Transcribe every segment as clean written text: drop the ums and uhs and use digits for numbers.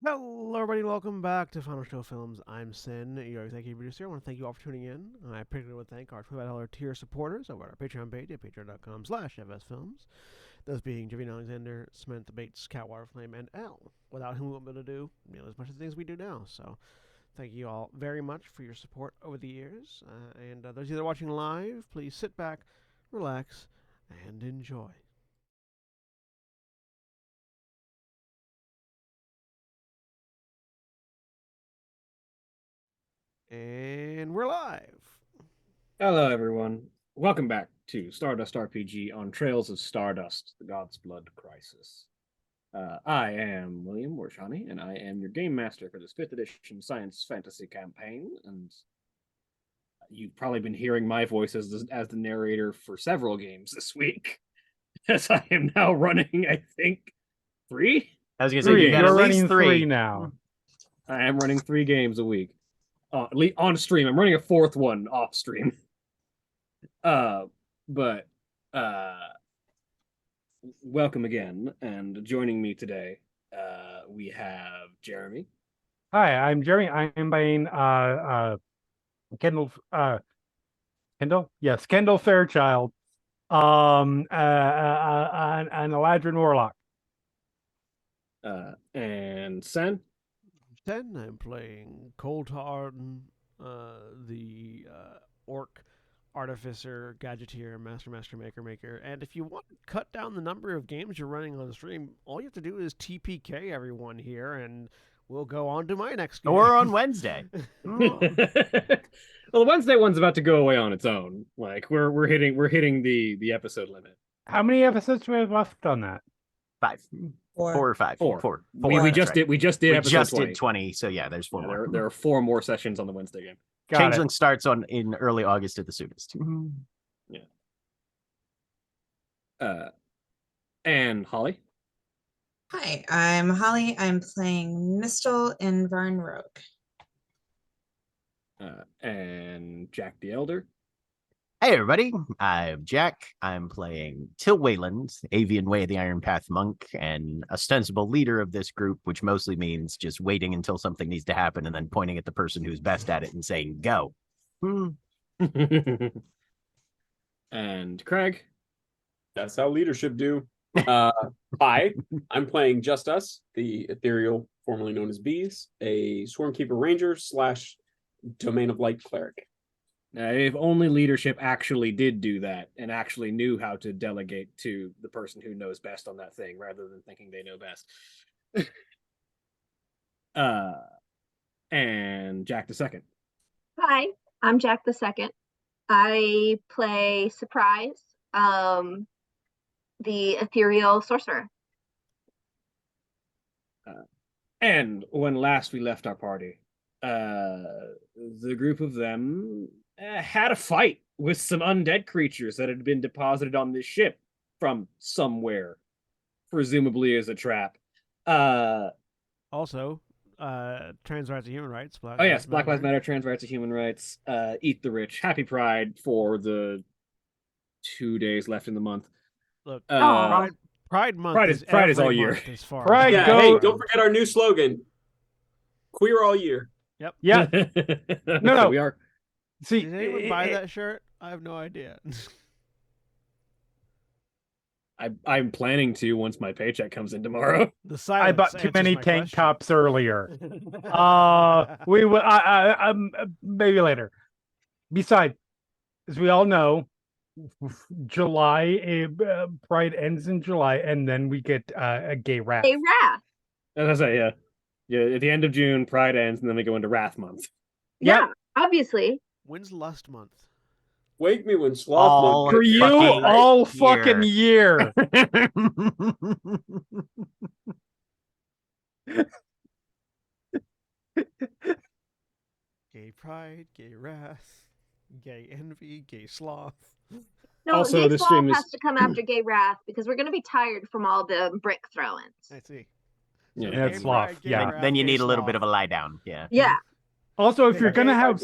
Hello, everybody, and welcome back to Final Show Films. I'm Sin, your executive producer. I want to thank you all for tuning in. I particularly want to thank our $25 tier supporters over at our Patreon page at patreon.com/fsfilms. Those being Javian Alexander, Samantha Bates, Catwater Flame, and L. Without whom we won't be able to do as much of the things we do now. So, thank you all very much for your support over the years. And those of you that are watching live, please sit back, relax, and enjoy. And we're live. Hello, everyone. Welcome back to Stardust RPG on Trails of Stardust, the Godsblood Crisis. I am William Warshani, and I am your game master for this 5th edition science fantasy campaign. And you've probably been hearing my voice as the narrator for several games this week, as I am now running, I think, 3? I was going to say, you got at least three now. I am running 3 games a week. On stream. I'm running a 4th one off stream. But welcome again, and joining me today, we have Jeremy. Hi, I'm Jeremy. I am playing Kendall. Yes, Kendall Fairchild. An Eladrin Warlock. And Sen. Then I'm playing Coltarn, the orc artificer, gadgeteer, master maker. And if you want to cut down the number of games you're running on the stream, all you have to do is TPK everyone here, and we'll go on to my next game. Or on Wednesday. Well, the Wednesday one's about to go away on its own. Like we're hitting the episode limit. How many episodes do we have left on that? 5. 4 or 5. Four. We just did episode 20. Did 20, so yeah, there's 4 more. There are 4 more sessions on the Wednesday game. Changeling starts in early August at the soonest. Yeah. And Holly. Hi, I'm Holly. I'm playing Mistel in Varn Rogue. And Jack the Elder. Hey everybody, I'm Jack. I'm playing Till Wayland, Avian Way of the Iron Path Monk, and ostensible leader of this group, which mostly means just waiting until something needs to happen and then pointing at the person who's best at it and saying, go. And Craig. That's how leadership do. Hi, I'm playing Just Us, the ethereal, formerly known as Bees, a Swarmkeeper Ranger / Domain of Light Cleric. If only leadership actually did do that and actually knew how to delegate to the person who knows best on that thing rather than thinking they know best. And Jack the Second. Hi, I'm Jack the Second. I play Surprise, the ethereal sorcerer. And when last we left our party, the group of them had a fight with some undead creatures that had been deposited on this ship from somewhere, presumably as a trap. Also, trans rights and human rights. Black Lives Matter, trans rights and human rights. Eat the rich. Happy Pride for the 2 days left in the month. Look, Pride Month. Pride is all year. Pride, yeah, hey, don't forget our new slogan: Queer all year. Yep. Yeah. No. We are. See, did anyone buy that shirt? I have no idea. I'm planning to once my paycheck comes in tomorrow. The I bought too many tank tops earlier. We will. Maybe later. Besides, as we all know, July Pride ends in July, and then we get a gay wrath. Gay wrath. As I say, yeah. At the end of June, Pride ends, and then we go into Wrath Month. Yeah, obviously. When's Lust Month? Wake me when Sloth Month. For you, all fucking year. Gay Pride, gay wrath, gay envy, gay sloth. No, Also, gay this sloth stream is- has to come after gay wrath because we're going to be tired from all the brick throwings. I see. Yeah, Yeah, it's sloth. Yeah. Then you need a little bit of a lie down. Yeah. Yeah. Also, if you're Okay, gonna have I'd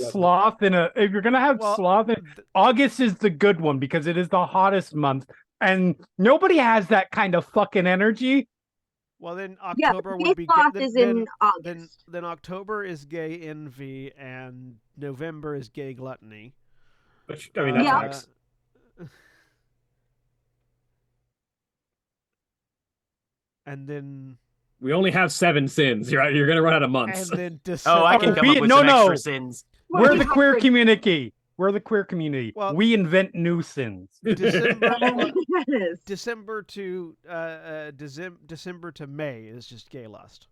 love sloth August is the good one because it is the hottest month, and nobody has that kind of fucking energy. Well, then Yeah, October the would be Sloth then, is then, in August. then October is gay envy and November is gay gluttony. Which, I mean, that Yeah. tracks. And then We only have 7 sins. You're gonna run out of months. and then December. Oh, I can come up with some extra sins. We're the queer community. We're the queer community. Well- We invent new sins. December Yes. December to December to May is just gay lust.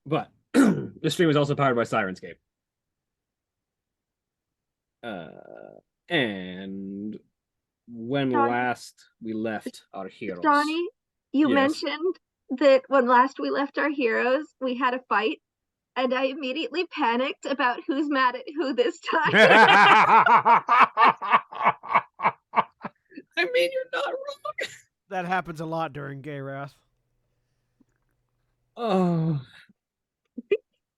But this stream is also powered by Sirenscape. And when Johnny? last we left our heroes, Johnny, you Yes. mentioned that when last we left our heroes, we had a fight, and I immediately panicked about who's mad at who this time. I mean, you're not wrong. That happens a lot during gay wrath. Oh,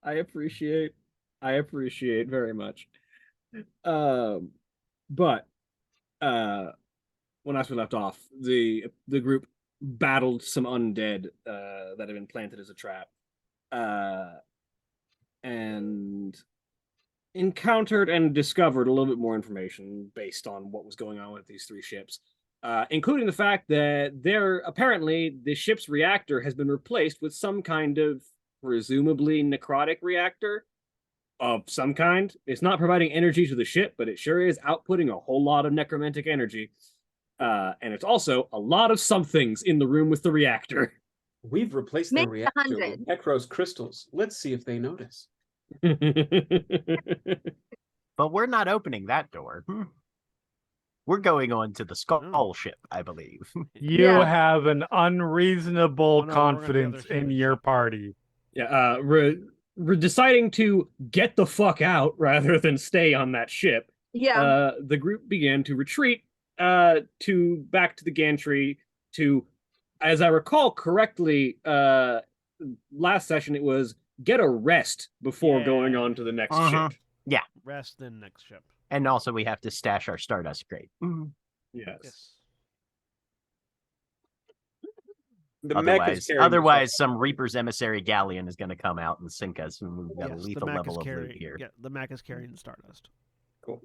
I appreciate very much. But when last we left off, the group battled some undead that had been planted as a trap, and encountered and discovered a little bit more information based on what was going on with these 3 ships, including the fact that apparently the ship's reactor has been replaced with some kind of presumably necrotic reactor of some kind. It's not providing energy to the ship, but it sure is outputting a whole lot of necromantic energy. And it's also a lot of somethings in the room with the reactor. We've replaced the Make reactor 100. with Necros crystals. Let's see if they notice. But we're not opening that door. We're going on to the skull ship, I believe. You Yeah. have an unreasonable Oh, no, we're gonna have the confidence other in ships. your party. Yeah, we're deciding to get the fuck out rather than stay on that ship. Yeah. The group began to retreat to back to the gantry to, as I recall correctly, last session it was get a rest before going on to the next ship. Rest, then next ship. And also, we have to stash our Stardust crate. Yes. Yes. The mech is carrying Otherwise, some Reaper's emissary galleon is going to come out and sink us, and we've got a Yes, lethal the Mac is level of loot carrying. here. Yeah, the Mac is carrying the Stardust. Cool.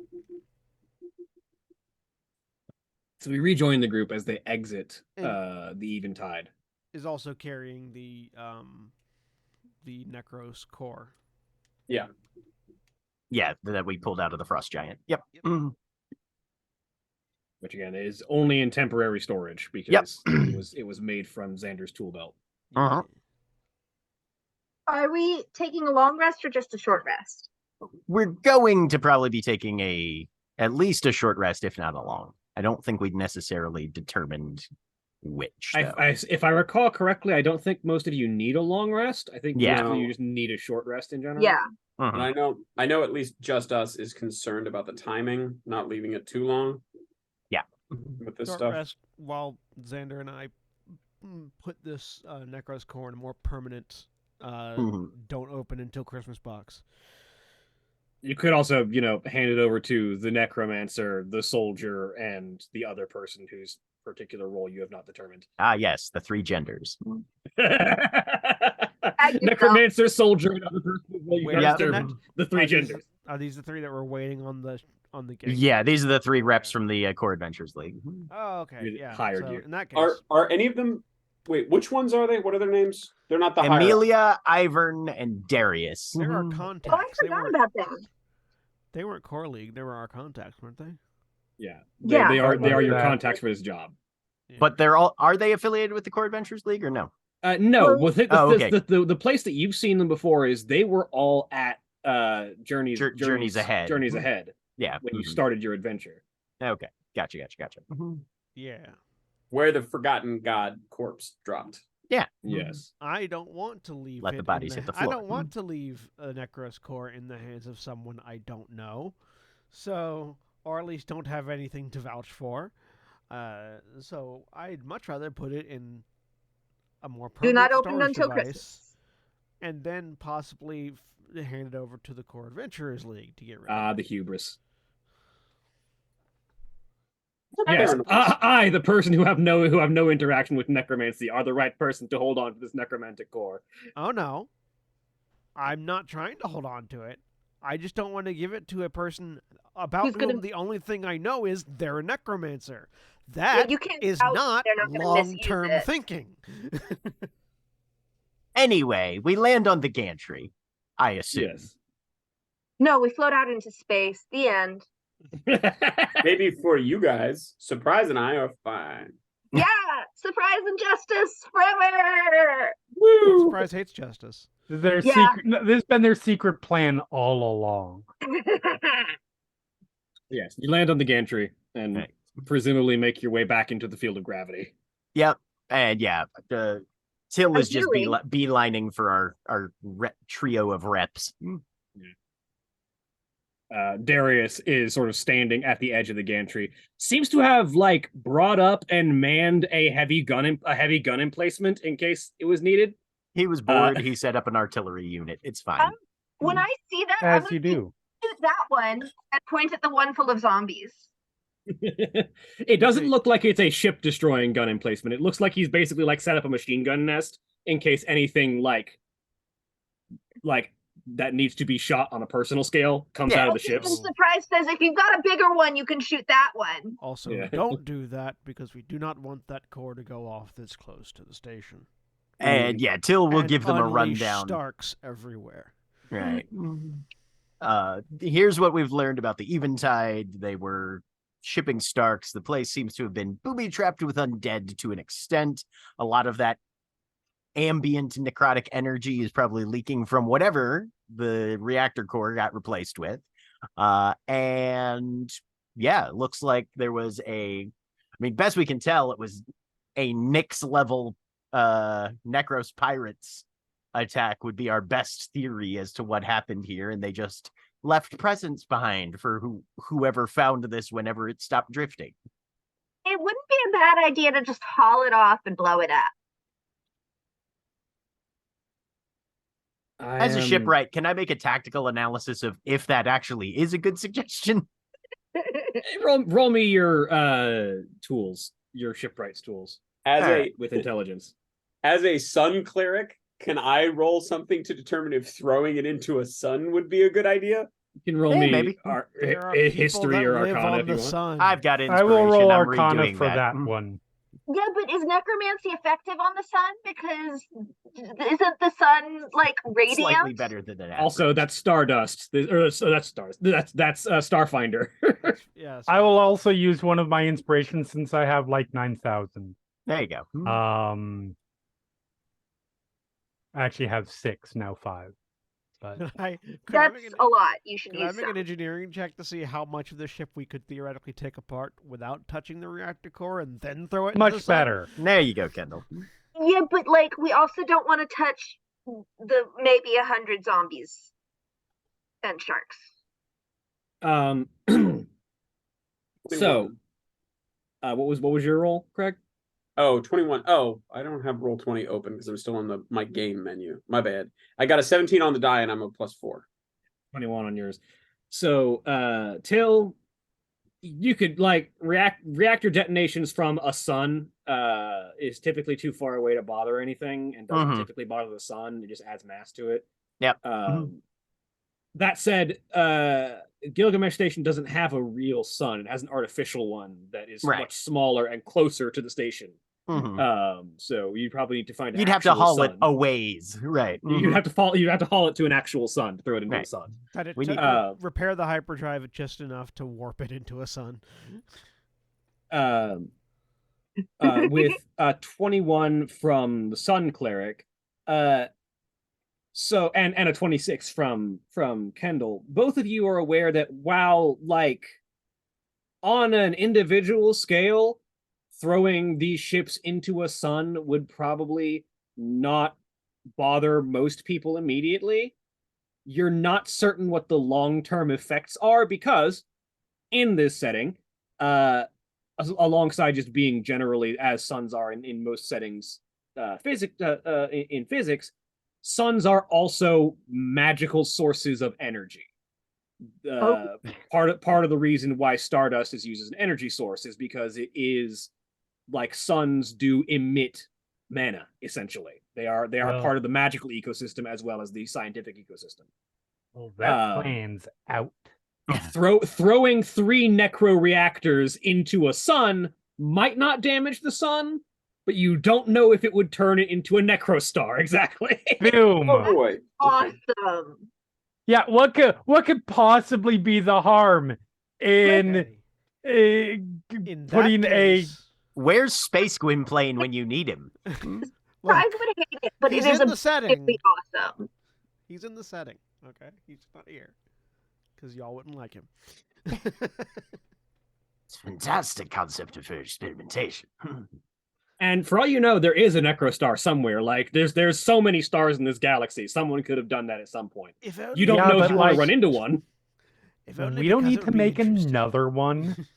So we rejoin the group as they exit And- the Eventide. Is also carrying the Necros core. Yeah. Yeah, that we pulled out of the Frost Giant. Yep. Mhm. Which again is only in temporary storage because it was made from Xander's tool belt. Uh-huh. Are we taking a long rest or just a short rest? We're going to probably be taking at least a short rest, if not a long. I don't think we'd necessarily determined which. though. If I recall correctly, I don't think most of you need a long rest. I think Yeah. most of you just need a short rest in general. Yeah. Mhm. And I know at least Just Us is concerned about the timing, not leaving it too long. Yeah. With this Short stuff. rest while Xander and I put this Necros core in a more permanent don't open until Christmas box. You could also, hand it over to the necromancer, the soldier, and the other person whose particular role you have not determined. Ah, yes, the 3 genders. Necromancer, soldier, and other person whose role you Where have is the determined. The 3 genders. Are these the 3 that were waiting on the gate? Yeah, these are the 3 reps from the Core Adventures League. Oh, okay. We Yeah. hired so you. In that case, Are any of them? Wait, which ones are they? What are their names? They're not the higher. Amelia, Ivern, and Darius. they were our Oh, I contacts. forgot about that. They weren't core league. They were our contacts, weren't they? Yeah. Yeah. They are your That- contacts for this job. Yeah. But are they affiliated with the Core Adventures League or no? No, Well- okay. the place that you've seen them before is they were all at Journeys Ahead. Journeys Ahead Yeah. when you mhm. started your adventure. Okay. Gotcha. Yeah. Where the Forgotten God corpse dropped. Yeah. Yes. I don't want to leave. Let it the in bodies hit the I floor. don't want to leave a Necros core in the hands of someone I don't know, so or at least don't have anything to vouch for. So I'd much rather put it in a more Do permanent not open storage until device, Christmas. and then possibly hand it over to the Core Adventurers League to get rid of. The hubris. Yes, enough. I, the person who have no interaction with necromancy, are the right person to hold on to this necromantic core. Oh no. I'm not trying to hold on to it. I just don't want to give it to a person about Who's gonna- whom the only thing I know is they're a necromancer. Yeah, That you can't is doubt not they're not gonna misuse long-term it. thinking. Anyway, we land on the gantry, I assume. Yes. No, we float out into space. The end. Maybe for you guys, Surprise and I are fine. Yeah, surprise and justice forever. Woo! Surprise hates justice. Their Yeah. secret. This has been their secret plan all along. Yes, you land on the gantry and Right. presumably make your way back into the field of gravity. Yep. And yeah, Till is just Ideally. beelining for our trio of reps. Darius is sort of standing at the edge of the gantry. Seems to have like brought up and manned a heavy gun emplacement in case it was needed. He was bored. He set up an artillery unit. It's fine. When I see that, As I'm you gonna do. shoot that one and point at the one full of zombies. It doesn't look like it's a ship destroying gun emplacement. It looks like he's basically like set up a machine gun nest in case anything like that needs to be shot on a personal scale comes out of the Okay, and ships. Surprise says if you've got a bigger one, you can shoot that one. Also, Yeah. don't do that because we do not want that core to go off this close to the station. And yeah, Till will And give them a unleash rundown. Starks everywhere. Right. Here's what we've learned about the Eventide. They were shipping Starks. The place seems to have been booby-trapped with undead to an extent. A lot of that ambient necrotic energy is probably leaking from whatever the reactor core got replaced with. And yeah, it looks like there was best we can tell, it was a Nyx level Necros pirates attack would be our best theory as to what happened here, and they just left presents behind for whoever found this whenever it stopped drifting. It wouldn't be a bad idea to just haul it off and blow it up. As a shipwright, can I make a tactical analysis of if that actually is a good suggestion? Roll me your tools, your shipwright's tools with intelligence. As a sun cleric, can I roll something to determine if throwing it into a sun would be a good idea? You can roll Hey, me maybe. There are a people history that or live arcana on if you the want. sun. I've got I inspiration. will roll I'm Arcana redoing for that Mm. one. Yeah, but is necromancy effective on the sun? Because isn't the sun like radiant? Slightly better than an average. Also, that's Stardust. That's Starfinder. Yes. I will also use one of my inspirations since I have like 9,000. There you go. I actually have 6, now 5. But Could I That's make a lot. You should Could I use make an some. engineering check to see how much of the ship we could theoretically take apart without touching the reactor core and then throw it into the much sun? better. There you go, Kendall. Yeah, but like we also don't want to touch the maybe 100 zombies and sharks. So, what was your roll, Craig? Oh, 21. Oh, I don't have roll 20 open because I'm still on my game menu. My bad. I got a 17 on the die and I'm a +4. 21 on yours. So, Till, you could like reactor detonations from a sun is typically too far away to bother anything and doesn't typically bother the sun. It just adds mass to it. Yep. That said, Gilgamesh Station doesn't have a real sun. It has an artificial one that is much smaller and closer to the station. So you probably need to find. You'd have to haul it a ways, right? You'd have to haul it to an actual sun to throw it into the sun. We need repair the hyperdrive just enough to warp it into a sun. With 21 from the Sun Cleric, so and a 26 from Kendall. Both of you are aware that while like on an individual scale, throwing these ships into a sun would probably not bother most people immediately, you're not certain what the long-term effects are because in this setting, alongside just being generally as suns are in most settings, in physics, suns are also magical sources of energy. Part of the reason why Stardust is used as an energy source is because it is like suns do emit mana. Essentially, they are part of the magical ecosystem as well as the scientific ecosystem. Well, that plan's out. Throwing 3 necro reactors into a sun might not damage the sun, but you don't know if it would turn it into a necro star. Exactly. Boom. Oh boy. Awesome. Yeah, what could possibly be the harm in In putting that a case, Where's Space Gwynplaine when you need him? look, I would hate it, but he's it is in the setting. objectively awesome. He's in the setting. Okay, he's not here because y'all wouldn't like him. It's a fantastic concept for experimentation. And for all you know, there is a necro star somewhere. Like there's so many stars in this galaxy. Someone could have done that at some point. If only, You don't Yeah, know if but you want to like- run into one. if only we don't because need it to would be make interesting. another one.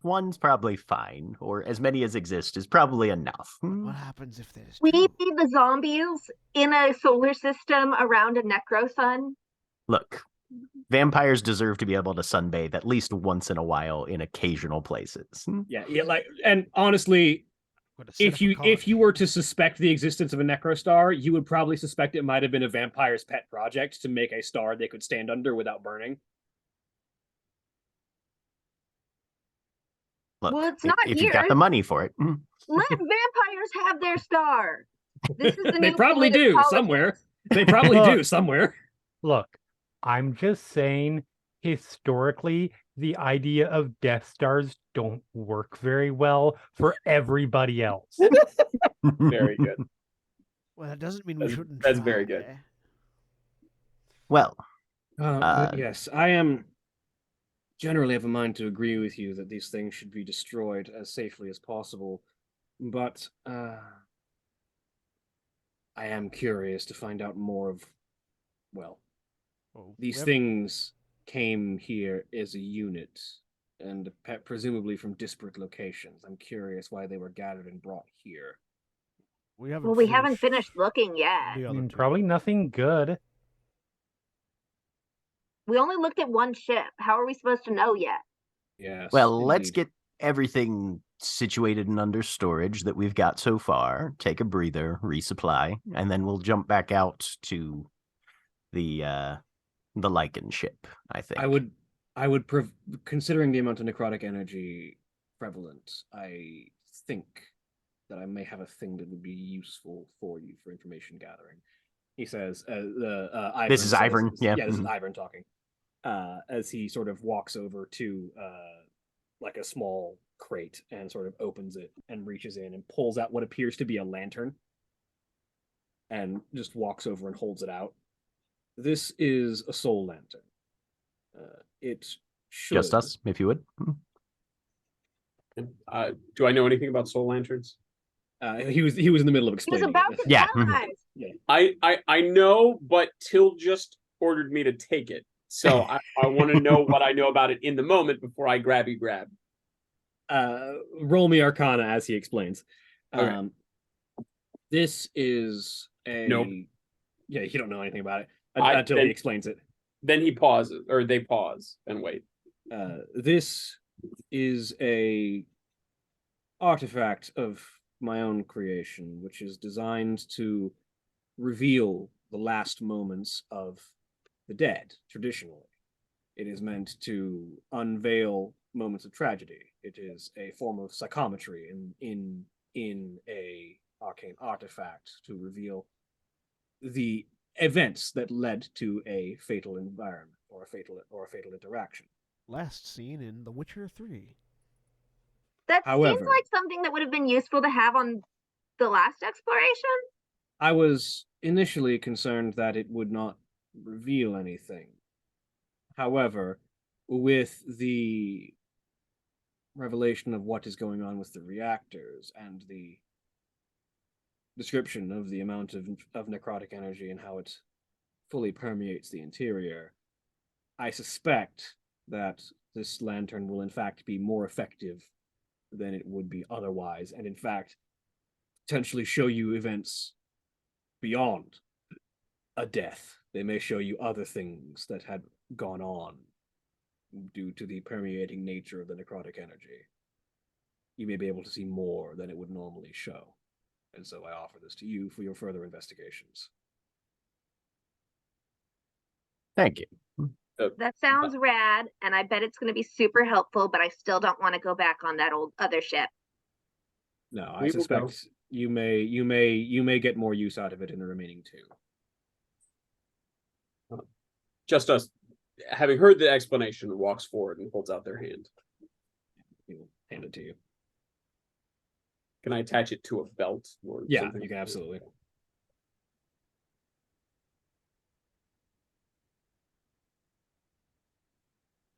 One's probably fine, or as many as exist is probably enough. What happens if there's We two? need the zombies in a solar system around a necro sun. Look, vampires deserve to be able to sunbathe at least once in a while in occasional places. Yeah, like, and honestly, What a set if up a card. you were to suspect the existence of a necro star, you would probably suspect it might have been a vampire's pet project to make a star they could stand under without burning. Look, Well, it's not if you've got here. the money for it. Let vampires have their star. This is the They new probably do politics. somewhere. They probably do somewhere. Look, I'm just saying, historically, the idea of Death Stars don't work very well for everybody else. Very good. Well, that doesn't mean we That's- shouldn't. that's very good. try. Well, But yes, I am generally have a mind to agree with you that these things should be destroyed as safely as possible. But I am curious to find out more of, well, Well, these we haven't- things came here as a unit and presumably from disparate locations. I'm curious why they were gathered and brought here. We haven't. Well, we haven't finished looking yet. the I other mean, two. probably nothing good. We only looked at one ship. How are we supposed to know yet? Yes. well, let's indeed. get everything situated and under storage that we've got so far. Take a breather, resupply, and then we'll jump back out to the Lycan ship. I think. Considering the amount of necrotic energy prevalent, I think that I may have a thing that would be useful for you for information gathering. He says, Ivern This is says- Ivern, yeah. Yeah, this is Mhm. Ivern talking. As he sort of walks over to like a small crate and sort of opens it and reaches in and pulls out what appears to be a lantern and just walks over and holds it out. This is a soul lantern. It should Just us, if you would. Do I know anything about soul lanterns? He was in the middle of He was explaining about it. to Yeah. tell us. I know, but Till just ordered me to take it. So I want to know what I know about it in the moment before I grab. Roll me Arcana as he explains. Okay. This is a Nope. Yeah, you don't know anything about it I- until then- he explains it. Then he pauses, or they pause and wait. This is a artifact of my own creation, which is designed to reveal the last moments of the dead. Traditionally, it is meant to unveil moments of tragedy. It is a form of psychometry in a arcane artifact to reveal the events that led to a fatal environment or a fatal interaction. Last seen in The Witcher 3. That However- seems like something that would have been useful to have on the last exploration. I was initially concerned that it would not reveal anything. However, with the revelation of what is going on with the reactors and the description of the amount of necrotic energy and how it fully permeates the interior, I suspect that this lantern will in fact be more effective than it would be otherwise, and in fact potentially show you events beyond a death. They may show you other things that had gone on due to the permeating nature of the necrotic energy, you may be able to see more than it would normally show. And so I offer this to you for your further investigations. Thank you. That sounds rad, and I bet it's going to be super helpful, but I still don't want to go back on that old other ship. No, I We will go. suspect you may get more use out of it in the remaining two. Just us, having heard the explanation, walks forward and holds out their hand. He will hand it to you. Can I attach it to a belt or Yeah, something? you can absolutely.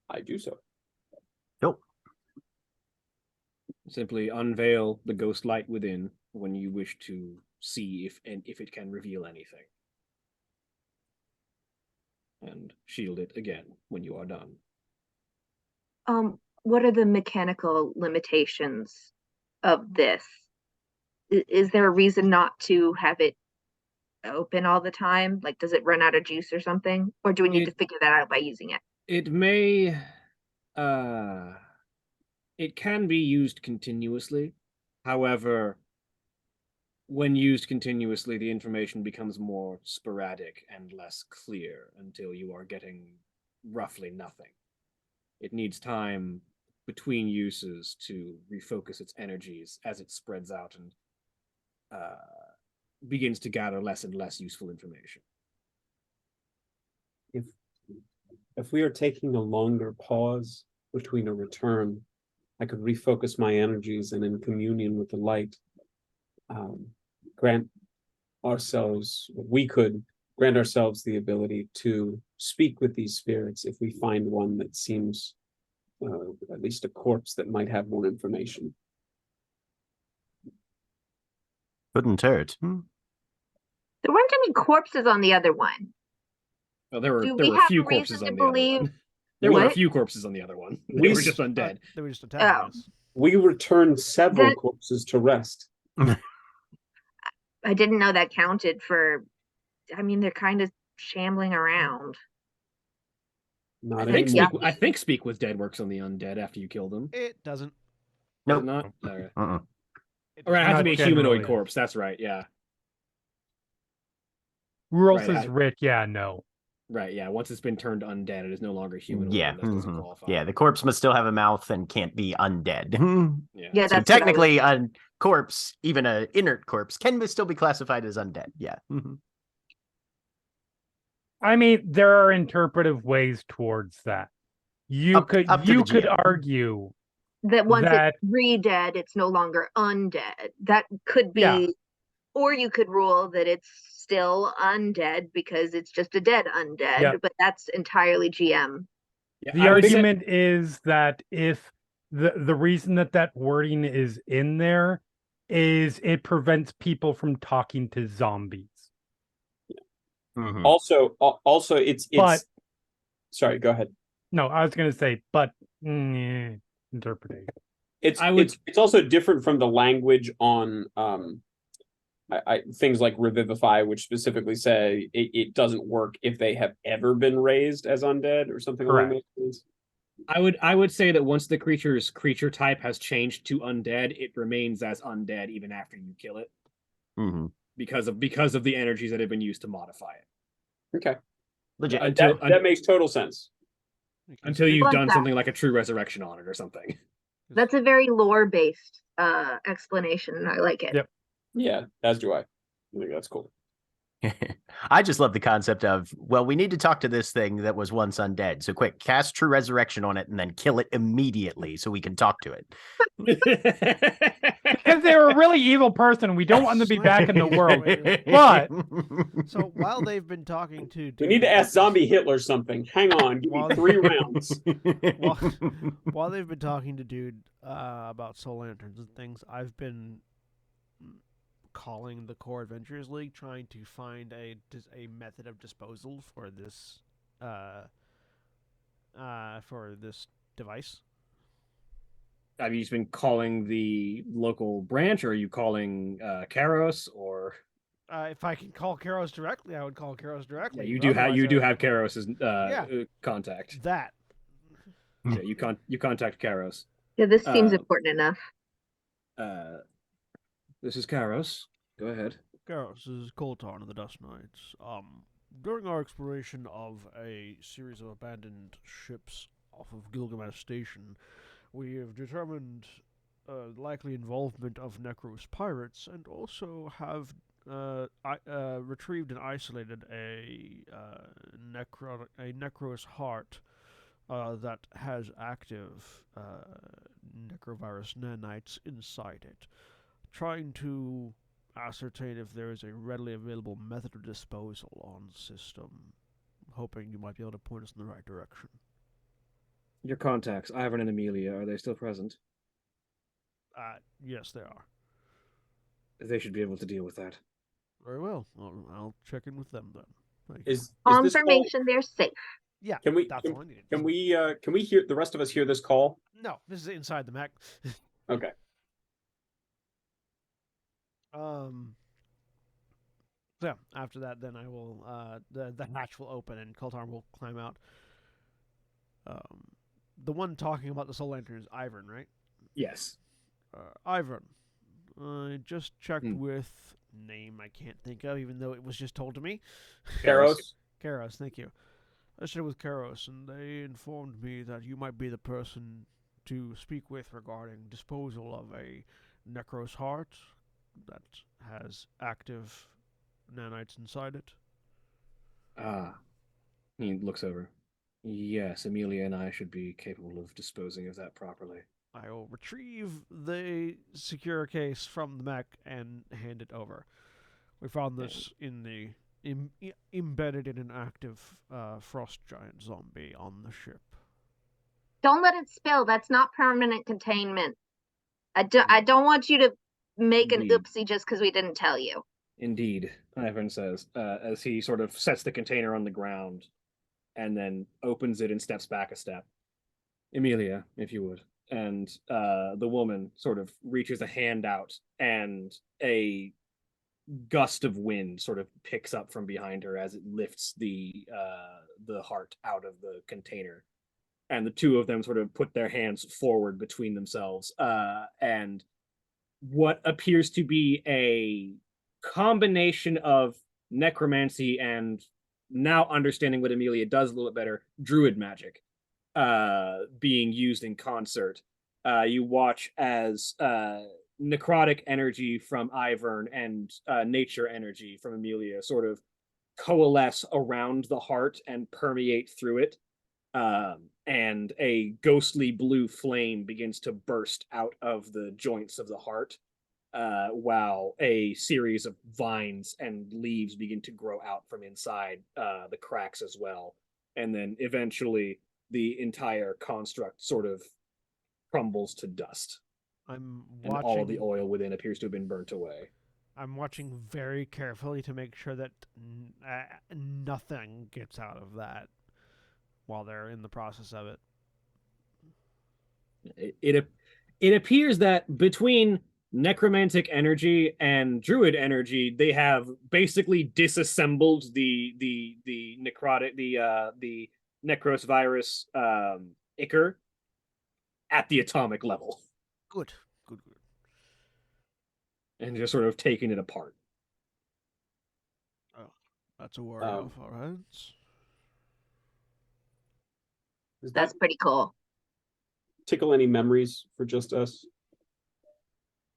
I do so. Nope. Simply unveil the ghost light within when you wish to see if it can reveal anything. And shield it again when you are done. What are the mechanical limitations of this? Is there a reason not to have it open all the time? Like, does it run out of juice or something? Or do we need to figure that out by using it? It may it can be used continuously. However, when used continuously, the information becomes more sporadic and less clear until you are getting roughly nothing. It needs time between uses to refocus its energies as it spreads out and begins to gather less and less useful information. If we are taking a longer pause between a return, I could refocus my energies and in communion with the light, we could grant ourselves the ability to speak with these spirits if we find one that seems at least a corpse that might have more information. Couldn't hurt. There weren't any corpses on the other one. Well, there were Do there we were a have few a reason corpses to on the other believe? one. There were a What? few corpses on the other one. They We were just undead. They were just attacking Oh. us. We returned several That- corpses to rest. I didn't know that counted for. I mean, they're kind of shambling around. Not I think anymore. Speak, Speak with Dead works on the undead after you kill them. It doesn't. Does Nope. it not? Okay. Uh-uh. Or it has to Not be a humanoid generally. corpse. That's right. Yeah. Rules Right, is Rick, yeah, no. Right. Yeah. Once it's been turned undead, it is no longer humanoid. Yeah. And that doesn't mhm. qualify. Yeah, the corpse must still have a mouth and can't be undead. Yeah, So that's technically, a corpse, even an inert corpse, can still be classified as undead. Yeah. Mhm. I mean, there are interpretive ways towards that. You Up to the could GM. argue that once that- it's re-dead, it's no longer undead. That could be, Yeah. or you could rule that it's still undead because it's just a dead undead. Yeah. But that's entirely GM. Yeah, the I would say- argument is that if the reason that wording is in there is it prevents people from talking to zombies. Mhm. Also, it's. But- Sorry, go ahead. No, I was going to say, but interpretation. It's also different from the language on things like revivify, which specifically say it doesn't work if they have ever been raised as undead or something along those lines. I would say that once the creature's creature type has changed to undead, it remains as undead even after you kill it Mhm. because of the energies that have been used to modify it. Okay, Legit. that makes total sense. Until you've Like done that. something like a true resurrection on it or something. That's a very lore-based explanation, and I like it. Yep. Yeah, as do I. I think that's cool. I just love the concept of, well, we need to talk to this thing that was once undead. So quick, cast True Resurrection on it and then kill it immediately so we can talk to it. Because they're a really evil person. We don't want them to be back in the world. But- So while they've been talking to, We need to ask Zombie Hitler something. Hang on, give me 3 rounds. while they've been talking to dude about soul lanterns and things, I've been calling the Core Adventurers League, trying to find a method of disposal for this device. Have you just been calling the local branch, or are you calling Karos, or? If I can call Karos directly, I would call Karos directly. Yeah, you but do have otherwise you I do would- have Karos's Yeah. contact. that. Yeah, you contact Karos. Yeah, this seems Uh, important enough. This is Karos. Go ahead. Karos, this is Koltarn of the Dust Knights. During our exploration of a series of abandoned ships off of Gilgamesh Station, we have determined likely involvement of Necros pirates, and also have retrieved and isolated a Necros heart that has active necrovirus nanites inside it, trying to ascertain if there is a readily available method of disposal on the system, hoping you might be able to point us in the right direction. Your contacts, Ivan and Amelia, are they still present? Yes, they are. They should be able to deal with that. Very well. I'll check in with them then. Thank you. Is this call? Confirmation they're safe. Yeah, Can we that's all I needed. can we hear the rest of us hear this call? No, this is inside the mech. Okay. So yeah, after that, then I will the hatch will open and Koltarn will climb out. The one talking about the soul lantern is Ivan, right? Yes. Ivan, I just checked Hmm. with name I can't think of, even though it was just told to me. Karos. Karos, thank you. I checked with Karos, and they informed me that you might be the person to speak with regarding disposal of a Necros heart that has active nanites inside it. Ah. He looks over. Yes, Amelia and I should be capable of disposing of that properly. I will retrieve the secure case from the mech and hand it over. We found this in the embedded in an active frost giant zombie on the ship. Don't let it spill. That's not permanent containment. I don't want you to make an Indeed. oopsie just because we didn't tell you. Indeed, Ivan says, as he sort of sets the container on the ground and then opens it and steps back a step. Amelia, if you would. And the woman sort of reaches a hand out, and a gust of wind sort of picks up from behind her as it lifts the heart out of the container. And the two of them sort of put their hands forward between themselves, and what appears to be a combination of necromancy and, now understanding what Amelia does a little bit better, druid magic being used in concert. You watch as necrotic energy from Ivern and nature energy from Amelia sort of coalesce around the heart and permeate through it. And a ghostly blue flame begins to burst out of the joints of the heart, while a series of vines and leaves begin to grow out from inside the cracks as well. And then eventually the entire construct sort of crumbles to dust. I'm And watching. all of the oil within appears to have been burnt away. I'm watching very carefully to make sure that nothing gets out of that while they're in the process of it. It appears that between necromantic energy and druid energy, they have basically disassembled the necrotic the necros virus ichor at the atomic level, Good. and just sort of taking it apart. Oh, that's a worry off, all right. Does That's that pretty cool. tickle any memories for just us?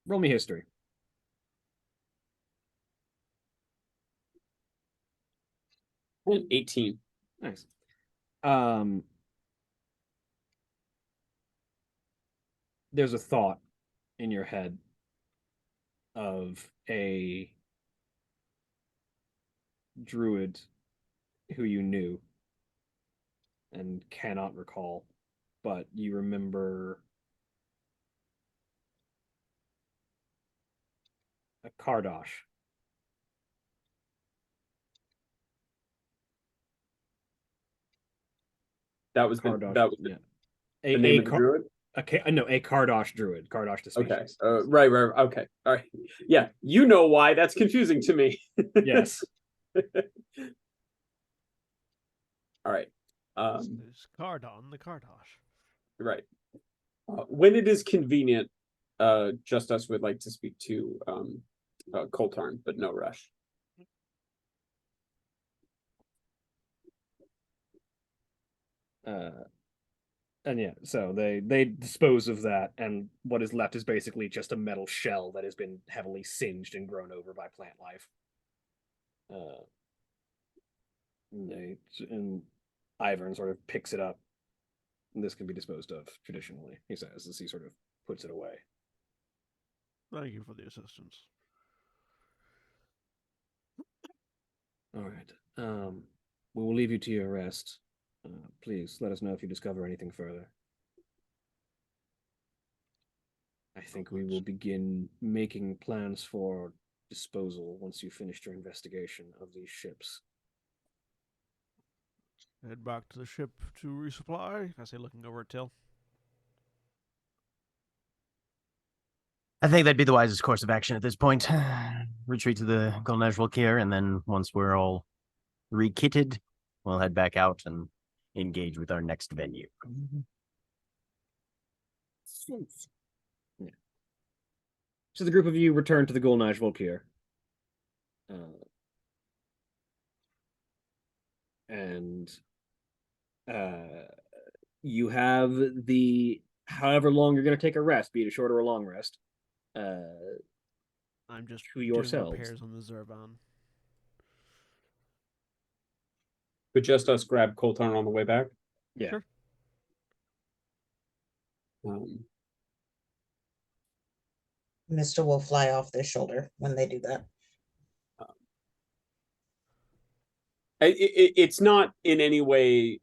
Roll me history. And 18. Nice. There's a thought in your head of a druid who you knew and cannot recall, but you remember a Kardosh. That was Kardosh, that was yeah. the name of the Kar- druid. a Kardosh druid. Kardosh the Okay. species. Right. Okay. All right. Yeah. You know why that's confusing to me. Yes. All right. There's Cardon, the Kardosh. Right. When it is convenient, just us would like to speak to Coltarn, but no rush. And yeah, so they dispose of that, and what is left is basically just a metal shell that has been heavily singed and grown over by plant life. And Ivern sort of picks it up. And this can be disposed of traditionally, he says, as he sort of puts it away. Thank you for the assistance. All right. We will leave you to your rest. Please let us know if you discover anything further. I think we will begin making plans for disposal once you've finished your investigation of these ships. Head back to the ship to resupply. I say, looking over at Till. I think that'd be the wisest course of action at this point. Retreat to the Golden Volkir, and then once we're all rekitted, we'll head back out and engage with our next venue. Yeah. So the group of you return to the Golden Volkir. And you have the however long you're going to take a rest, be it a short or a long rest. I'm just to doing yourselves. repairs on the Zervan. But just us grab Coltarn on the way back. Yeah. Sure. Mr. will fly off their shoulder when they do that. It's not in any way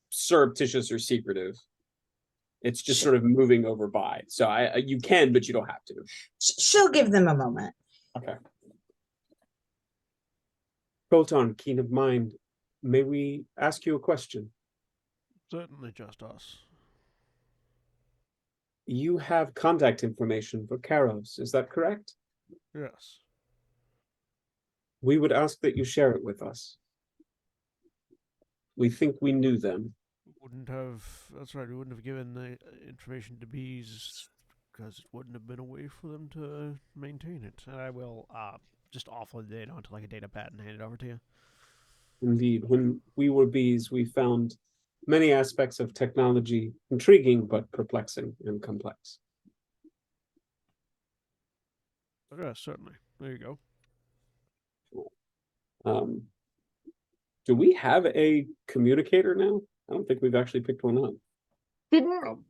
surreptitious or secretive. It's just sort of moving over by. So you can, but you don't have to. She'll give them a moment. Okay. Coltarn, keen of mind, may we ask you a question? Certainly just us. You have contact information for Karos, is that correct? Yes. We would ask that you share it with us. We think we knew them. That's right, we wouldn't have given the information to bees because it wouldn't have been a way for them to maintain it. And I will just offload the data onto like a data pad and hand it over to you. Indeed, when we were bees, we found many aspects of technology intriguing but perplexing and complex. Yes, certainly. There you go. Do we have a communicator now? I don't think we've actually picked one up. Didn't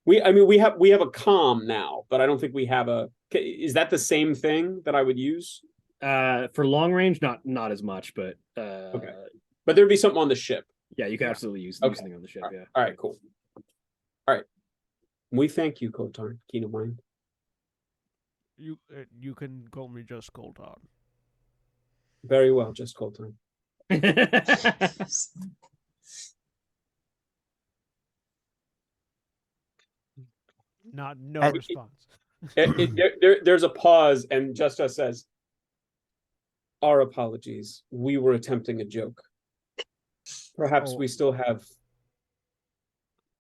We have a comm now, but I don't think we have a. Is that the same thing that I would use? For long range, not as much, but okay. But there'd be something on the ship. Yeah, you can absolutely use something on the ship. Yeah. All right. Cool. All right. We thank you, Coltarn, keen of mind. You can call me just Coltarn. Very well, just Coltarn. No response. There's a pause, and Justa says, "Our apologies. We were attempting a joke. Perhaps we still have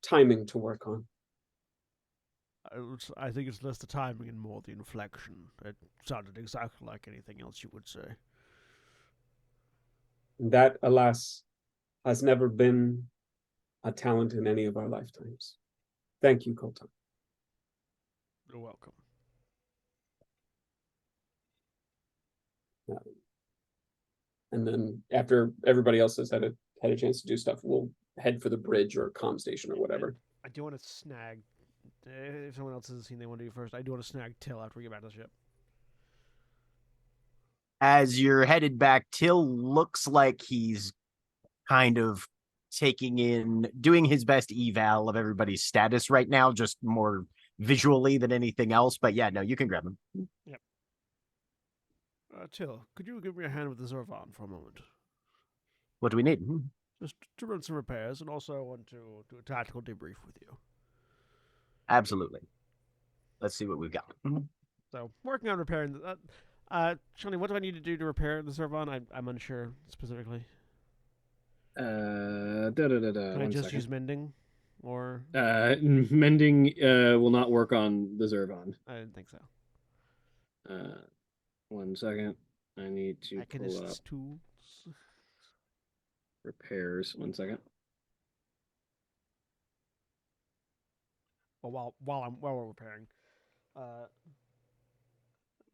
timing to work on." I think it's less the timing and more the inflection. It sounded exactly like anything else you would say. That, alas, has never been a talent in any of our lifetimes. Thank you, Coltarn. You're welcome. And then after everybody else has had a chance to do stuff, we'll head for the bridge or comm station or whatever. I do want to snag. If someone else has seen they want to do first, I do want to snag Till after we get back to the ship. As you're headed back, Till looks like he's kind of doing his best eval of everybody's status right now, just more visually than anything else. But yeah, no, you can grab him. Yep. Till, could you give me a hand with the Zervan for a moment? What do we need? Just to run some repairs, and also I want to do a tactical debrief with you. Absolutely. Let's see what we've got. So, working on repairing that. Shawnee, what do I need to do to repair the Zervon? I'm unsure specifically. Can I One just second. use mending? Or Mending will not work on the Zervon. I didn't think so. 1 second. I need to pull up Mechanist's tools. repairs. 1 second. Well, while we're repairing,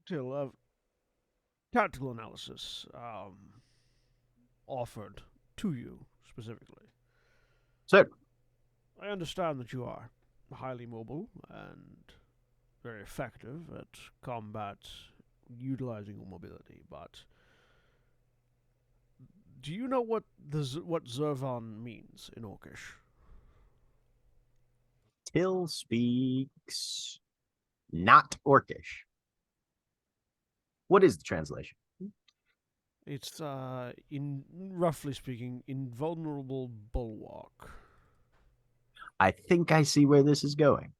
till tactical analysis offered to you specifically. So, I understand that you are highly mobile and very effective at combat utilizing your mobility, but do you know what Zervon means in Orcish? Till speaks not Orcish. What is the translation? It's in roughly speaking, invulnerable bulwark. I think I see where this is going.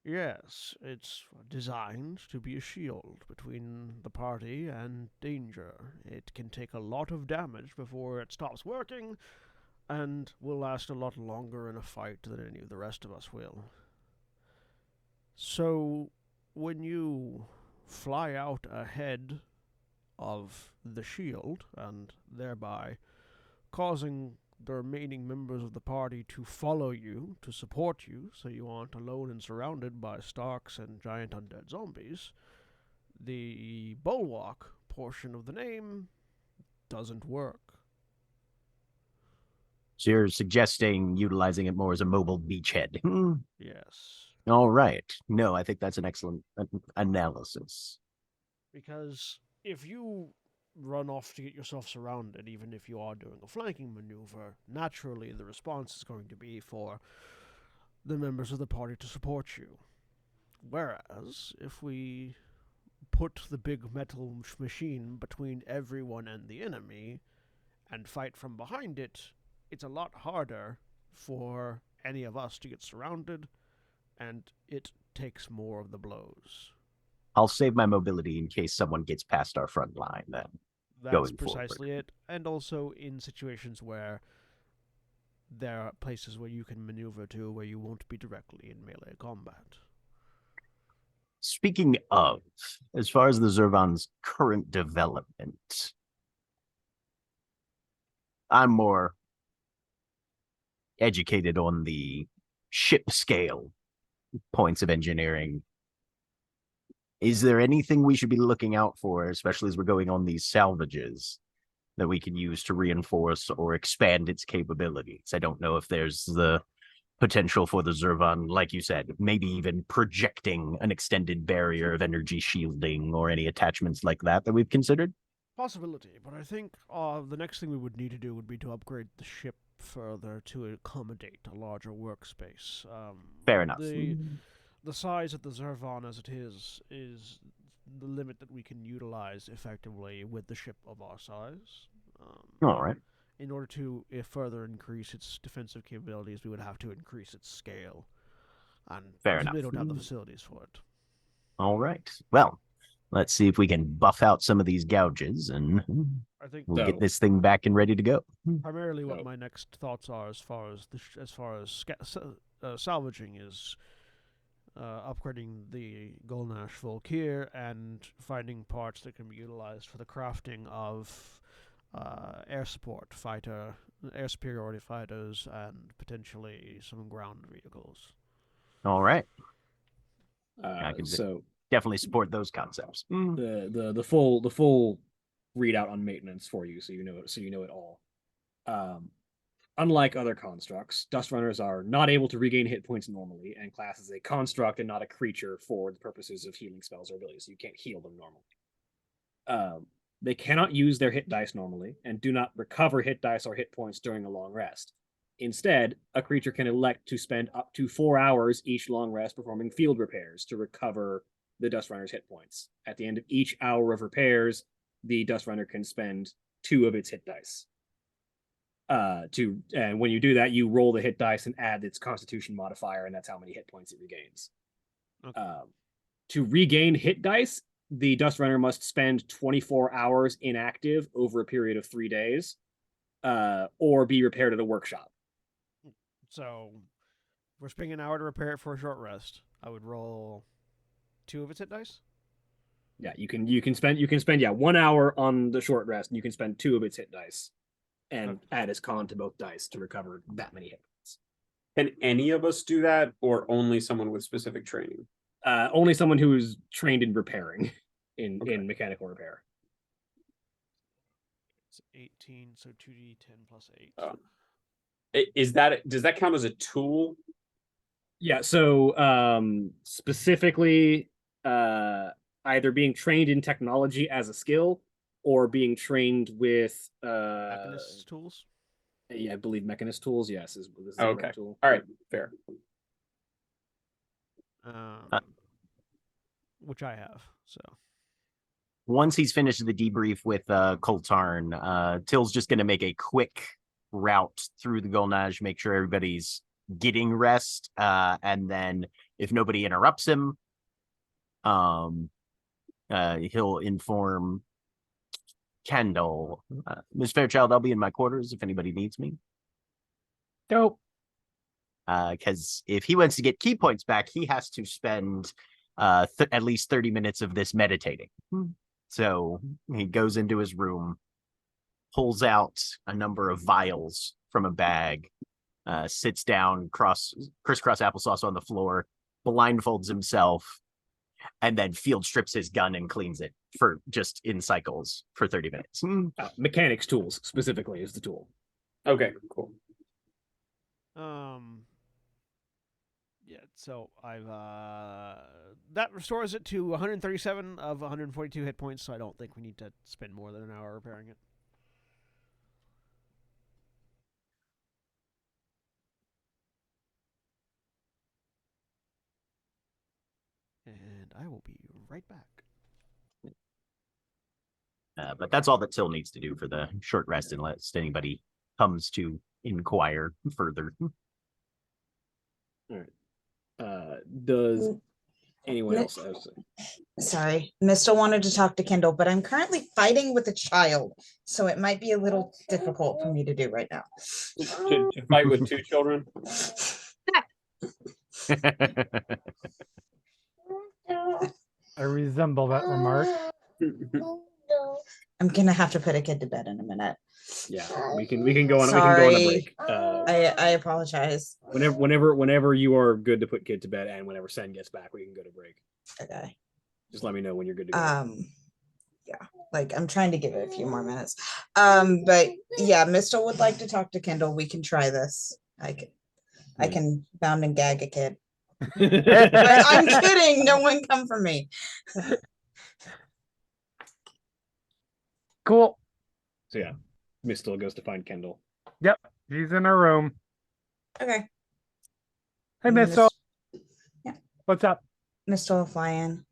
Yes, it's designed to be a shield between the party and danger. It can take a lot of damage before it stops working, and will last a lot longer in a fight than any of the rest of us will. So, when you fly out ahead of the shield, and thereby causing the remaining members of the party to follow you, to support you, so you aren't alone and surrounded by Starks and giant undead zombies, the bulwark portion of the name doesn't work. So you're suggesting utilizing it more as a mobile beachhead. Yes. All right. No, I think that's an excellent analysis. Because if you run off to get yourself surrounded, even if you are doing a flanking maneuver, naturally the response is going to be for the members of the party to support you. Whereas, if we put the big metal machine between everyone and the enemy, and fight from behind it, it's a lot harder for any of us to get surrounded, and it takes more of the blows. I'll save my mobility in case someone gets past our front line then. That's precisely it. And also in situations where there are places where you can maneuver to where you won't be directly in melee combat. Speaking of, as far as the Zervon's current development, I'm more educated on the ship scale points of engineering. Is there anything we should be looking out for, especially as we're going on these salvages, that we can use to reinforce or expand its capabilities? I don't know if there's the potential for the Zervon, like you said, maybe even projecting an extended barrier of energy shielding or any attachments like that we've considered. Possibility, but I think the next thing we would need to do would be to upgrade the ship further to accommodate a larger workspace. Fair enough. The size of the Zervon as it is the limit that we can utilize effectively with the ship of our size. All right. In order to further increase its defensive capabilities, we would have to increase its scale. And fair enough. They don't have the facilities for it. All right. Well, let's see if we can buff out some of these gouges, and I think we'll get this thing back and ready to go. Primarily, what my next thoughts are, as far as salvaging, is upgrading the Golnash Volkir and finding parts that can be utilized for the crafting of air superiority fighters, and potentially some ground vehicles. All right. I can definitely support those concepts. The full readout on maintenance for you, so you know it all. Unlike other constructs, Dust Runners are not able to regain hit points normally, and class as a construct and not a creature for the purposes of healing spells or abilities, so you can't heal them normally. They cannot use their hit dice normally, and do not recover hit dice or hit points during a long rest. Instead, a creature can elect to spend up to 4 hours each long rest performing field repairs to recover the Dust Runner's hit points. At the end of each hour of repairs, the Dust Runner can spend 2 of its hit dice. And when you do that, you roll the hit dice and add its Constitution modifier, and that's how many hit points it regains. Okay. To regain hit dice, the Dust Runner must spend 24 hours inactive over a period of 3 days, or be repaired at a workshop. So, we're spending an hour to repair it for a short rest. I would roll 2 of its hit dice. Yeah, you can spend 1 hour on the short rest, and you can spend 2 of its hit dice, and add its con to both dice to recover that many hit points. Can any of us do that, or only someone with specific training? Only someone who is trained in repairing, in mechanical repair. It's 18, so 2d10 plus 8. Does that count as a tool? Yeah, so specifically, either being trained in technology as a skill, or being trained with Mechanist tools? Yeah, I believe mechanist tools, yes, is the Okay. correct tool. All right, fair. Which I have, so. Once he's finished the debrief with Coltarn, Till's just going to make a quick route through the Golnage, make sure everybody's getting rest, and then if nobody interrupts him, he'll inform Kendall, Miss Fairchild, I'll be in my quarters if anybody needs me. Dope. Because if he wants to get key points back, he has to spend at least 30 minutes of this meditating. So he goes into his room, pulls out a number of vials from a bag, sits down, crisscross applesauce on the floor, blindfolds himself, and then field strips his gun and cleans it for just in cycles for 30 minutes. Mechanics tools specifically is the tool. Okay, cool. Yeah, so I've that restores it to 137 of 142 hit points, so I don't think we need to spend more than an hour repairing it. And I will be right back. But that's all that Till needs to do for the short rest, unless anybody comes to inquire further. All right. Does anyone else have Sorry, Mistel wanted to talk to Kendall, but I'm currently fighting with a child, so it might be a little difficult for me to do right now. To fight with 2 children? I resemble that remark. I'm gonna have to put a kid to bed in a minute. Yeah, we can go on. Sorry. We can go on a break. I apologize. Whenever you are good to put kid to bed, and whenever Sen gets back, we can go to break. Okay. Just let me know when you're good to go. Yeah, like I'm trying to give it a few more minutes. But yeah, Mistel would like to talk to Kendall. We can try this. I can bound and gag a kid. I'm kidding. No one come for me. Cool. So yeah, Mistel goes to find Kendall. Yep, she's in her room. Okay. Hey, Mistel. Yeah. What's up? Mistel will fly in.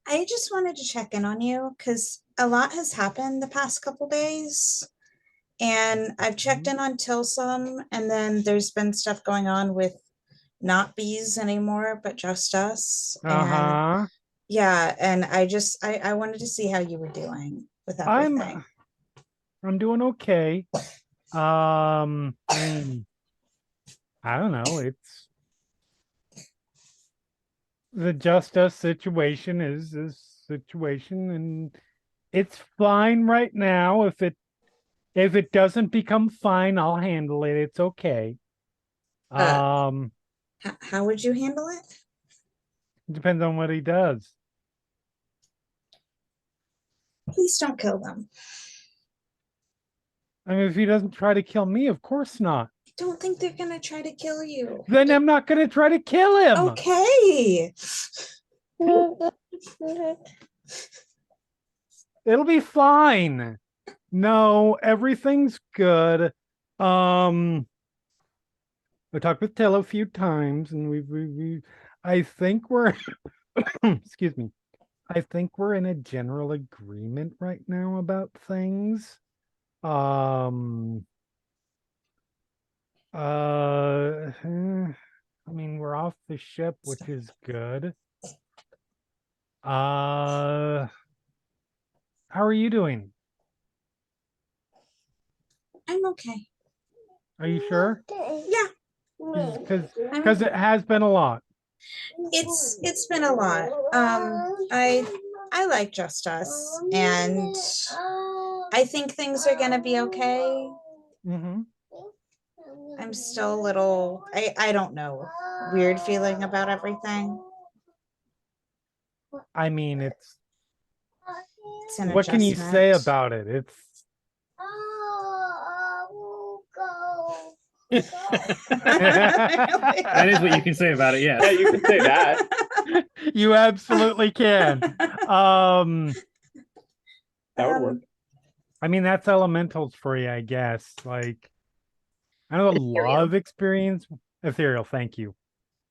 I just wanted to check in on you because a lot has happened the past couple days. And I've checked in on Till some, and then there's been stuff going on with not bees anymore, but just us. And yeah, and I wanted to see how you were doing with everything. I'm doing okay. I mean, I don't know. It's the just us situation is this situation, and it's fine right now. If it doesn't become fine, I'll handle it. It's okay. How would you handle it? It depends on what he does. Please don't kill them. I mean, if he doesn't try to kill me, of course not. I don't think they're gonna try to kill you. Then I'm not gonna try to kill him. Okay. It'll be fine. No, everything's good. I talked with Till a few times, and we I think we're excuse me. I think we're in a general agreement right now about things. I mean, we're off the ship, which is good. How are you doing? I'm okay. Are you sure? Yeah. Because it has been a lot. It's been a lot. I like Just Us, and I think things are gonna be okay. Mm-hmm. I'm still a little, I don't know, weird feeling about everything. I mean, it's an what can you say adjustment. about it? It's That is what you can say about it. Yes. Yeah, you can say that. you absolutely can. That would work. I mean, that's elementals for you, I guess. Like, I don't have a lot Ethereal. of experience. Ethereal, thank you.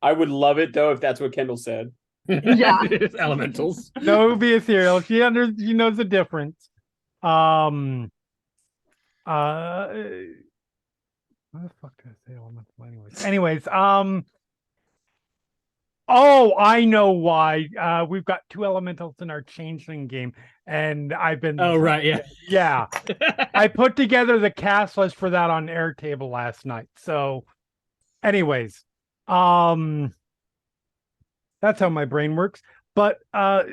I would love it though if that's what Kendall said. Yeah. It's elementals. No, it would be ethereal. She knows the difference. What the fuck did I say elemental anyways? Oh, I know why. We've got 2 elementals in our changeling game, and I've been Oh, right, yeah. Yeah. I put together the cast list for that on Airtable last night. So anyways, that's how my brain works. But that's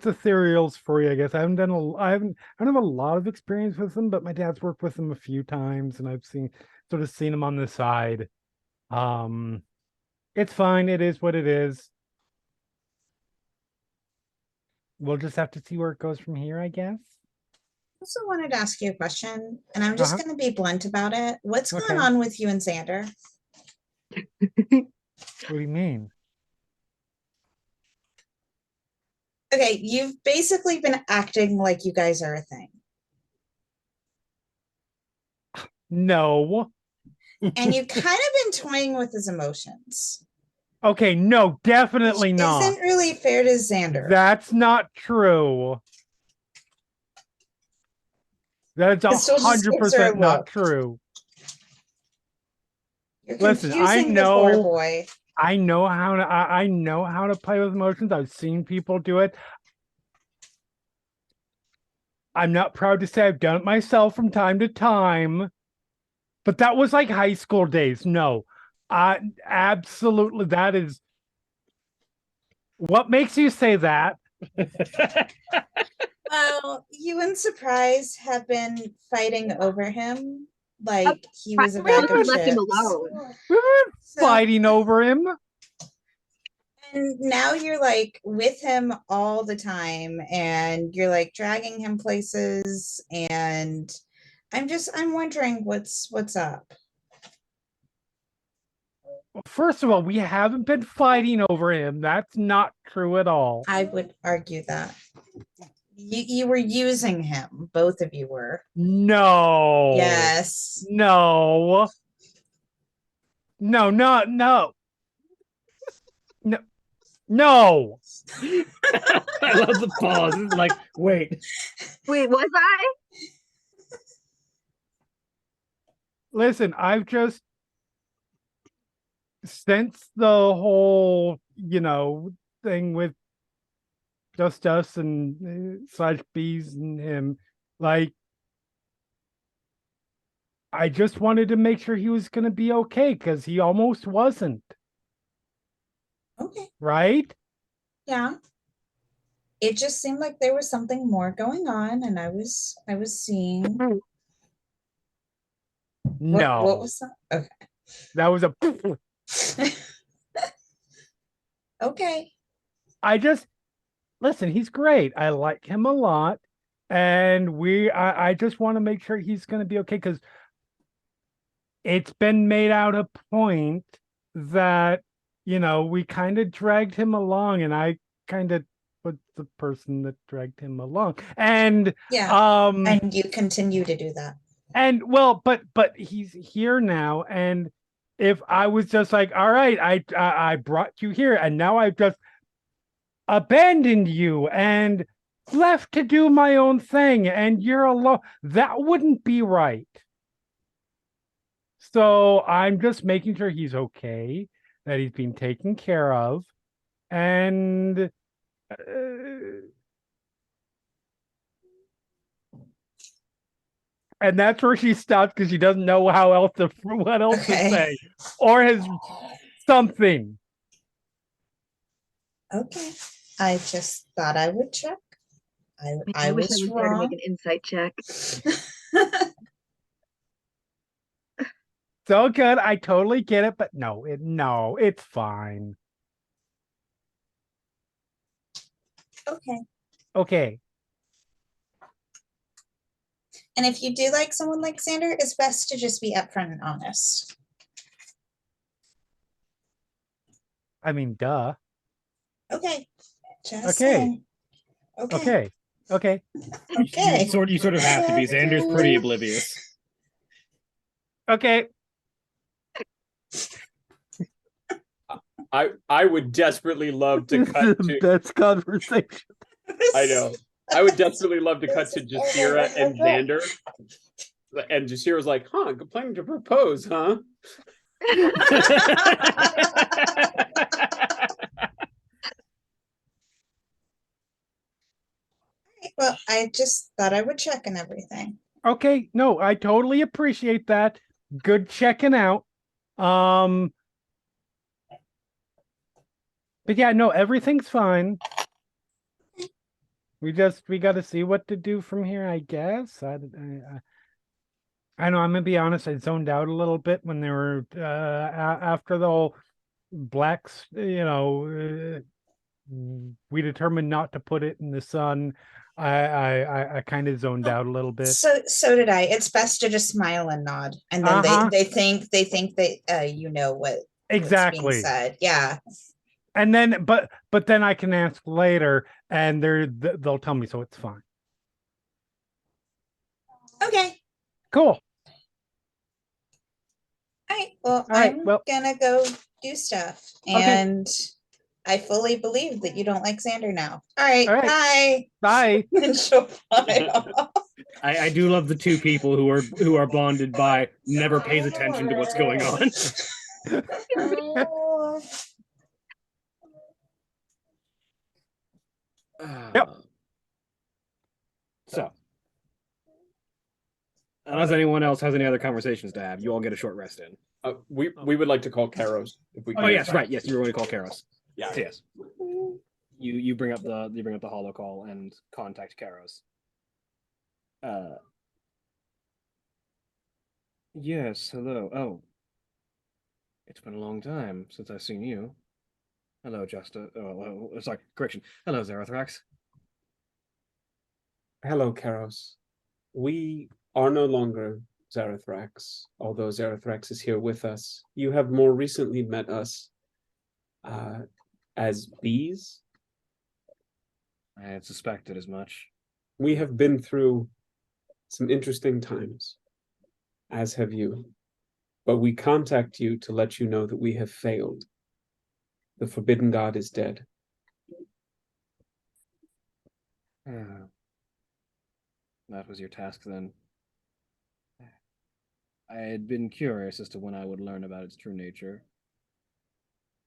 ethereals for you, I guess. I don't have a lot of experience with them, but my dad's worked with them a few times, and I've seen them on the side. It's fine. It is what it is. We'll just have to see where it goes from here, I guess. I also wanted to ask you a question, and I'm just going to be blunt about it. What's Okay. going on with you and Xander? What do you mean? Okay, you've basically been acting like you guys are a thing. No. And you kind of been toying with his emotions. Okay, no, definitely not. Isn't really fair to Xander. That's not true. That is 100% not true. You're Listen, confusing the poor boy. I know how to play with emotions. I've seen people do it. I'm not proud to say I've done it myself from time to time, but that was like high school days. No, absolutely. That is what makes you say that. Well, you and Surprise have been fighting over him like he was a bag of left him chips. alone. We were fighting over him. And now you're like with him all the time, and you're like dragging him places, and I'm wondering what's up. First of all, we haven't been fighting over him. That's not true at all. I would argue that you were using him. Both of you were. No. Yes. No. No. No. No. I love the pause. It's like, wait, was I? Listen, I've just since the whole, thing with Just Us and /B's and him, like, I just wanted to make sure he was going to be okay because he almost wasn't. Okay. Right? Yeah. It just seemed like there was something more going on, and I was seeing. No. What was that? Okay. That was a. Okay. Listen, he's great. I like him a lot. And I just want to make sure he's going to be okay because it's been made out a point that, we kind of dragged him along, and I kind of was the person that dragged him along. And yeah, and you continue to do that. And well, but he's here now, and if I was just like, all right, I brought you here, and now I've just abandoned you, and left to do my own thing, and you're alone. That wouldn't be right. So I'm just making sure he's okay, that he's being taken care of, and that's where she stops because she doesn't know what else to say, or has something. Okay. I just thought I would check. I wish I was was there to make wrong. an insight check. So good. I totally get it, but no, it's fine. Okay. Okay. And if you do like someone like Xander, it's best to just be upfront and honest. I mean, duh. Okay. Just Okay. saying. Okay. Okay. Okay. You sort of have to be. Xander's pretty oblivious. Okay. I would desperately love to cut to Best conversation. I know. I would desperately love to cut to Jasira and Xander. And Jasira's like, huh, planning to propose, huh? Well, I just thought I would check and everything. Okay. No, I totally appreciate that. Good checking out. But yeah, no, everything's fine. We got to see what to do from here, I guess. I know, I'm gonna be honest, I zoned out a little bit when they were after the whole blacks, we determined not to put it in the sun. I kind of zoned out a little bit. So did I. It's best to just smile and nod, and then they think you know what exactly what's being said. Yeah. And then but then I can ask later, and they'll tell me, so it's fine. Okay. Cool. All right. Well, I'm gonna go do stuff, and I fully believe that you don't like Xander now. All right. Bye. Bye. And she'll fly off. I do love the two people who are bonded by never pays attention to what's going on. Yep. So, unless anyone else has any other conversations to have, you all get a short rest in. We would like to call Karos if we can. Oh yes, right. Yes, you were going to call Karos. Yeah. Yes. You bring up the holo call and contact Karos. Yes, hello. Oh. It's been a long time since I've seen you. Hello, Justa. Sorry, correction. Hello, Zarathrax. Hello, Karos. We are no longer Zarathrax, although Zarathrax is here with us. You have more recently met us as bees. I had suspected as much. We have been through some interesting times, as have you. But we contact you to let you know that we have failed. The Forbidden God is dead. That was your task then. I had been curious as to when I would learn about its true nature.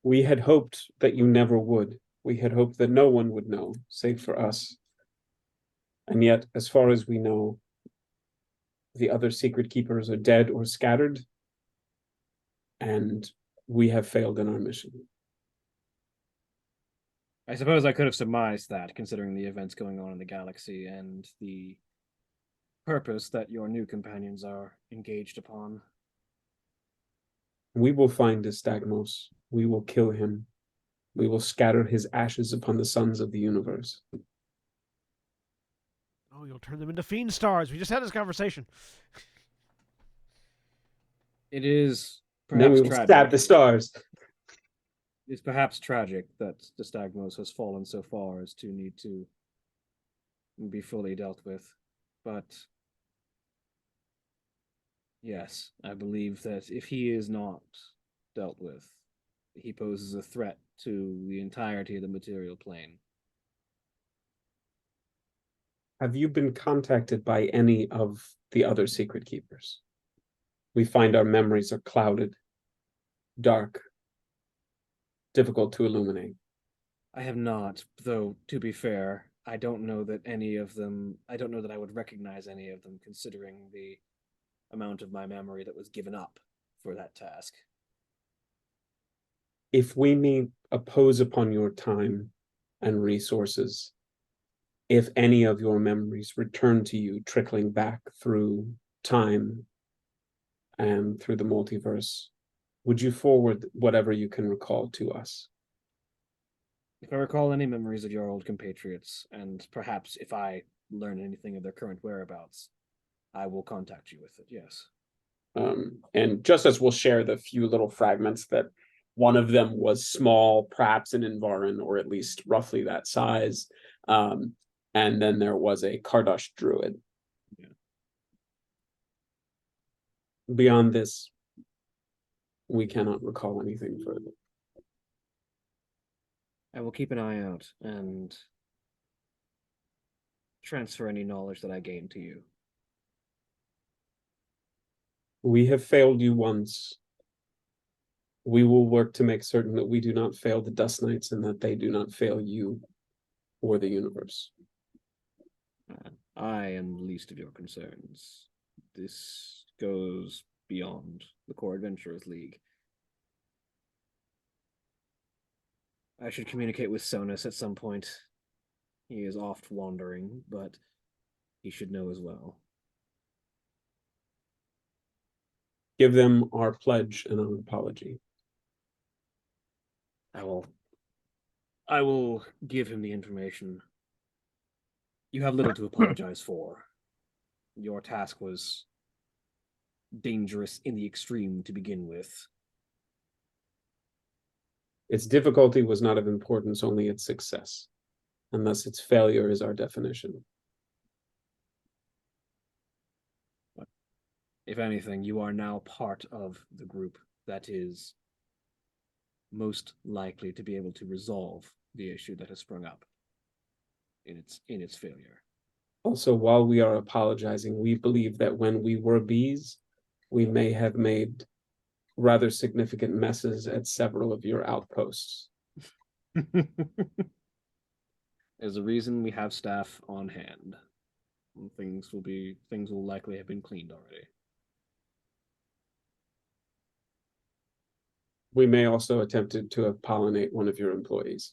We had hoped that you never would. We had hoped that no one would know, save for us. And yet, as far as we know, the other secret keepers are dead or scattered, and we have failed in our mission. I suppose I could have surmised that, considering the events going on in the galaxy and the purpose that your new companions are engaged upon. We will find Stagmos. We will kill him. We will scatter his ashes upon the suns of the universe. Oh, you'll turn them into fiend stars. We just had this conversation. It is Then we perhaps will tragic. stab the stars. It's perhaps tragic that the Stagmos has fallen so far as to need to be fully dealt with. But yes, I believe that if he is not dealt with, he poses a threat to the entirety of the material plane. Have you been contacted by any of the other secret keepers? We find our memories are clouded, dark, difficult to illuminate. I have not, though, to be fair, I don't know that any of them, I don't know that I would recognize any of them considering the amount of my memory that was given up for that task. If we may oppose upon your time and resources, if any of your memories return to you trickling back through time and through the multiverse, would you forward whatever you can recall to us? If I recall any memories of your old compatriots, and perhaps if I learn anything of their current whereabouts, I will contact you with it, yes. And Justice will share the few little fragments that one of them was small, perhaps an Invaran, or at least roughly that size. And then there was a Kardash druid. Yeah. Beyond this, we cannot recall anything further. I will keep an eye out and transfer any knowledge that I gain to you. We have failed you once. We will work to make certain that we do not fail the Dust Knights and that they do not fail you or the universe. I am the least of your concerns. This goes beyond the Core Adventurers League. I should communicate with Sonus at some point. He is oft wandering, but he should know as well. Give them our pledge and our apology. I will give him the information. You have little to apologize for. Your task was dangerous in the extreme to begin with. Its difficulty was not of importance, only its success. And thus its failure is our definition. If anything, you are now part of the group that is most likely to be able to resolve the issue that has sprung up in its failure. Also, while we are apologizing, we believe that when we were bees, we may have made rather significant messes at several of your outposts. There's a reason we have staff on hand. Things will likely have been cleaned already. We may also attempted to pollinate one of your employees.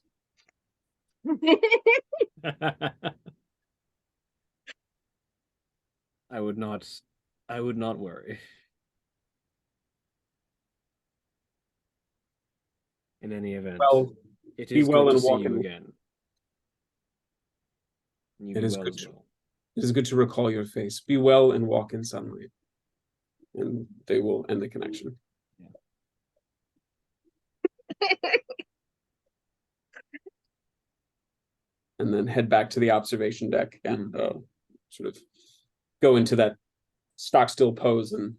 I would not worry. In any event, Well, it be is well good to and see walk you in. again. You It be is well good as to- well. It is good to recall your face. Be well and walk in sunlight. And they will end the connection. And then head back to the observation deck and sort of go into that stock still pose and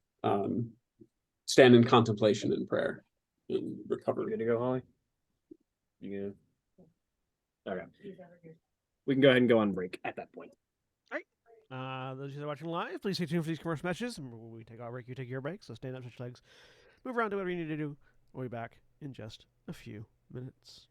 stand in contemplation and prayer and recover. You good to go, Holly? You good? Okay. We can go ahead and go on break at that point. Those of you that are watching live, please stay tuned for these commercial messages. And when we take our break, you take your break. So stand up, stretch legs, move around, do whatever you need to do. We'll be back in just a few minutes.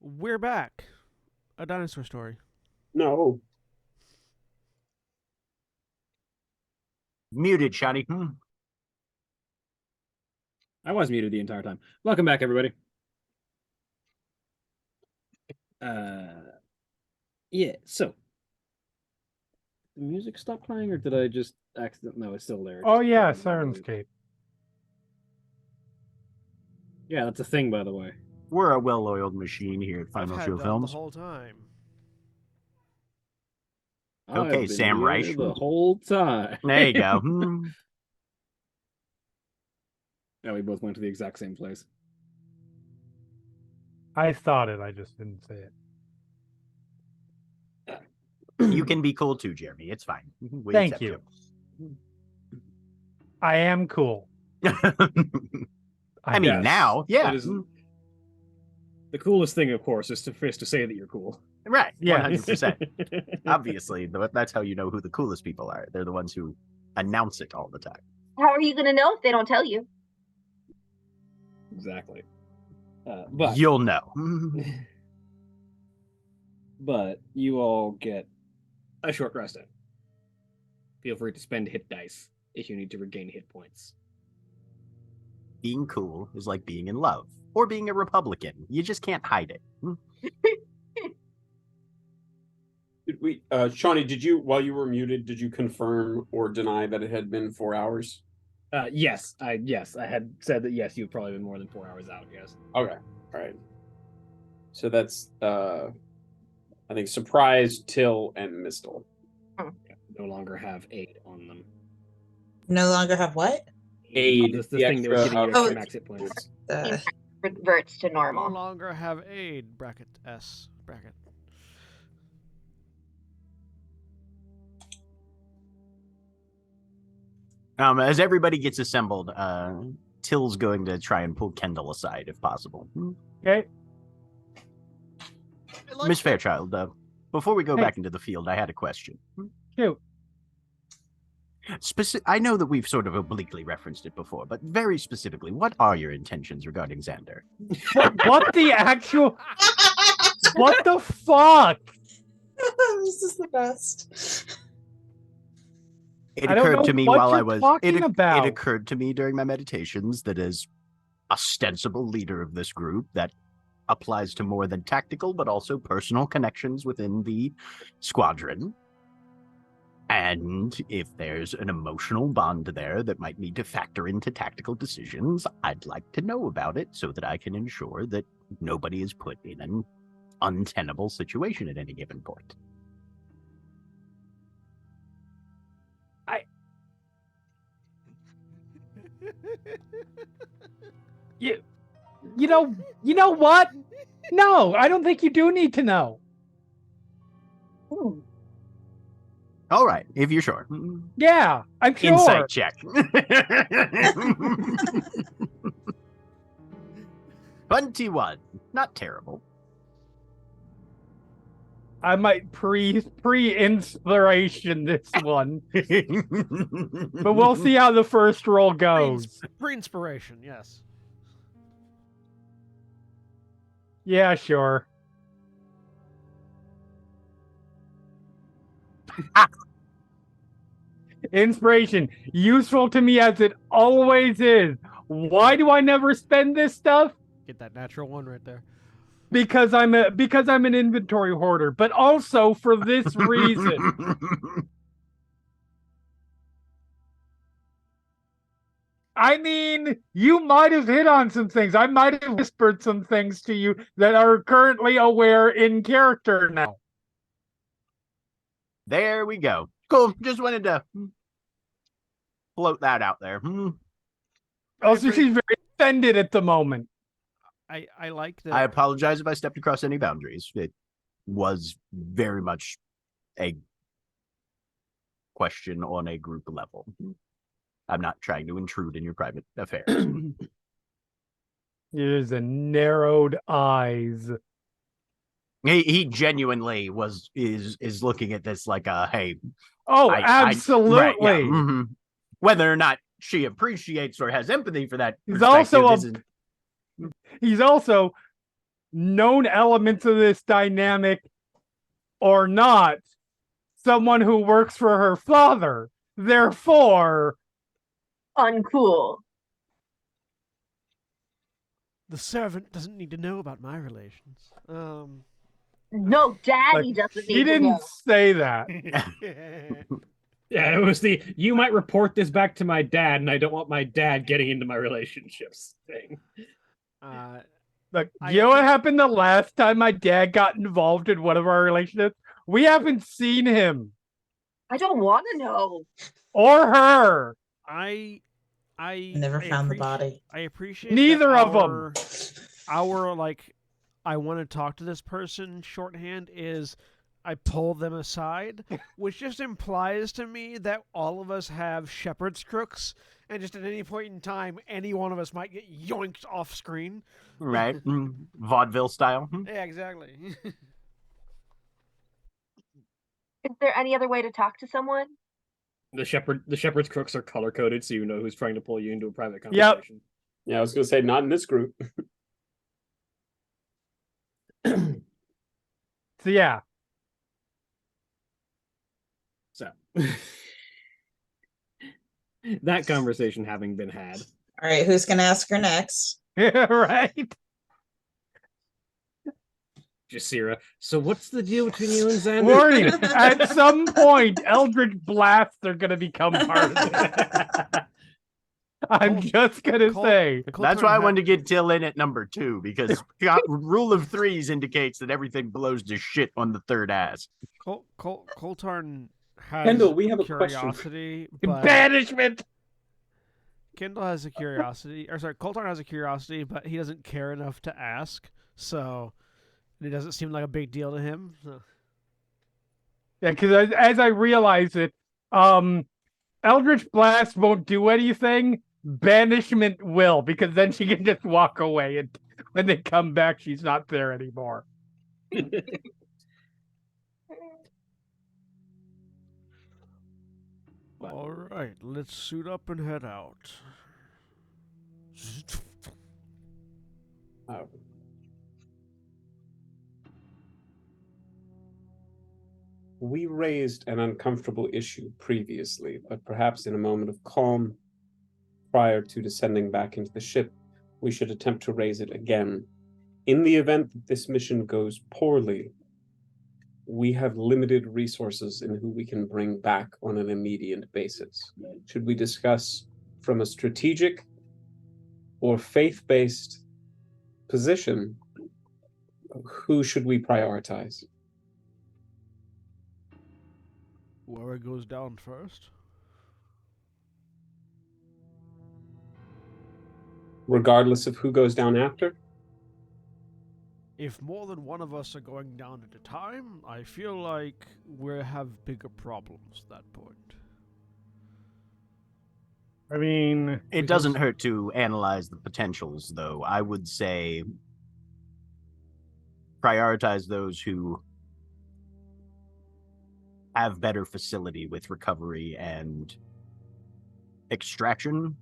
We're back. A dinosaur story. No. Muted, Shotty. I was muted the entire time. Welcome back, everybody. Yeah, so the music stopped playing, or did I just accident? No, it's still there. Oh Just yeah, put it on mute. Sirenscape. Yeah, that's a thing, by the way. We're a well-oiled machine here at Final I've Show had that Films. the whole time. Okay, I've been Sam here Reich. the whole time. There you go. Yeah, we both went to the exact same place. I thought it. I just didn't say it. You can be cool too, Jeremy. It's fine. We Thank accept you. I am cool. I mean, Yes, now, yeah. that is- The coolest thing, of course, is to say that you're cool. Right. Yeah. 100%. Obviously, that's how you know who the coolest people are. They're the ones who announce it all the time. How are you going to know if they don't tell you? Exactly. But You'll know. but you all get a short rest in. Feel free to spend hit dice if you need to regain hit points. Being cool is like being in love or being a Republican. You just can't hide it. Did we, Shawnee, did you, while you were muted, did you confirm or deny that it had been 4 hours? Yes, I had said that. Yes, you've probably been more than 4 hours out. Yes. Okay. All right. So that's, I think, Surprise, Till, and Mistle. No longer have aid on them. No longer have what? Aid. The thing that was giving you Oh. extra max hit points. Reverts to No normal. longer have aid. Bracket S. Bracket. As everybody gets assembled, Till's going to try and pull Kendall aside if possible. Okay. Miss Fairchild, before we go Hey. back into the field, I had a question. Shoot. I know that we've sort of obliquely referenced it before, but very specifically, what are your intentions regarding Xander? What the actual? What the fuck? This is the best. It I don't occurred know to me what while you're I was talking about. It occurred to me during my meditations that as ostensible leader of this group, that applies to more than tactical, but also personal connections within the squadron. And if there's an emotional bond there that might need to factor into tactical decisions, I'd like to know about it so that I can ensure that nobody is put in an untenable situation at any given point. You know what? No, I don't think you do need to know. All right, if you're sure. Yeah, I'm sure. Insight check. 21. Not terrible. I might pre-inspiration this one, but we'll see how the first roll goes. Pre-inspiration, yes. Yeah, sure. Inspiration, useful to me as it always is. Why do I never spend this stuff? Get that natural one right there. Because I'm an inventory hoarder, but also for this reason. I mean, you might have hit on some things. I might have whispered some things to you that are currently aware in character now. There we go. Cool. Just wanted to float that out there. Also, she's very offended at the moment. I like that. I apologize if I stepped across any boundaries. It was very much a question on a group level. I'm not trying to intrude in your private affairs. It is a narrowed eyes. He genuinely is looking at this like a hey. Oh, absolutely. Right, yeah, Whether or not she appreciates or has empathy for that, He's also known elements of this dynamic or not, someone who works for her father. Therefore, Uncool. The servant doesn't need to know about my relations. No, Daddy like, doesn't she need to didn't know. say that. Yeah, it was the you might report this back to my dad, and I don't want my dad getting into my relationships thing. Look, I you know what happened the last time my dad got involved in one of our relationships? We haven't seen him I don't want to know. or her. I Never found the body. I appreciate Neither that of them. Our like, I want to talk to this person shorthand is I pull them aside, which just implies to me that all of us have shepherd's crooks, and just at any point in time, any one of us might get yoinked off screen. Right? Vaudeville style. Yeah, exactly. Is there any other way to talk to someone? The shepherd's crooks are color coded, so you know who's trying to pull you into a private Yep. conversation. Yeah, I was going to say not in this group. So yeah. So that conversation having been had, All right, who's gonna ask her next? Right. Jasira. So what's the deal between you and Xander? Warning, at some point, Eldritch Blasts are going to become part of it. I'm just going to say. That's why I wanted to get Till in at number 2, because rule of threes indicates that everything blows to shit on the third ass. Coltarn has Kendall, we have a curiosity, but Banishment! Kendall has a curiosity, Coltarn has a curiosity, but he doesn't care enough to ask, so it doesn't seem like a big deal to him. So. Yeah, because as I realize it, Eldritch Blast won't do anything. Banishment will, because then she can just walk away, and when they come back, she's not there anymore. All right, let's suit up and head out. Oh. We raised an uncomfortable issue previously, but perhaps in a moment of calm, prior to descending back into the ship, we should attempt to raise it again. In the event that this mission goes poorly, we have limited resources in who we can bring back on an immediate basis. Should we discuss from a strategic or faith-based position, who should we prioritize? Whoever goes down first. Regardless of who goes down after? If more than one of us are going down at a time, I feel like we have bigger problems at that point. I mean, It doesn't hurt to analyze the potentials, though. I would say prioritize those who have better facility with recovery and extraction.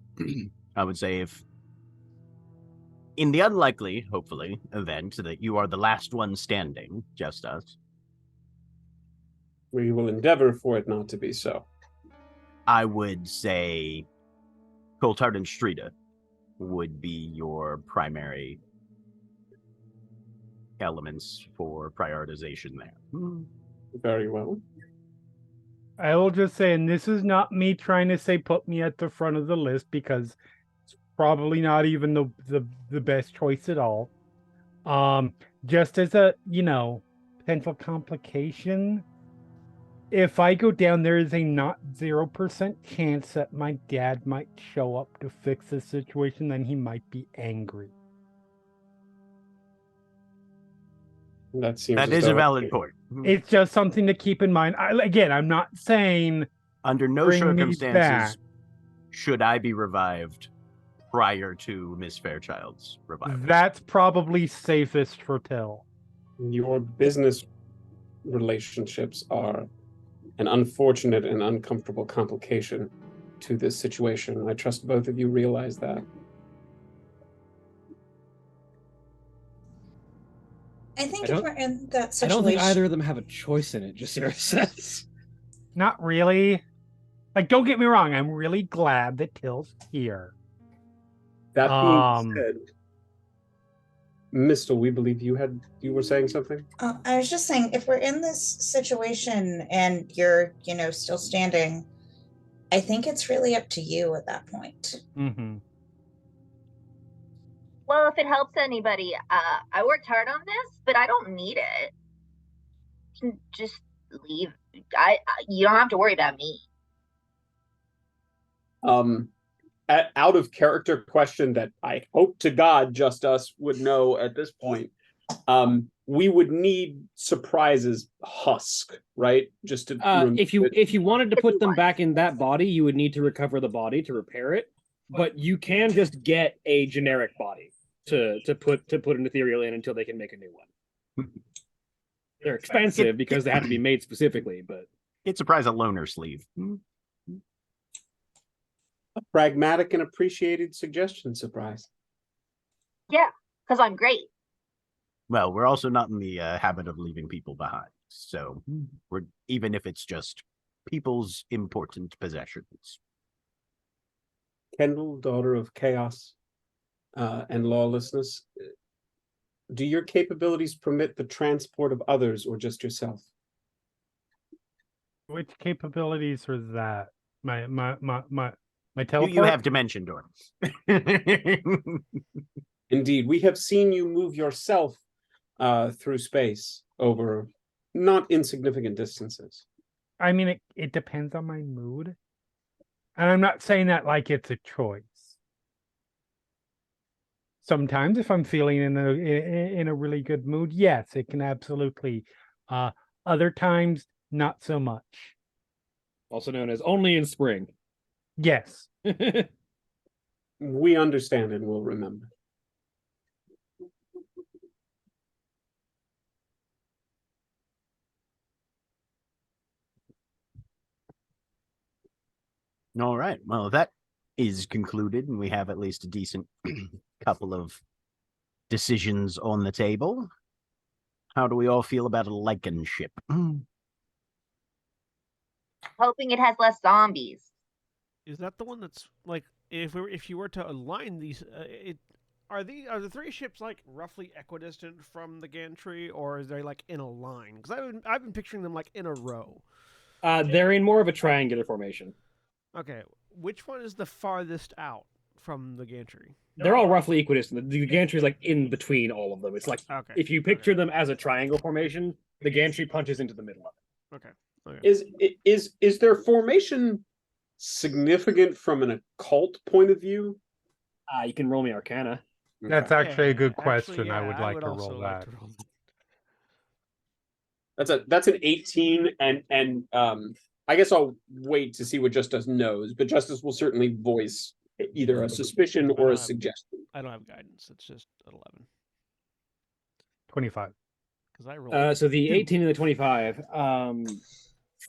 I would say if in the unlikely, hopefully, event that you are the last one standing, just us, We will endeavor for it not to be so. I would say Coltard and Strida would be your primary elements for prioritization there. Very well. I will just say, and this is not me trying to say put me at the front of the list, because it's probably not even the best choice at all. Just as a, potential complication, if I go down, there is a not 0% chance that my dad might show up to fix the situation, then he might be angry. That seems That as is a though- valid point. It's just something to keep in mind. I'm not saying Under no bring me circumstances back. should I be revived prior to Miss Fairchild's revival. That's probably safest for Till. Your business relationships are an unfortunate and uncomfortable complication to this situation. I trust both of you realize that. I think I if don't- we're in that I situation, don't think either of them have a choice in it, Jasira says. Not really. Like, don't get me wrong. I'm really glad that Till's here. That being Um, said, Mistel, we believe you were saying something. I was just saying, if we're in this situation and you're, still standing, I think it's really up to you at that point. Mm-hmm. Well, if it helps anybody, I worked hard on this, but I don't need it. You can just leave. You don't have to worry about me. Out of character question that I hope to God just us would know at this point. We would need Surprise's husk, right? Just to If you wanted to put them back in that body, you would need to recover the body to repair it. But you can just get a generic body to put an ethereal in until they can make a new one. They're expensive because they have to be made specifically, but Get Surprise a loaner sleeve. a pragmatic and appreciated suggestion, Surprise. Yeah, because I'm great. Well, we're also not in the habit of leaving people behind. So we're even if it's just people's important possessions. Kendall, daughter of chaos and lawlessness, do your capabilities permit the transport of others or just yourself? Which capabilities are that? My teleport? You have dimension doors. Indeed, we have seen you move yourself through space over not insignificant distances. I mean, it depends on my mood. And I'm not saying that like it's a choice. Sometimes if I'm feeling in a really good mood, yes, it can absolutely. Other times, not so much. also known as only in spring. Yes. We understand and will remember. All right. Well, that is concluded, and we have at least a decent couple of decisions on the table. How do we all feel about a Lycan ship? Hoping it has less zombies. Is that the one that's like if you were to align these, are the three ships like roughly equidistant from the gantry, or is they like in a line? Because I've been picturing them like in a row. They're in more of a triangular formation. Okay, which one is the farthest out from the gantry? They're all roughly equidistant. The gantry is like in between all of them. It's like if you picture them as a triangle formation, the gantry punches into the middle of it. Okay. Is their formation significant from an occult point of view? You can roll me Arcana. That's actually a good Yeah, question. actually, I would yeah, like to also roll like that. to roll That's an 18, and I guess I'll wait to see what Justice knows, but Justice will certainly voice either a suspicion or a suggestion. I don't have guidance. It's just an 11. 25. Because I rolled. So the 18 and the 25.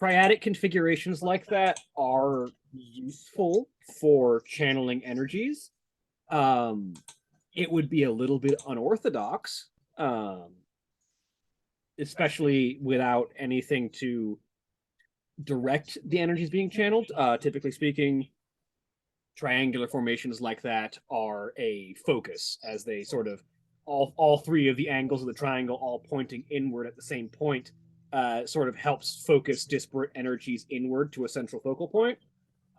Triadic configurations like that are useful for channeling energies. It would be a little bit unorthodox, especially without anything to direct the energies being channeled. Typically speaking, triangular formations like that are a focus, as they sort of all three of the angles of the triangle all pointing inward at the same point sort of helps focus disparate energies inward to a central focal point.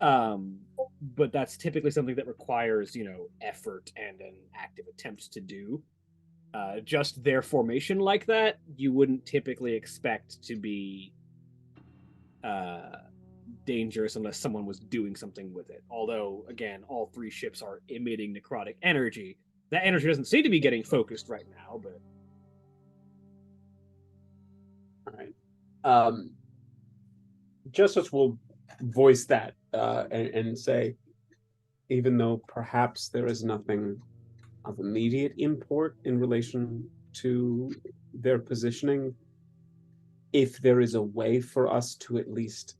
But that's typically something that requires, effort and an active attempt to do. Just their formation like that, you wouldn't typically expect to be dangerous unless someone was doing something with it. Although, again, all three ships are emitting necrotic energy. That energy doesn't seem to be getting focused right now, but... All right. Justice will voice that and say, even though perhaps there is nothing of immediate import in relation to their positioning, if there is a way for us to at least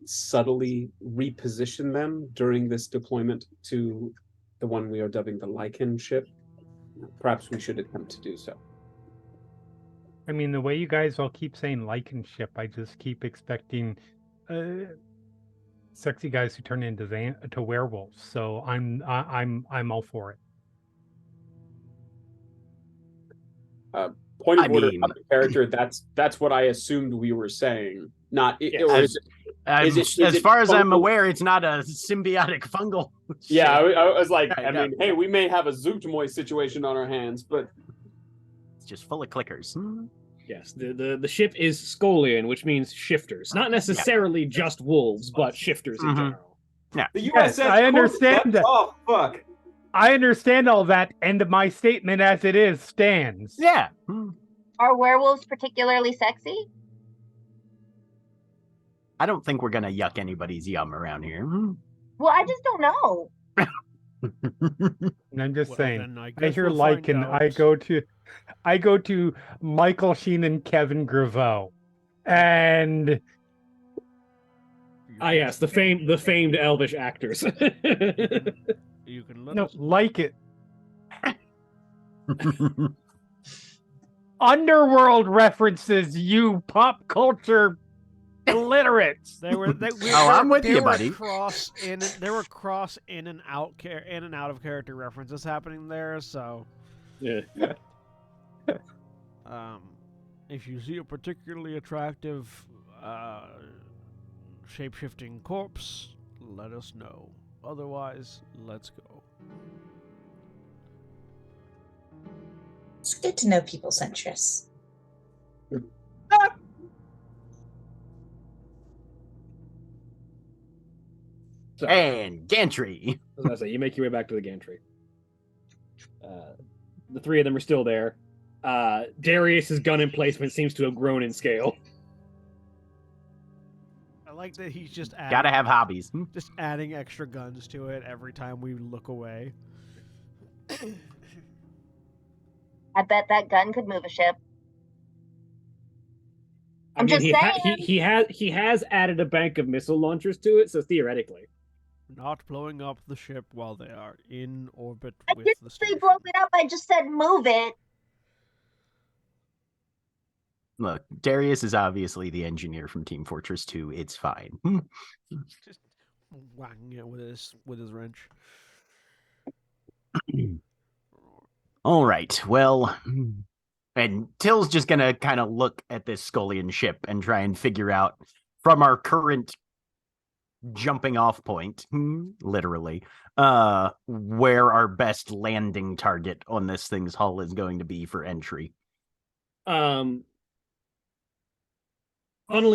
subtly reposition them during this deployment to the one we are dubbing the Lycan ship, perhaps we should attempt to do so. I mean, the way you guys all keep saying ship, I just keep expecting sexy guys who turn into to werewolves. So I'm all for it. Point of I order mean- of the character. That's what I assumed we were saying. Not Yes. or As, as far as I'm fungal? aware, it's not a symbiotic fungal. Yeah, ship. I was like, Right, I mean, hey, we may have a Zootmoy situation on our hands, but It's just full of clickers. Yes, the ship is Scolian, which means shifters. Not necessarily just wolves, but shifters in Mhm. general. the Yes, I understand that. Oh fuck! I understand all that, and my statement as it is stands. Yeah. Are werewolves particularly sexy? I don't think we're gonna yuck anybody's yum around here. Well, I just don't know. And I'm just Well, saying. then I I guess hear we'll find and I out. go to Michael Sheen and Kevin Graveau, and Yes, the famed elvish actors. You can let no, us like it. Underworld references, you pop culture illiterates. They were. I'm with they you, were buddy. There were cross in and out of character references happening there. So, Yeah. if you see a particularly attractive, shape-shifting corpse, let us know. Otherwise, let's go. It's good to know people's interests. So, And gantry. I was gonna say, you make your way back to the gantry. The three of them are still there. Darius's gun emplacement seems to have grown in scale. I like that he's just Gotta have hobbies. just adding extra guns to it every time we look away. I bet that gun could move a ship. I I'm mean, just saying. he has added a bank of missile launchers to it, so theoretically. Not blowing up the ship while they are in orbit I with didn't the say station. blow it up. I just said move it. Look, Darius is obviously the engineer from Team Fortress 2. It's fine. Just whacking it with his wrench. All right. Well, and Till's just gonna kind of look at this Scolian ship and try and figure out from our current jumping off point, literally, where our best landing target on this thing's hull is going to be for entry. Funnily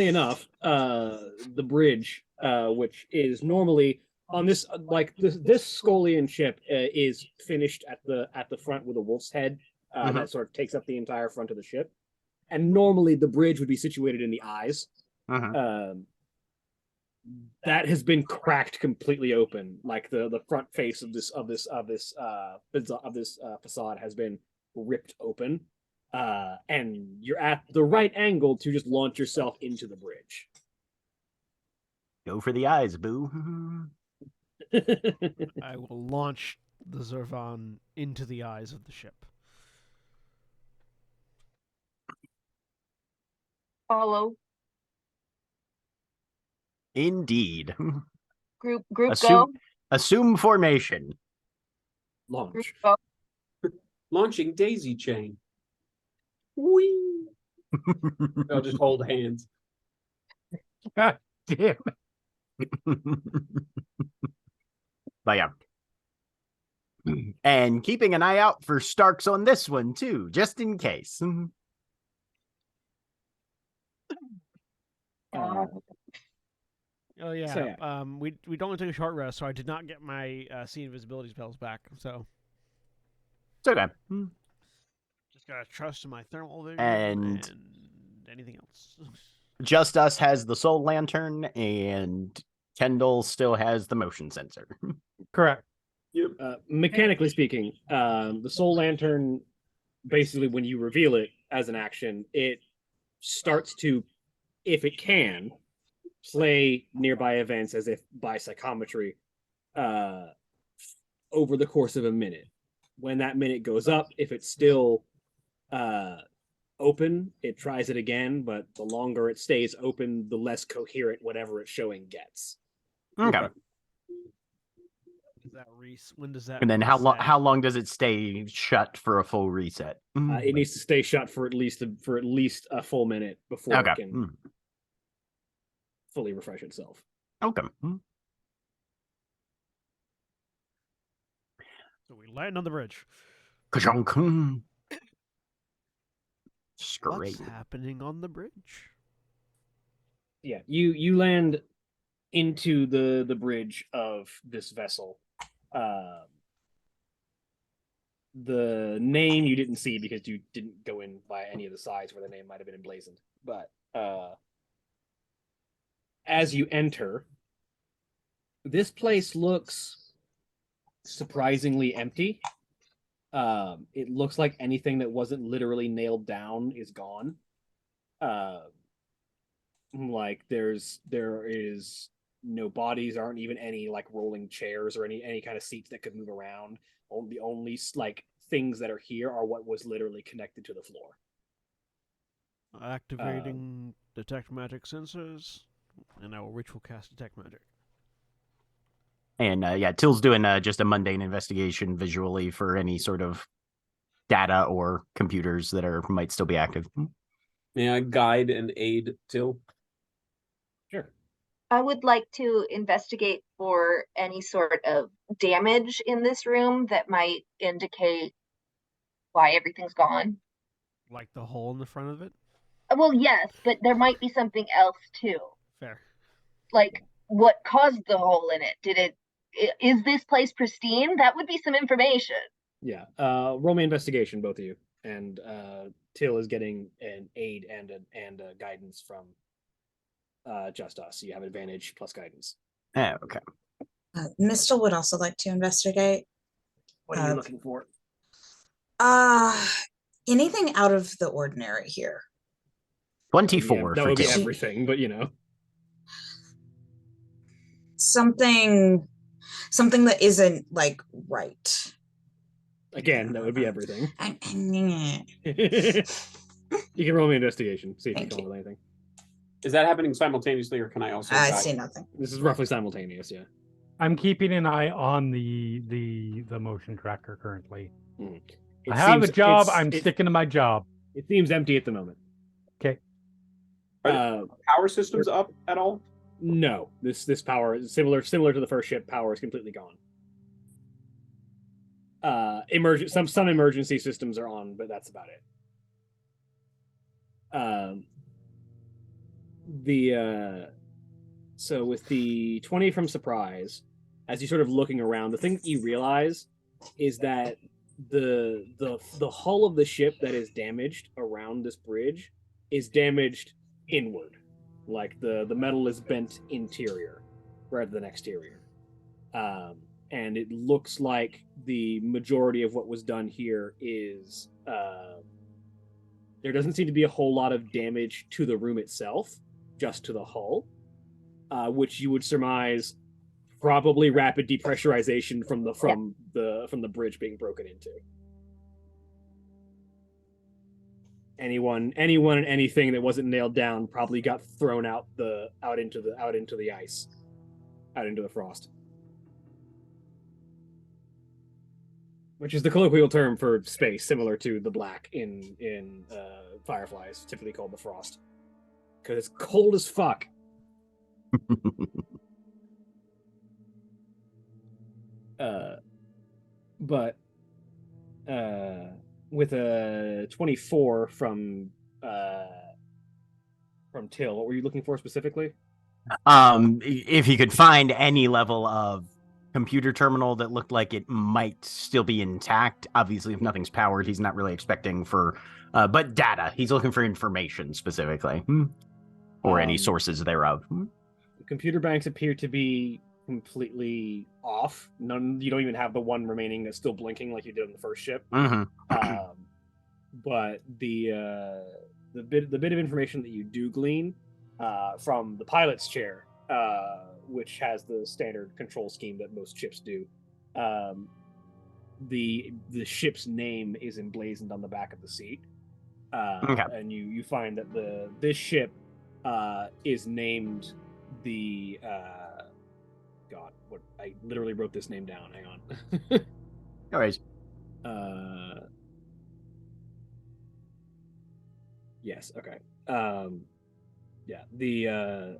enough, the bridge, which is normally on this, this Scolian ship, is finished at the front with a wolf's head that sort of takes up the entire front of the ship, and normally the bridge would be situated in the eyes. That has been cracked completely open. Like the front face of this facade has been ripped open. And you're at the right angle to just launch yourself into the bridge. Go for the eyes, boo. I will launch the Zervan into the eyes of the ship. Follow. Indeed. Group Assume, go. assume formation. Launch. Group go. Launching daisy chain. Whee! They'll just hold hands. God damn it. But yeah. And keeping an eye out for Starks on this one too, just in case. Oh yeah. So, yeah. We don't take a short rest, so I did not get my see invisibility spells back. So It's okay. just gotta trust in my thermal vision And anything else. Just Us has the soul lantern, and Kendall still has the motion sensor. Correct. Mechanically speaking, the soul lantern, basically when you reveal it as an action, it starts to, if it can, play nearby events as if by psychometry over the course of a minute. When that minute goes up, if it's still open, it tries it again, but the longer it stays open, the less coherent whatever it's showing gets. Okay. When does that? And then how reset? long does it stay shut for a full reset? It needs to stay shut for at least a full minute before Okay. it can fully refresh itself. Okay. So we land on the bridge. Ka-chunk. What's Great. happening on the bridge? Yeah, you land into the bridge of this vessel. The name you didn't see because you didn't go in by any of the sides where the name might have been emblazoned. But as you enter, this place looks surprisingly empty. It looks like anything that wasn't literally nailed down is gone. Like there is no bodies, aren't even any like rolling chairs or any kind of seats that could move around. The only like things that are here are what was literally connected to the floor. Activating detect magic sensors, and I will ritual cast detect magic. And yeah, Till's doing just a mundane investigation visually for any sort of data or computers that might still be active. May I guide and aid Till? Sure. I would like to investigate for any sort of damage in this room that might indicate why everything's gone. Like the hole in the front of it? Well, yes, but there might be something else too. Fair. Like what caused the hole in it? Is this place pristine? That would be some information. Yeah. Roll me investigation, both of you, and Till is getting an aid and a guidance from just us. So you have advantage plus guidance. Okay. Mistel would also like to investigate. What are you looking for? Anything out of the ordinary here? 24. That would be Till. everything, but you know. Something that isn't like right. Again, that would be everything. You You can roll me investigation, see if you Thank come up with anything. Is that happening simultaneously, or can I also? I guide? see nothing. This is roughly simultaneous, yeah. I'm keeping an eye on the motion tracker currently. It I have a seems- job. it's- I'm it- sticking to my job. It seems empty at the moment. Okay. Power systems up at all? No, this power is similar to the first ship. Power is completely gone. Some emergency systems are on, but that's about it. So with the 20 from surprise, as you're sort of looking around, the thing that you realize is that the hull of the ship that is damaged around this bridge is damaged inward, like the metal is bent interior rather than exterior, and it looks like the majority of what was done here is there doesn't seem to be a whole lot of damage to the room itself, just to the hull, which you would surmise probably rapid depressurization from the bridge being broken into. Anyone and anything that wasn't nailed down probably got thrown out into the ice, out into the frost, which is the colloquial term for space, similar to the black in Fireflies, typically called the frost, because it's cold as fuck. But with a 24 from Till, what were you looking for specifically? If you could find any level of computer terminal that looked like it might still be intact. Obviously, if nothing's powered, he's not really expecting for, but data. He's looking for information specifically, or any sources thereof. The computer banks appear to be completely off. You don't even have the one remaining that's still blinking like you did on the first ship. But the bit of information that you do glean from the pilot's chair, which has the standard control scheme that most ships do, the ship's name is emblazoned on the back of the seat, Okay. And you find that this ship is named the God. What I literally wrote this name down. Hang on. No worries. Yes. Okay. Yeah. The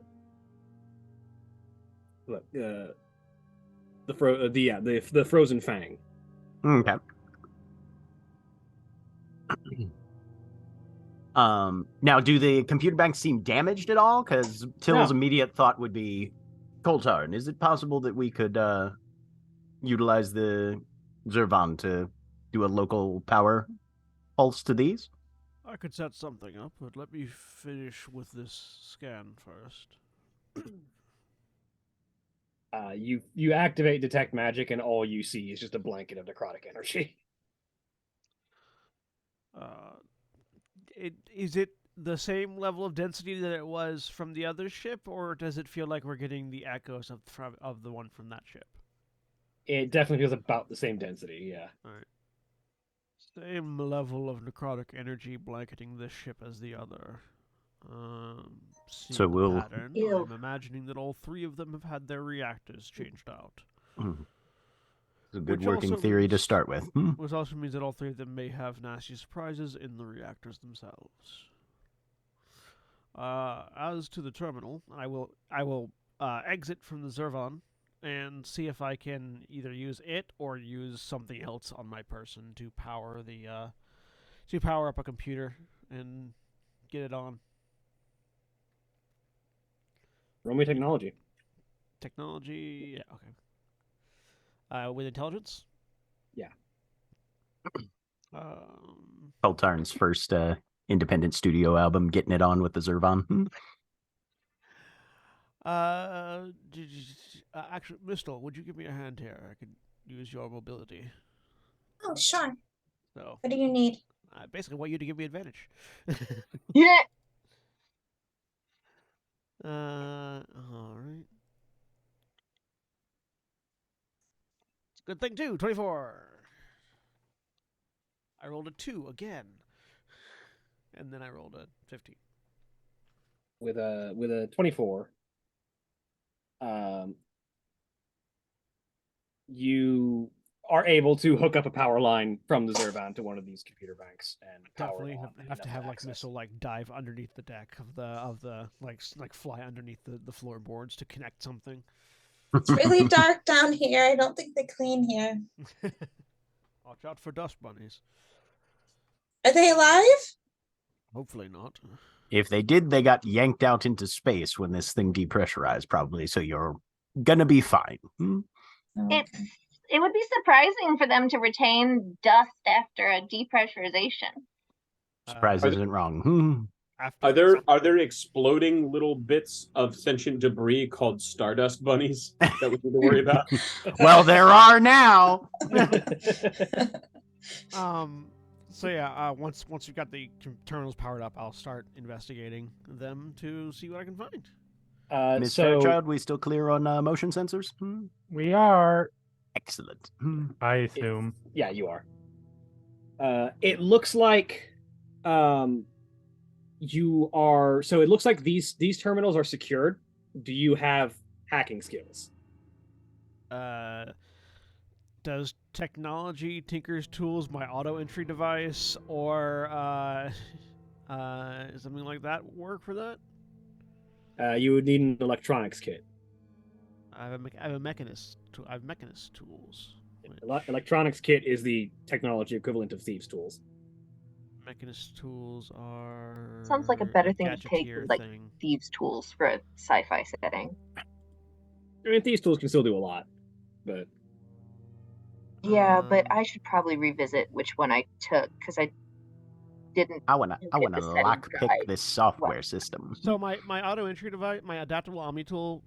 Frozen Fang. Okay. Now, do the computer banks seem damaged at all? Because Till's No. immediate thought would be Coltarn. Is it possible that we could utilize the Zervan to do a local power pulse to these? I could set something up, but let me finish with this scan first. You activate detect magic, and all you see is just a blanket of necrotic energy. Is it the same level of density that it was from the other ship, or does it feel like we're getting the echoes of the one from that ship? It definitely feels about the same density. Yeah. All right. Same level of necrotic energy blanketing this ship as the other. So we'll- pattern. Ew. I'm imagining that all three of them have had their reactors changed out. It's a good Which working also theory to means- start with. Which also means that all three of them may have nasty surprises in the reactors themselves. As to the terminal, I will exit from the Zervan and see if I can either use it or use something else on my person to power up a computer and get it on. Roll me technology. Technology, yeah, okay. With intelligence? Yeah. Coltarn's first independent studio album, getting it on with the Zervan. Actually, Mistel, would you give me a hand here? I could use your mobility. Oh, sure. So, What do you need? I basically want you to give me advantage. Yeah. All right. It's a good thing too. 24. I rolled a 2 again, and then I rolled a 15. With a 24, you are able to hook up a power line from the Zervan to one of these computer banks and power Definitely it on have to have like access. Missile like dive underneath the deck of the like fly underneath the floorboards to connect something. It's really dark down here. I don't think they clean here. Watch out for dust bunnies. Are they alive? Hopefully not. If they did, they got yanked out into space when this thing depressurized, probably. So you're gonna be fine. It would be surprising for them to retain dust after a depressurization. Surprise Are isn't wrong. Are there exploding little bits of sentient debris called Stardust bunnies that we need to worry about? Well, there are now. So yeah, once you've got the terminals powered up, I'll start investigating them to see what I can find. Miss So Fairchild, we still clear on motion sensors? We are, Excellent. I assume. yeah, you are. It looks like you are. So it looks like these terminals are secured. Do you have hacking skills? Does technology, Tinker's Tools, my auto entry device, or something like that work for that? You would need an electronics kit. I have a mechanist. I have mechanist tools. Electronics kit is the technology equivalent of thieves' tools. Mechanist tools are. Sounds like a better thing to take gadgeteer than, like, thing. thieves' tools for a sci-fi setting. I mean, thieves' tools can still do a lot, but Yeah, but I should probably revisit which one I took because I didn't. I wanna hit the setting lockpick guide. this software system. So my auto entry device, my adaptable Omni tool,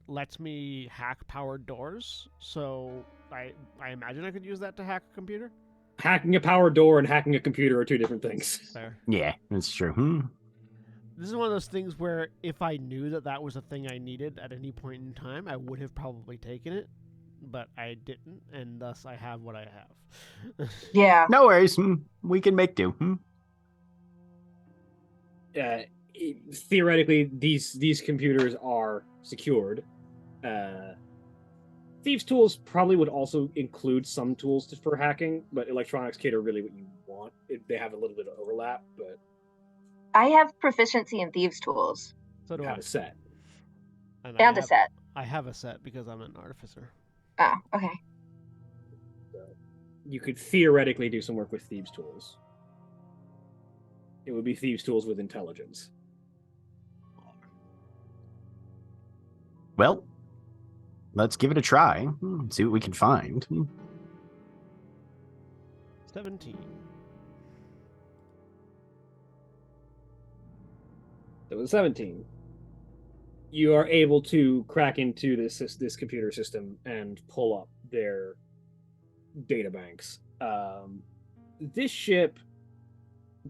lets me hack powered doors. So I imagine I could use that to hack a computer. hacking a power door and hacking a computer are two different things. There. Yeah, that's true. This is one of those things where if I knew that that was a thing I needed at any point in time, I would have probably taken it, but I didn't, and thus I have what I have. Yeah. No worries. We can make do. theoretically, these computers are secured. Thieves' tools probably would also include some tools for hacking, but electronics kit are really what you want. They have a little bit of overlap, but I have proficiency in thieves' tools So do you I. have a set. And and a set. I have a set because I'm an artificer. Oh, okay. So you could theoretically do some work with thieves' tools. It would be thieves' tools with intelligence. Well, let's give it a try. See what we can find. 17. So with 17, you are able to crack into this computer system and pull up their data banks. This ship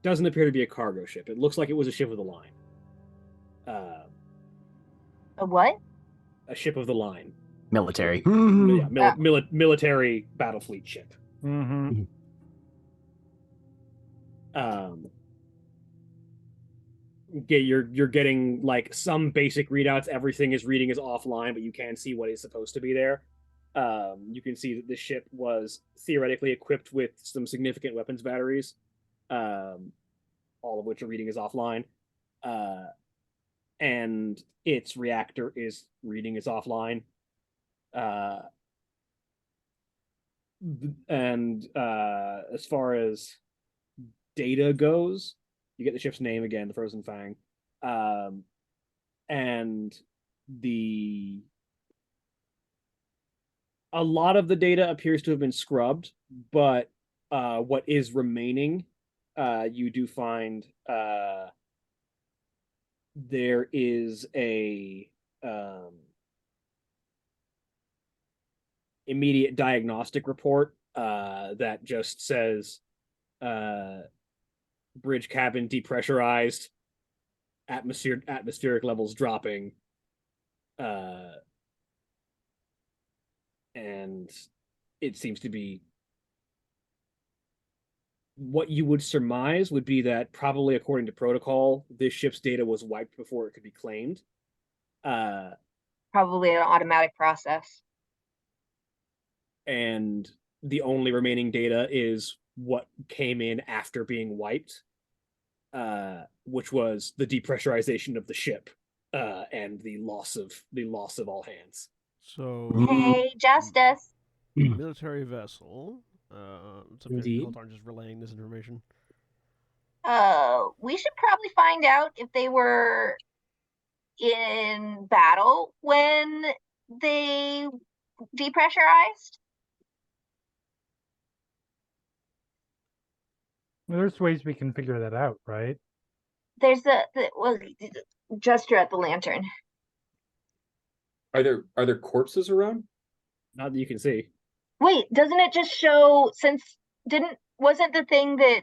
doesn't appear to be a cargo ship. It looks like it was a ship of the line. A what? A ship of the line. Military. Yeah, military battle fleet ship. Mm-hmm. You're getting like some basic readouts. Everything is reading is offline, but you can see what is supposed to be there. You can see that this ship was theoretically equipped with some significant weapons batteries, all of which are reading is offline. And its reactor is reading is offline. And as far as data goes, you get the ship's name again, the Frozen Fang, and a lot of the data appears to have been scrubbed, but what is remaining, you do find there is a immediate diagnostic report that just says bridge cabin depressurized, atmospheric levels dropping, and it seems to be what you would surmise would be that probably according to protocol, this ship's data was wiped before it could be claimed. Probably an automatic process. And the only remaining data is what came in after being wiped, which was the depressurization of the ship and the loss of all hands. So Hey, Justice. military vessel. So Indeed. aren't just relaying this information. We should probably find out if they were in battle when they depressurized. There's ways we can figure that out, right? There's the gesture at the lantern. Are there corpses around? Not that you can see. Wait, doesn't it just show wasn't the thing that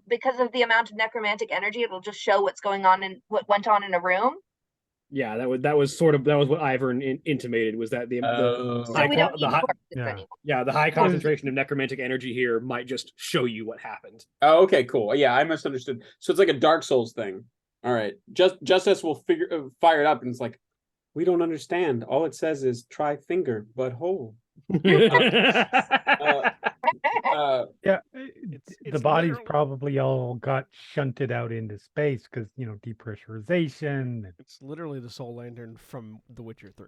because of the amount of necromantic energy, it'll just show what's going on and what went on in a room? Yeah, that was what Ivern intimated, was that the So we don't need corpses yeah. anymore. the high concentration of necromantic energy here might just show you what happened. Oh, okay, cool. Yeah, I misunderstood. So it's like a Dark Souls thing. All right, Justice will fire it up, and it's like, we don't understand. All it says is try finger but hole. Yeah, It's the bodies literal- probably all got shunted out into space because depressurization. It's literally the Soul Lantern from The Witcher 3.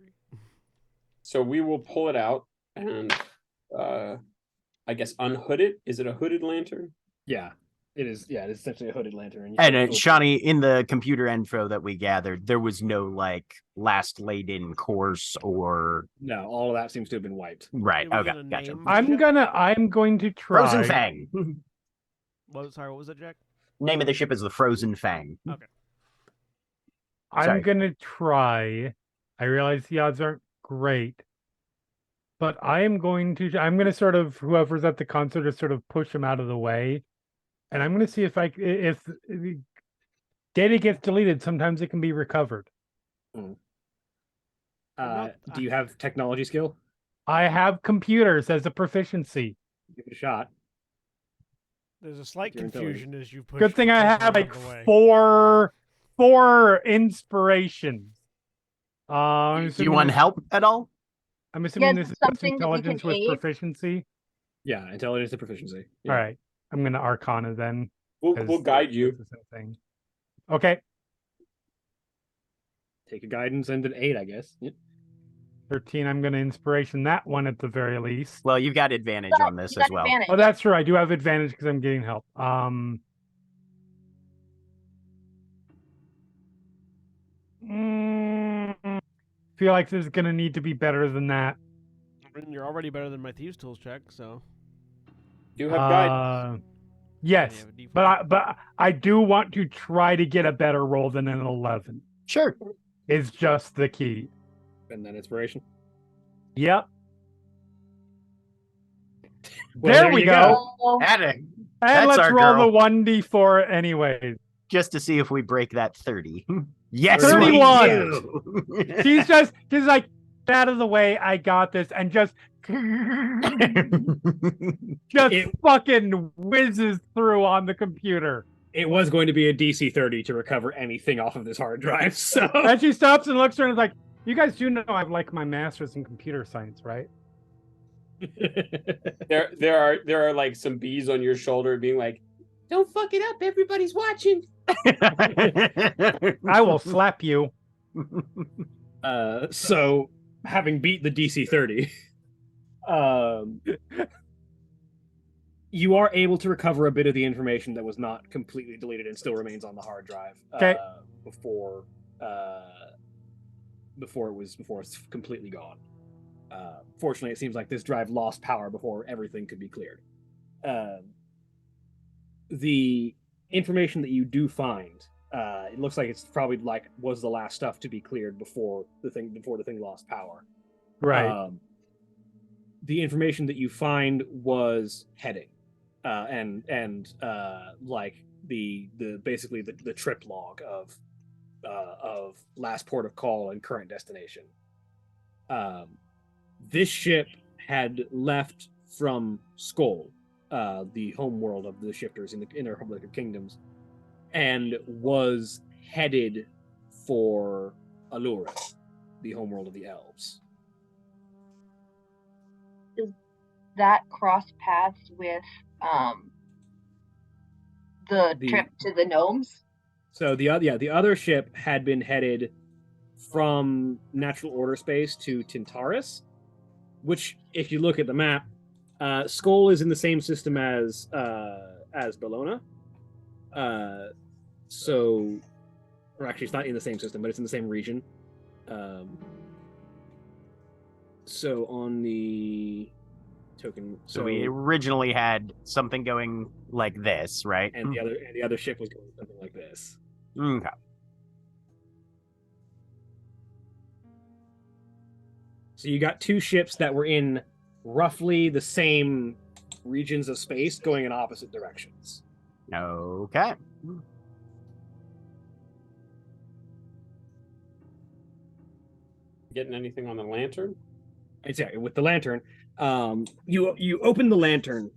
So we will pull it out and I guess unhood it. Is it a hooded lantern? Yeah, it is. Yeah, it's essentially a hooded lantern. And Shawnee, in the computer info that we gathered, there was no last laid in course or no, all of that seems to have been wiped. right. Did we Okay, get a gotcha. name? I'm going to try. Frozen Fang. What was it, Jack? Name of the ship is the Frozen Fang. Okay. Sorry. I'm going to try. I realize the odds aren't great, but I'm going to sort of, whoever's at the concert, just sort of push him out of the way. And I'm going to see if data gets deleted, sometimes it can be recovered. Do you have technology skill? I have computers as a proficiency. Give it a shot. There's a slight Your confusion as you push. Good thing I Tessa have out of the way. 4 4 inspiration. I'm Do you want help at all? I'm assuming Yeah, this is just something that we can intelligence with aid. proficiency. Yeah, intelligence and proficiency. Yeah. All right, I'm gonna Arcana then. We'll guide you. It's the same thing. Okay, Take a guidance and an 8, I guess. Yep. 13. I'm gonna inspiration that one at the very least. Well, you've got advantage But on this you got as well. advantage. Oh, that's true. I do have advantage because I'm getting help. Feel like this is gonna need to be better than that. I mean, you're already better than my thieves tools check, so. Do have guide. Yes, You have a D4. but I do want to try to get a better roll than an 11. Sure. Is just the key. And then inspiration. Yep. Well, there we you go. Oh, Attic. And That's let's our roll girl. the 1d4 anyways. Just to see if we break that 30. Yes, 31. we do. She's like, "Get out of the way, I got this," and just fucking whizzes through on the computer. It was going to be a DC 30 to recover anything off of this hard drive, so And she stops and looks at her and is like, "You guys do know I have like my master's in computer science, right?" There are like some bees on your shoulder being like, don't fuck it up, everybody's watching. I will slap you. So having beat the DC 30, you are able to recover a bit of the information that was not completely deleted and still remains on the hard drive. Okay. Before it's completely gone. Fortunately, it seems like this drive lost power before everything could be cleared. The information that you do find, it looks like it's probably was the last stuff to be cleared before the thing lost power. Right. The information that you find was heading, and like the basically the trip log of last port of call and current destination. This ship had left from Skoll, the home world of the shifters in the Republic of Kingdoms, and was headed for Allura, the homeworld of the elves. that cross paths with the trip to the gnomes? So the other ship had been headed from Natural Order space to Tintaris, which, if you look at the map, Skoll is in the same system as Bellona. So, or actually, it's not in the same system, but it's in the same region. So on the token, So we originally had something going like this, right? and the other ship was going something like this. Okay. So you got two ships that were in roughly the same regions of space going in opposite directions. Okay. Getting anything on the lantern? Exactly. With the lantern, you open the lantern,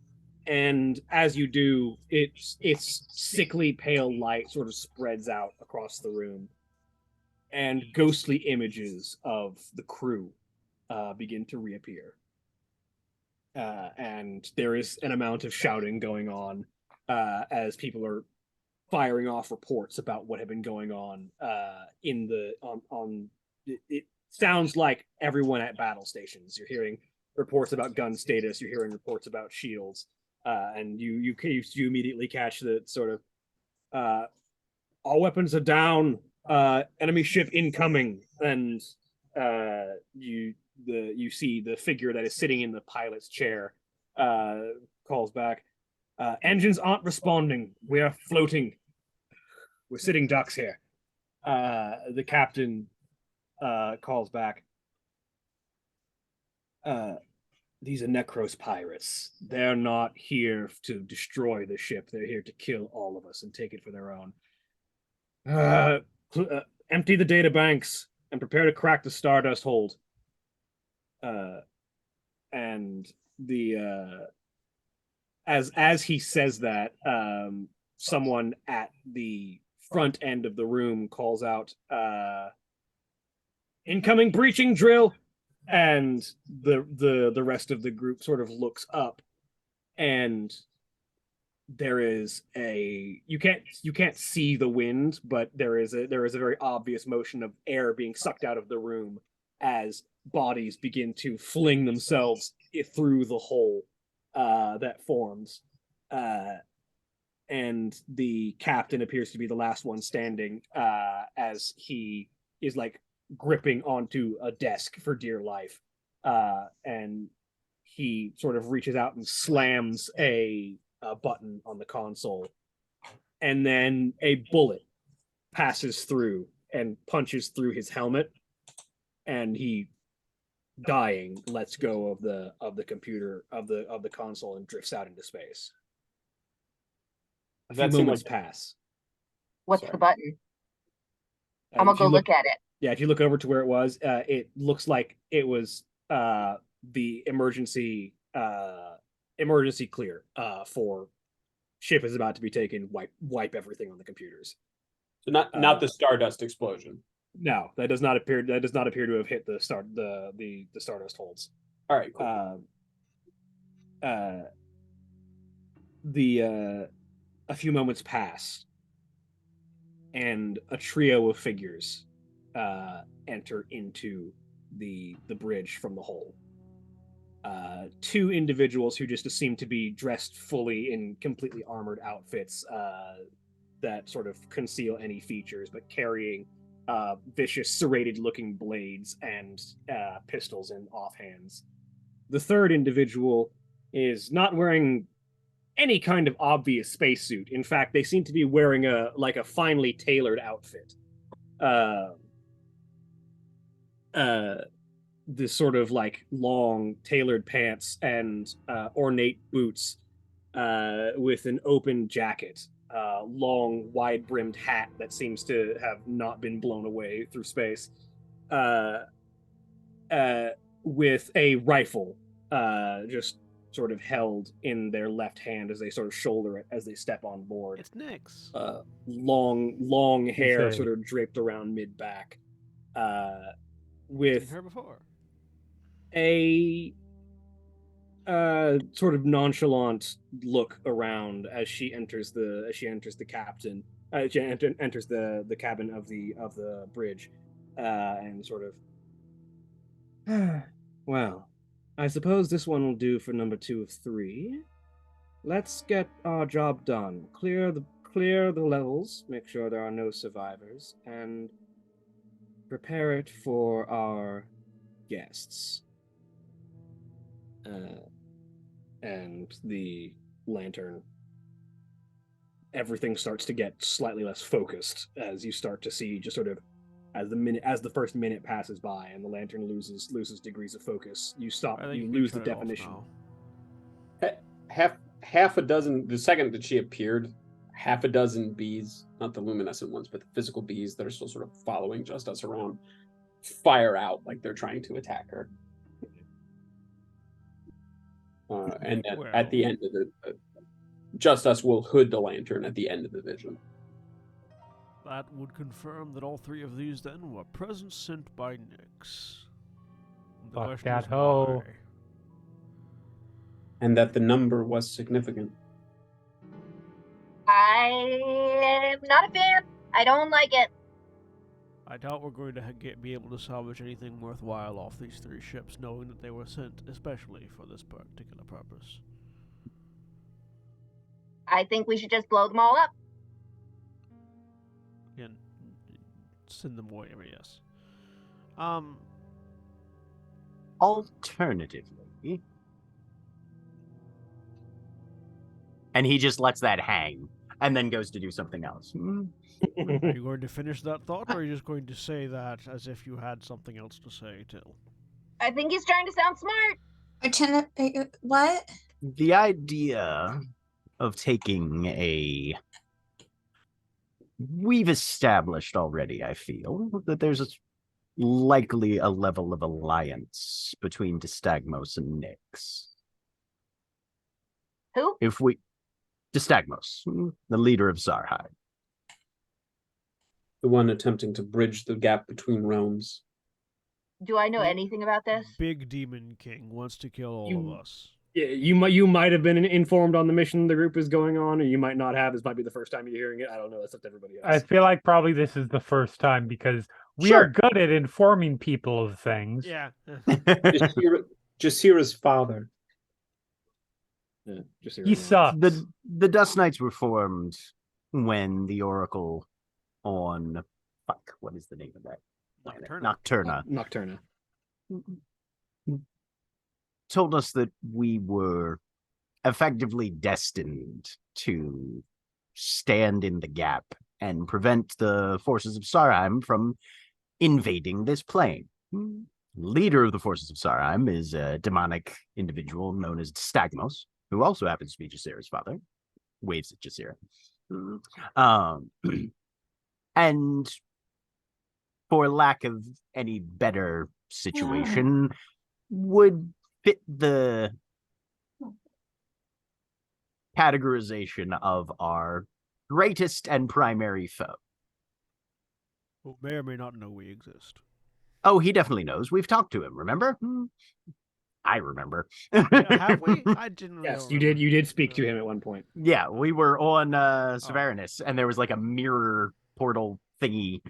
and as you do, its sickly pale light sort of spreads out across the room, and ghostly images of the crew begin to reappear. And there is an amount of shouting going on as people are firing off reports about what had been going on it sounds like everyone at battle stations. You're hearing reports about gun status, you're hearing reports about shields, and you immediately catch the sort of all weapons are down, enemy ship incoming, and you see the figure that is sitting in the pilot's chair calls back, engines aren't responding, we are floating, we're sitting ducks here. The captain calls back, these are Necros pirates. They're not here to destroy the ship. They're here to kill all of us and take it for their own. Empty the data banks and prepare to crack the Stardust hold. And the as he says that, someone at the front end of the room calls out, incoming breaching drill, and the rest of the group sort of looks up, and there is you can't see the wind, but there is a very obvious motion of air being sucked out of the room as bodies begin to fling themselves through the hole that forms, and the captain appears to be the last one standing, as he is like gripping onto a desk for dear life, and he sort of reaches out and slams a button on the console, and then a bullet passes through and punches through his helmet, and he, dying, lets go of the computer of the console and drifts out into space. A few moments pass. What's Sorry. the button? I'm gonna go look at it. Yeah, if you look over to where it was, it looks like it was the emergency clear for ship is about to be taken. Wipe everything on the computers. So not the Stardust explosion. No, that does not appear to have hit the Stardust holds. All right, cool. A few moments pass, and a trio of figures enter into the bridge from the hole. Two individuals who just seem to be dressed fully in completely armored outfits that sort of conceal any features, but carrying vicious, serrated-looking blades and pistols in offhands. The third individual is not wearing any kind of obvious spacesuit. In fact, they seem to be wearing a finely tailored outfit. This sort of like long tailored pants and ornate boots with an open jacket, long wide brimmed hat that seems to have not been blown away through space, with a rifle just sort of held in their left hand as they sort of shoulder it as they step on board. It's Nyx. Long hair sort of draped around mid back, with Seen her before. a sort of nonchalant look around as she enters the captain. She enters the cabin of the bridge, and sort of, well, I suppose this one will do for number 2 of 3. Let's get our job done. Clear the levels, make sure there are no survivors, and prepare it for our guests. And the lantern, everything starts to get slightly less focused as you start to see, just sort of as the first minute passes by and the lantern loses degrees of focus, you lose the definition. Half a dozen, the second that she appeared, half a dozen bees, not the luminescent ones, but the physical bees that are still sort of following Justice around, fire out like they're trying to attack her. And at the end of the Justice will hood the lantern at the end of the vision. That would confirm that all 3 of these then were presents sent by Nyx. Fuck that hoe. And that the number was significant. I'm not a fan. I don't like it. I doubt we're going to be able to salvage anything worthwhile off these 3 ships, knowing that they were sent especially for this particular purpose. I think we should just blow them all up. And send them away, yes. Alternatively, and he just lets that hang and then goes to do something else. Are you going to finish that thought, or are you just going to say that as if you had something else to say, Till? I think he's trying to sound smart. What? The idea of taking we've established already, I feel, that there's likely a level of alliance between Dystagmos and Nyx. Who? Dystagmos, the leader of Zarhide. the one attempting to bridge the gap between realms. Do I know anything about this? Big Demon King wants to kill all of us. Yeah, you might have been informed on the mission the group is going on, or you might not have. This might be the first time you're hearing it. I don't know. That's up to everybody else. I feel like probably this is the first time because we are good at informing people of things. Yeah. Jasira's father. Yeah, He sucks. The Dust Knights were formed when the Oracle on what is the name of that? Nocturna told us that we were effectively destined to stand in the gap and prevent the forces of Sarheim from invading this plane. Leader of the forces of Sarheim is a demonic individual known as Stagmos, who also happens to be Jasira's father. Waves at Jasira. And for lack of any better situation, would fit the categorization of our greatest and primary foe. Who may or may not know we exist. Oh, he definitely knows. We've talked to him, remember? I remember. Have we? I didn't. Yes, you did. You did speak to him at one point. Yeah, we were on Severinus, and there was like a mirror portal thingy.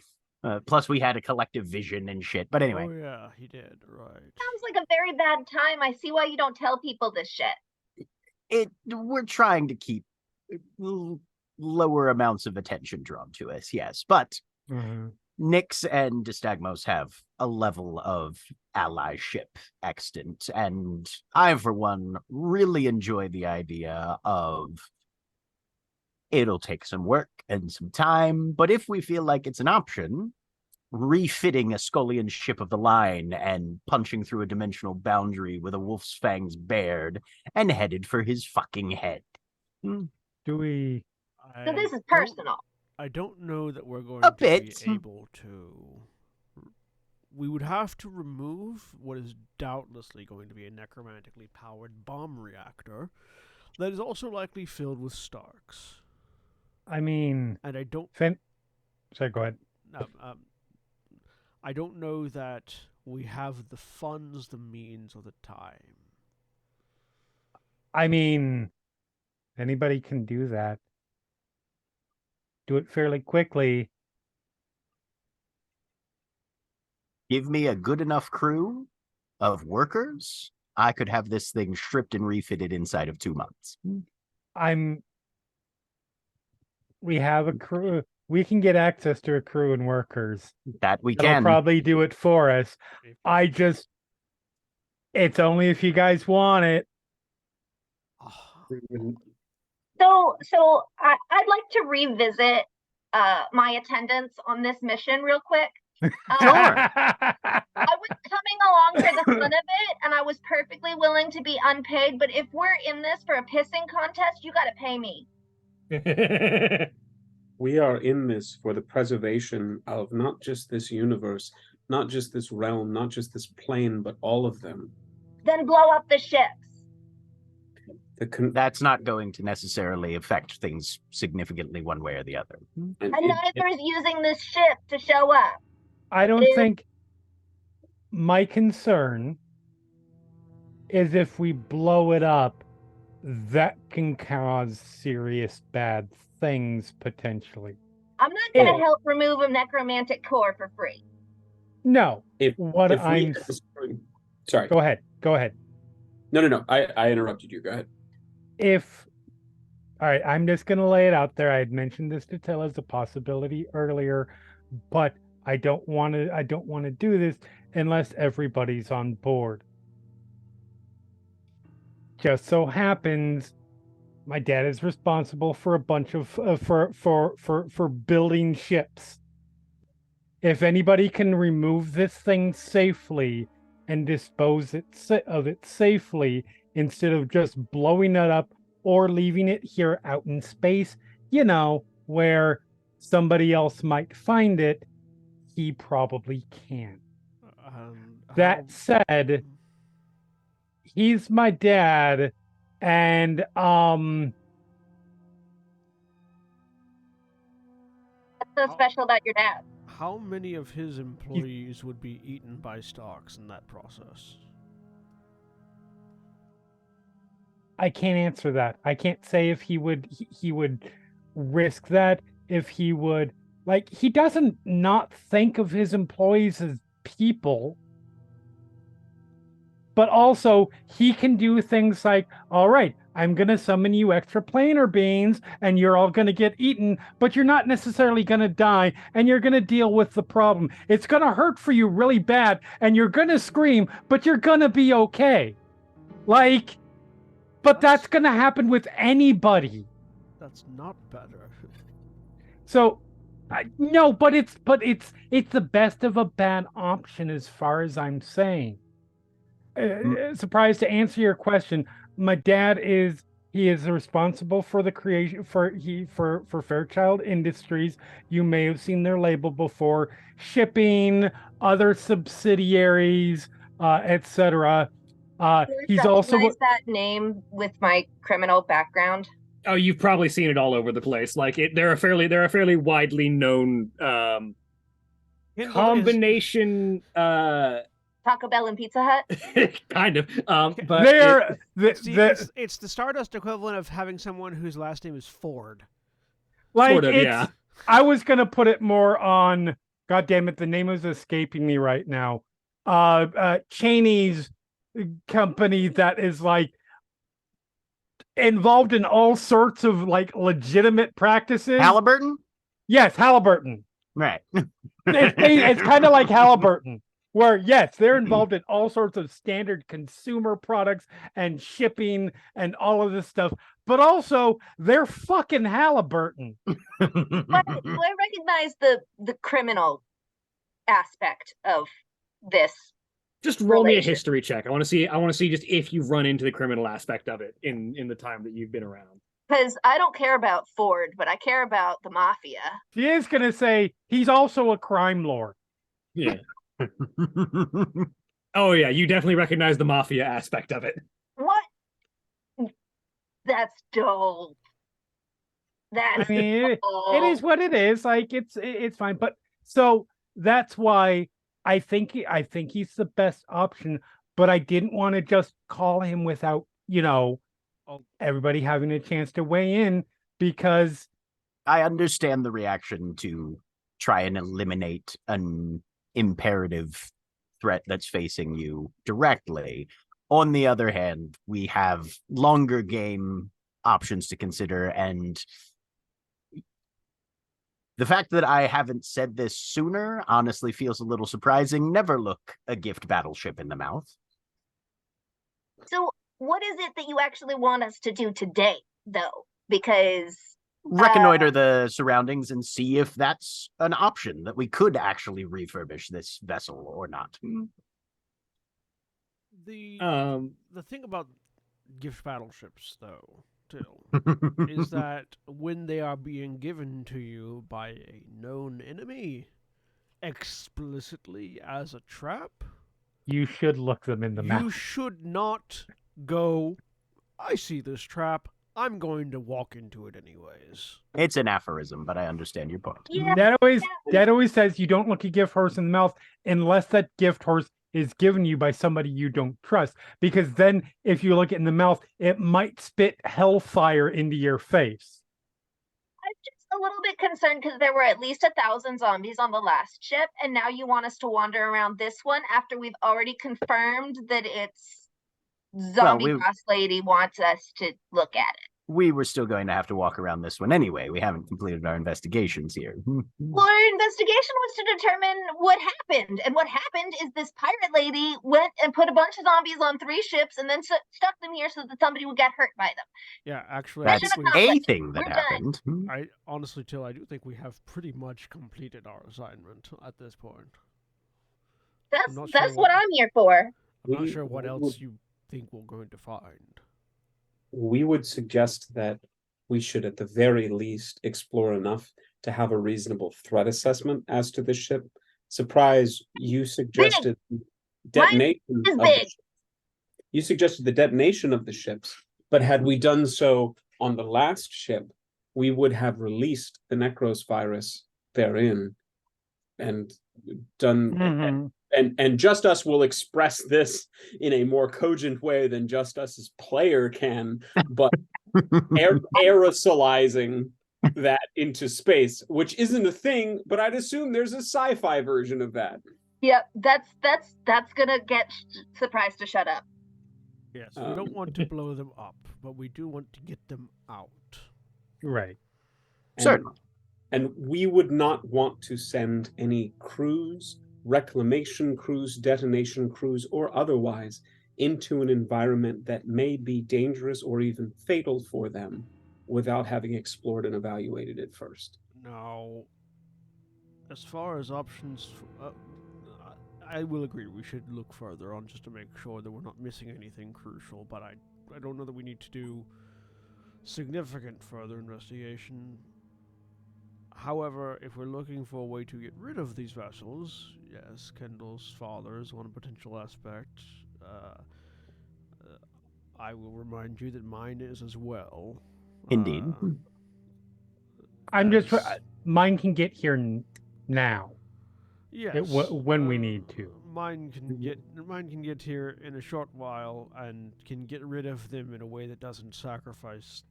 Plus, we had a collective vision and shit. But anyway. Oh yeah, he did. Right. Sounds like a very bad time. I see why you don't tell people this shit. We're trying to keep lower amounts of attention drawn to us, yes. But Nyx and Distagmos have a level of allyship extant, and I, for one, really enjoy the idea of it'll take some work and some time, but if we feel like it's an option, refitting a Scullion ship of the line and punching through a dimensional boundary with a wolf's fangs bared and headed for his fucking head. Do we... So this is personal. I don't know that we're going to be able to. We would have to remove what is doubtlessly going to be a necromantically powered bomb reactor that is also likely filled with Starks. I mean... And I don't... Sorry, go ahead. I don't know that we have the funds, the means, or the time. I mean, anybody can do that. Do it fairly quickly. Give me a good enough crew of workers, I could have this thing stripped and refitted inside of 2 months. We have a crew. We can get access to a crew and workers. That we That'll can. probably do it for us. It's only if you guys want it. So I'd like to revisit my attendance on this mission real quick. Sure. I was coming along for the fun of it, and I was perfectly willing to be unpaid, but if we're in this for a pissing contest, you gotta pay me. We are in this for the preservation of not just this universe, not just this realm, not just this plane, but all of them. Then blow up the ships. That's not going to necessarily affect things significantly one way or the other. And neither is using this ship to show up. I don't think... My concern is if we blow it up, that can cause serious bad things, potentially. I'm not going to help remove a necromantic core for free. No. Sorry. Go ahead. No. I interrupted you. Go ahead. All right, I'm just going to lay it out there. I had mentioned this to Tell as a possibility earlier, but I don't want to do this unless everybody's on board. Just so happens my dad is responsible for a bunch of for building ships. If anybody can remove this thing safely and dispose of it safely instead of just blowing it up or leaving it here out in space, where somebody else might find it, he probably can. That said, he's my dad, and That's so special about your dad? How many of his employees would be eaten by Starks in that process? I can't answer that. I can't say if he would risk that, if he would, like, he doesn't not think of his employees as people, but also he can do things like, all right, I'm going to summon you extra planar beings and you're all going to get eaten, but you're not necessarily going to die, and you're going to deal with the problem. It's going to hurt for you really bad and you're going to scream, but you're going to be okay. Like, but that's going to happen with anybody. That's not better. So, no, but it's the best of a bad option as far as I'm saying. Surprised to answer your question, my dad is responsible for the creation for Fairchild Industries. You may have seen their label before, shipping, other subsidiaries, etc. He's also that name with my criminal background. Oh, you've probably seen it all over the place. Like they're a fairly widely known combination. Taco Bell and Pizza Hut. Kind of. But it's the Stardust equivalent of having someone whose last name is Ford. Like, sort of, yeah. I was gonna put it more on. God damn it, the name is escaping me right now. Cheney's company that is like involved in all sorts of like legitimate practices. Halliburton? Yes, Halliburton. Right. It's kind of like Halliburton, where yes, they're involved in all sorts of standard consumer products and shipping and all of this stuff, but also they're fucking Halliburton. But do I recognize the criminal aspect of this? Just roll me a history check. I want to see just if you've run into the criminal aspect of it in the time that you've been around. Because I don't care about Ford, but I care about the mafia. She is gonna say he's also a crime lord. Yeah. Oh yeah, you definitely recognize the mafia aspect of it. What? That's dope. That's I mean, it is what it is. Like it's fine. But so that's why I think he's the best option. But I didn't want to just call him without, everybody having a chance to weigh in, because I understand the reaction to try and eliminate an imperative threat that's facing you directly. On the other hand, we have longer game options to consider, and the fact that I haven't said this sooner honestly feels a little surprising. Never look a gift battleship in the mouth. So what is it that you actually want us to do today, though? Because reconnoiter the surroundings and see if that's an option, that we could actually refurbish this vessel or not. The thing about gift battleships, though, too, is that when they are being given to you by a known enemy explicitly as a trap, you should look them in the mouth. You should not go, I see this trap, I'm going to walk into it anyways. It's an aphorism, but I understand your point. Yeah. Dad always says you don't look a gift horse in the mouth unless that gift horse is given you by somebody you don't trust. Because then if you look it in the mouth, it might spit hellfire into your face. I'm just a little bit concerned because there were at least 1,000 zombies on the last ship, and now you want us to wander around this one after we've already confirmed that it's zombie boss lady wants us to look at it. We were still going to have to walk around this one anyway. We haven't completed our investigations here. Well, our investigation was to determine what happened. And what happened is this pirate lady went and put a bunch of zombies on 3 ships and then stuck them here so that somebody would get hurt by them. Yeah, actually, that's a thing that happened. I honestly, Till, I do think we have pretty much completed our assignment at this point. That's what I'm here for. I'm not sure what else you think we're going to find. We would suggest that we should at the very least explore enough to have a reasonable threat assessment as to the ship. Surprise, you suggested detonation of the ships. You suggested the detonation of the ships, but had we done so on the last ship, we would have released the Necros virus, therein and done Mhm. and Just Us will express this in a more cogent way than Just Us's player can, but aerosolizing that into space, which isn't a thing, but I'd assume there's a sci-fi version of that. Yep, that's gonna get Surprise to shut up. Yes, we don't want to blow them up, but we do want to get them out. Right. Certainly. And we would not want to send any crews, reclamation crews, detonation crews, or otherwise into an environment that may be dangerous or even fatal for them without having explored and evaluated it first. Now, as far as options, I will agree we should look further on just to make sure that we're not missing anything crucial, but I don't know that we need to do significant further investigation. However, if we're looking for a way to get rid of these vessels, yes, Kendall's father is one potential aspect. I will remind you that mine is as well. Indeed. I'm just as- mine can get here now. Yes. When we need to. Mine can get here in a short while and can get rid of them in a way that doesn't sacrifice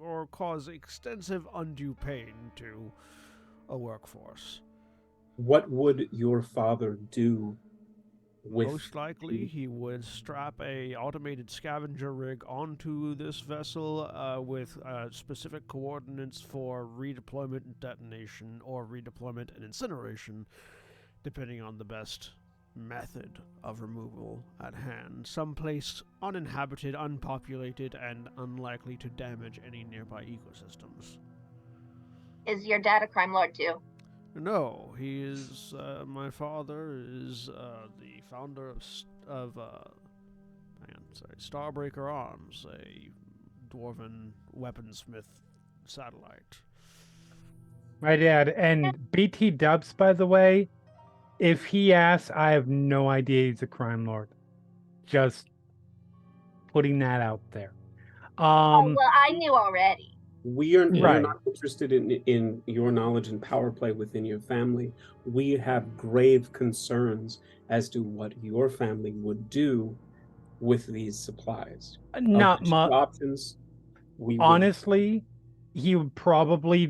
or cause extensive undue pain to a workforce. What would your father do with Most likely, he would strap a automated scavenger rig onto this vessel with specific coordinates for redeployment and detonation, or redeployment and incineration, depending on the best method of removal at hand. Someplace uninhabited, unpopulated, and unlikely to damage any nearby ecosystems. Is your dad a crime lord too? No, he is. My father is the founder of Starbreaker Arms, a dwarven weaponsmith satellite. My dad and BT Dubs, by the way, if he asks, I have no idea he's a crime lord. Just putting that out there. Oh, well, I knew already. We're Right. not interested in your knowledge and power play within your family. We have grave concerns as to what your family would do with these supplies. Not Of the two much. options. We would, Honestly, he would probably,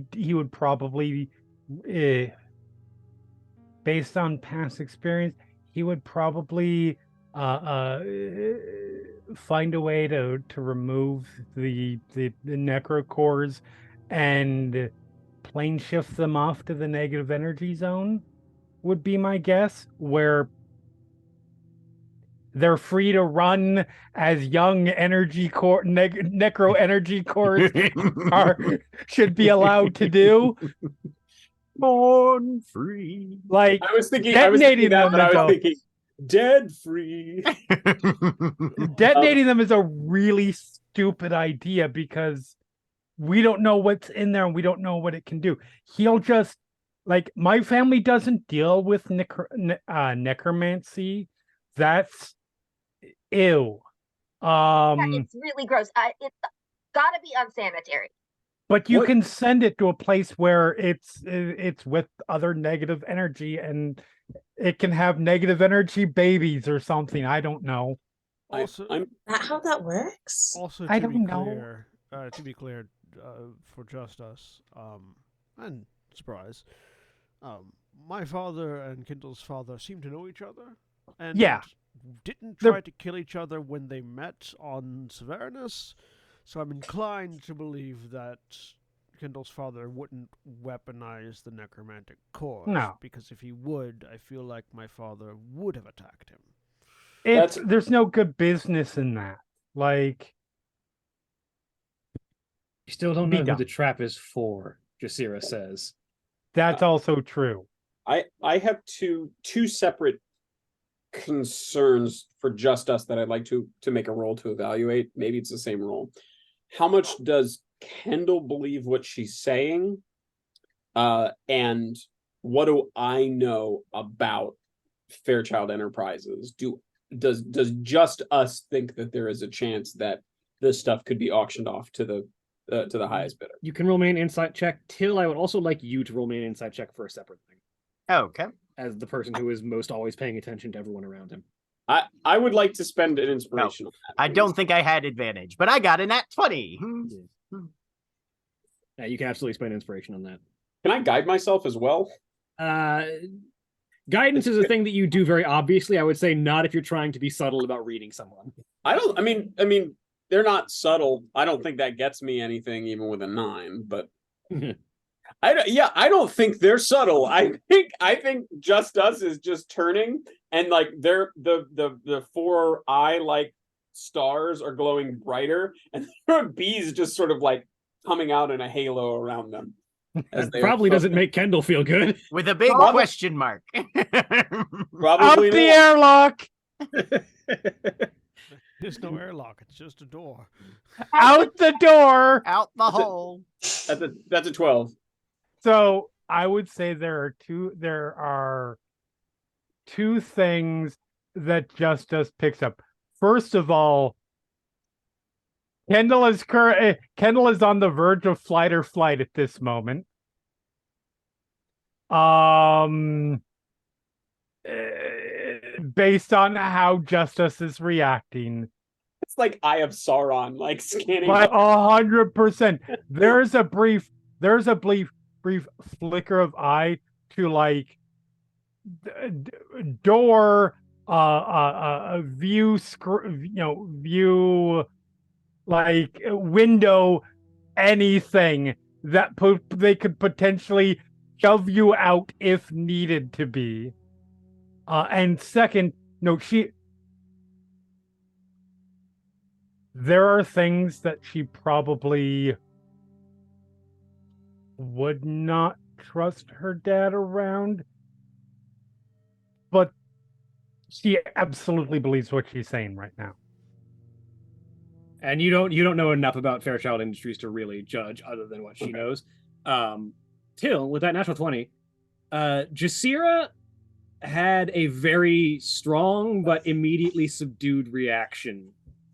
based on past experience, he would probably find a way to remove the necrocores and plane shift them off to the negative energy zone, would be my guess, where they're free to run as young energy core necro energy cores should be allowed to do. Born free. Like I was thinking detonating that, them but I is was a- thinking dead free. detonating them is a really stupid idea because we don't know what's in there and we don't know what it can do. He'll just, like, my family doesn't deal with necromancy. That's ew. It's really gross. It's gotta be unsanitary. But you What- can send it to a place where it's with other negative energy and it can have negative energy babies or something. I don't know. Also, I'm That how that works? also I to be don't know. clear, for Just Us, and surprise, my father and Kindle's father seem to know each other, and Yeah. didn't They're- try to kill each other when they met on Severnus. So I'm inclined to believe that Kindle's father wouldn't weaponize the necromantic core. No. Because if he would, I feel like my father would have attacked him. There's no good business in that. Like, You still don't Be know who dumb. the trap is for, Jasira says. that's also true. I have two separate concerns for Just Us that I'd like to make a roll to evaluate. Maybe it's the same roll. How much does Kendall believe what she's saying? And what do I know about Fairchild Enterprises? Does Just Us think that there is a chance that this stuff could be auctioned off to the to the highest bidder. You can roll me an insight check. Till, I would also like you to roll me an insight check for a separate thing, Okay. as the person who is most always paying attention to everyone around him. I would like to spend an inspiration on that. I don't think I had advantage, but I got a nat 20. Yeah, you can absolutely spend inspiration on that. Can I guide myself as well? Guidance is a thing that you do very obviously. I would say not if you're trying to be subtle about reading someone. I mean, they're not subtle. I don't think that gets me anything, even with a 9. But I don't think they're subtle. I think Just Us is just turning, and like they're the 4 eye like stars are glowing brighter, and there are bees just sort of like coming out in a halo around them. That probably doesn't make Kendall feel good. With a big question mark. Probably Out the airlock! There's no airlock. It's just a door. Out the door! Out the hole. That's a 12. So I would say there are two things that Justice picks up. First of all, Kendall is on the verge of flight or flight at this moment. Based on how Justice is reacting. It's like Eye of Sauron, like scanning. But 100%. There's a brief flicker of eye to like door, view, view, like window, anything that they could potentially shove you out if needed to be. And second, no, there are things that she probably would not trust her dad around, but she absolutely believes what she's saying right now. And you don't know enough about Fairchild Industries to really judge other than what she knows. Till, with that natural 20, Jasira had a very strong but immediately subdued reaction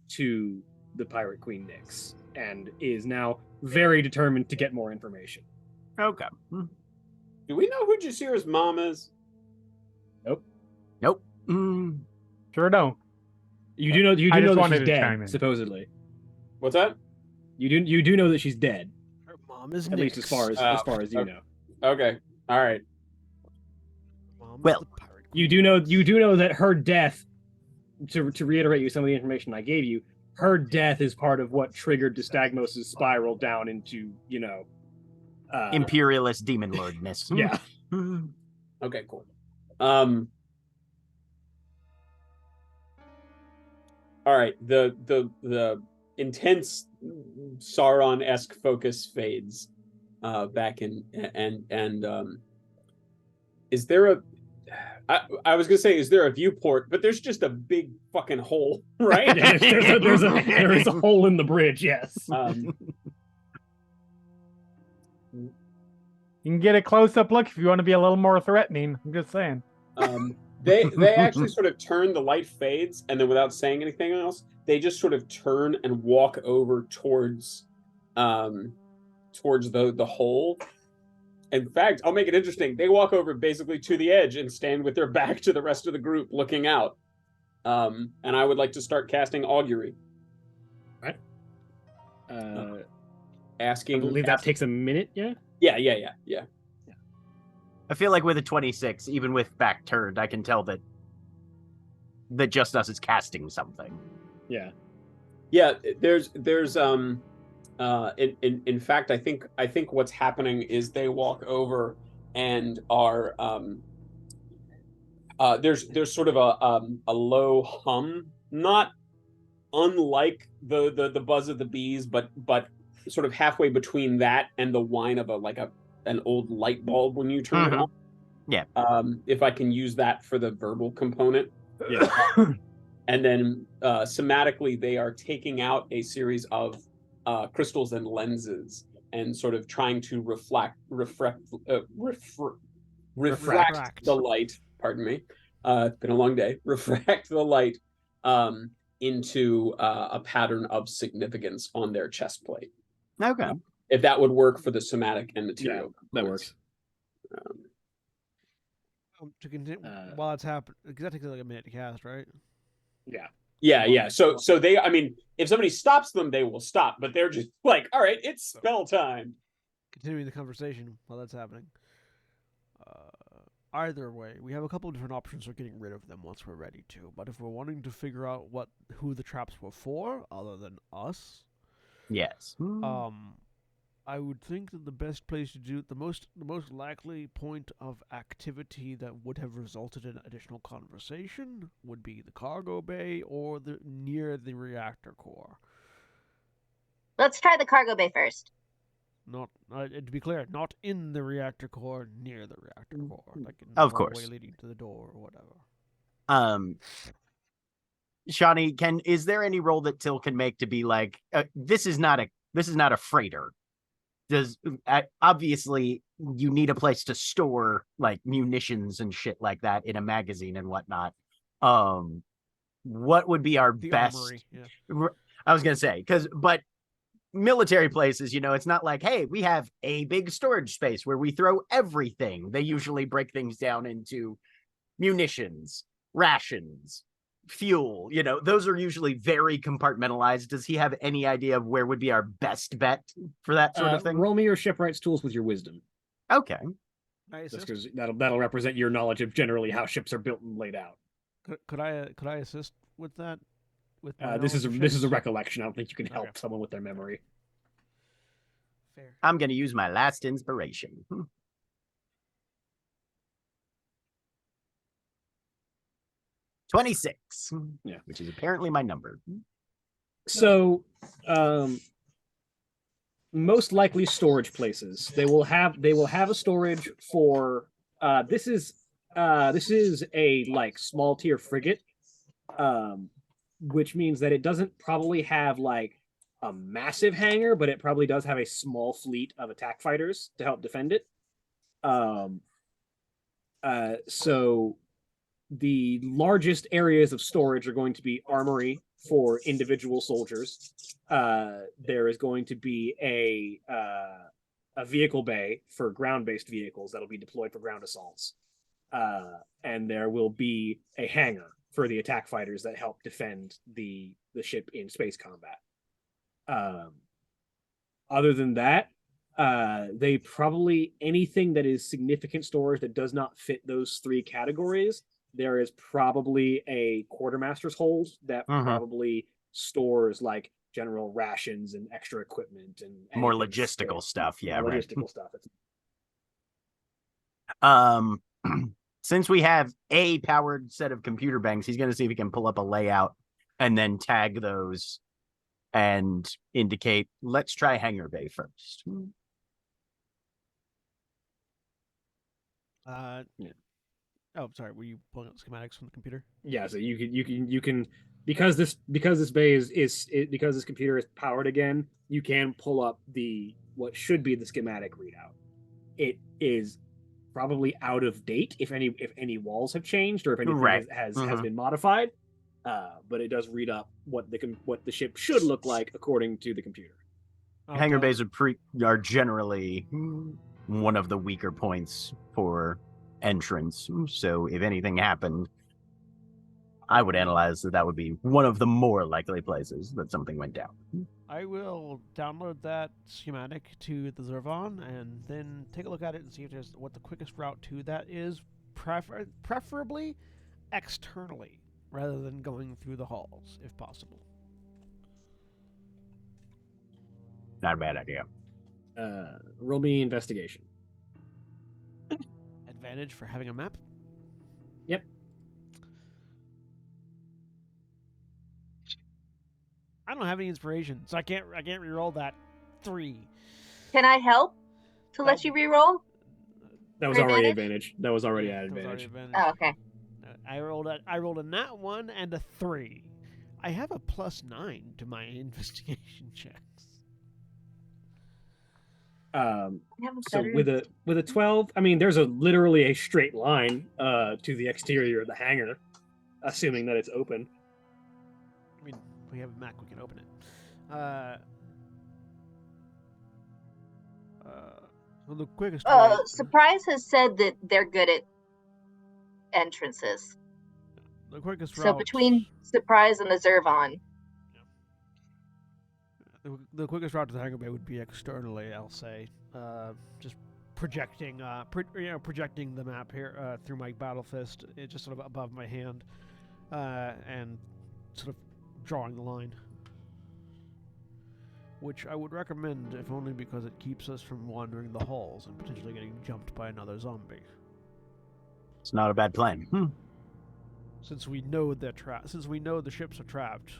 to the Pirate Queen Nyx, and is now very determined to get more information. Okay. Do we know who Jasira's mom is? Nope. Sure don't. You do know I just that wanted she's to chime dead, in. supposedly. What's that? You do know that she's dead, Her mom is at least as far as you know. Okay. All right. Well, You do know that her death, to reiterate you some of the information I gave you, her death is part of what triggered Dystagmos' spiral down into, imperialist demon lordness. Yeah. Okay, cool. All right. The intense Sauron-esque focus fades back in, and is there a I was gonna say, is there a viewport? But there's just a big fucking hole, right? there is a hole in the bridge. Yes. You can get a close-up look if you want to be a little more threatening. I'm just saying. They actually sort of turn, the light fades, and then without saying anything else, they just sort of turn and walk over towards the hole. In fact, I'll make it interesting. They walk over basically to the edge and stand with their back to the rest of the group looking out. And I would like to start casting augury. Right. Asking. I believe that takes a minute, yeah? Yeah. I feel like with a 26, even with back turned, I can tell that Just Us is casting something. Yeah. Yeah, there's in fact, I think what's happening is they walk over and are there's sort of a low hum, not unlike the buzz of the bees, but sort of halfway between that and the whine of an old light bulb when you turn it on. Yeah. If I can use that for the verbal component. Yeah. And then somatically, they are taking out a series of crystals and lenses and sort of trying to refract the light. Pardon me. It's been a long day. Refract the light into a pattern of significance on their chest plate. Okay. If that would work for the somatic and material. that components. works. To continue while it's happening, because that takes like a minute to cast, right? Yeah. Yeah. So they, I mean, if somebody stops them, they will stop, but they're just like, all right, it's spell time. Continuing the conversation while that's happening. Either way, we have a couple of different options for getting rid of them once we're ready to. But if we're wanting to figure out who the traps were for, other than us, Yes. I would think that the best place to do the most likely point of activity that would have resulted in additional conversation would be the cargo bay or near the reactor core. Let's try the cargo bay first. Not to be clear, not in the reactor core, near the reactor core, like in Of the course. hallway leading to the door or whatever. Shawnee, is there any role that Till can make to be like, this is not a freighter? Obviously you need a place to store like munitions and shit like that in a magazine and whatnot. What would be our best armory, yeah. I was gonna say, but military places, it's not like, hey, we have a big storage space where we throw everything. They usually break things down into munitions, rations, fuel. Those are usually very compartmentalized. Does he have any idea of where would be our best bet for that sort of thing? Roll me your shipwrights tools with your wisdom. Okay. Just because that'll represent your knowledge of generally how ships are built and laid out. Could I assist with that? With this is a recollection. I don't think you can help someone with their memory. Fair. I'm gonna use my last inspiration. 26. Yeah, which is apparently my number. So, most likely storage places. They will have a storage for. This is a like small tier frigate, which means that it doesn't probably have like a massive hangar, but it probably does have a small fleet of attack fighters to help defend it. So the largest areas of storage are going to be armory for individual soldiers. There is going to be a vehicle bay for ground-based vehicles that'll be deployed for ground assaults. And there will be a hangar for the attack fighters that help defend the ship in space combat. Other than that, they probably anything that is significant storage that does not fit those three categories, there is probably a quartermaster's hold that probably stores like general rations and extra equipment and more logistical stuff. Yeah, more logistical stuff. Since we have a powered set of computer banks, he's going to see if he can pull up a layout and then tag those and indicate, let's try hangar bay first. Yeah. Oh, sorry. Were you pulling up schematics from the computer? Yeah, so you can because this bay because this computer is powered again, you can pull up what should be the schematic readout. It is probably out of date if any walls have changed or if anything has been modified, but it does read up what the ship should look like according to the computer. Hangar bays are generally one of the weaker points for entrance, so if anything happened, I would analyze that would be one of the more likely places that something went down. I will download that schematic to the Zervon and then take a look at it and see if there's what the quickest route to that is, preferably externally rather than going through the halls if possible. Not a bad idea. Roll me investigation. Advantage for having a map? Yep. I don't have any inspiration, so I can't reroll that 3. Can I help to let you reroll? That was already advantage. That was already at advantage. Oh, okay. I rolled a nat 1 and a 3. I have a +9 to my investigation checks. So with a 12, I mean, there's literally a straight line to the exterior of the hangar, assuming that it's open. I mean, we have a Mac, we can open it. So the quickest way. Surprise has said that they're good at entrances. The quickest So route. between Surprise and the Zervon. The quickest route to the hangar bay would be externally, I'll say. Just projecting, projecting the map here through my battle fist, just sort of above my hand, and sort of drawing the line. Which I would recommend, if only because it keeps us from wandering the halls and potentially getting jumped by another zombie. It's not a bad plan. Since we know since we know the ships are trapped,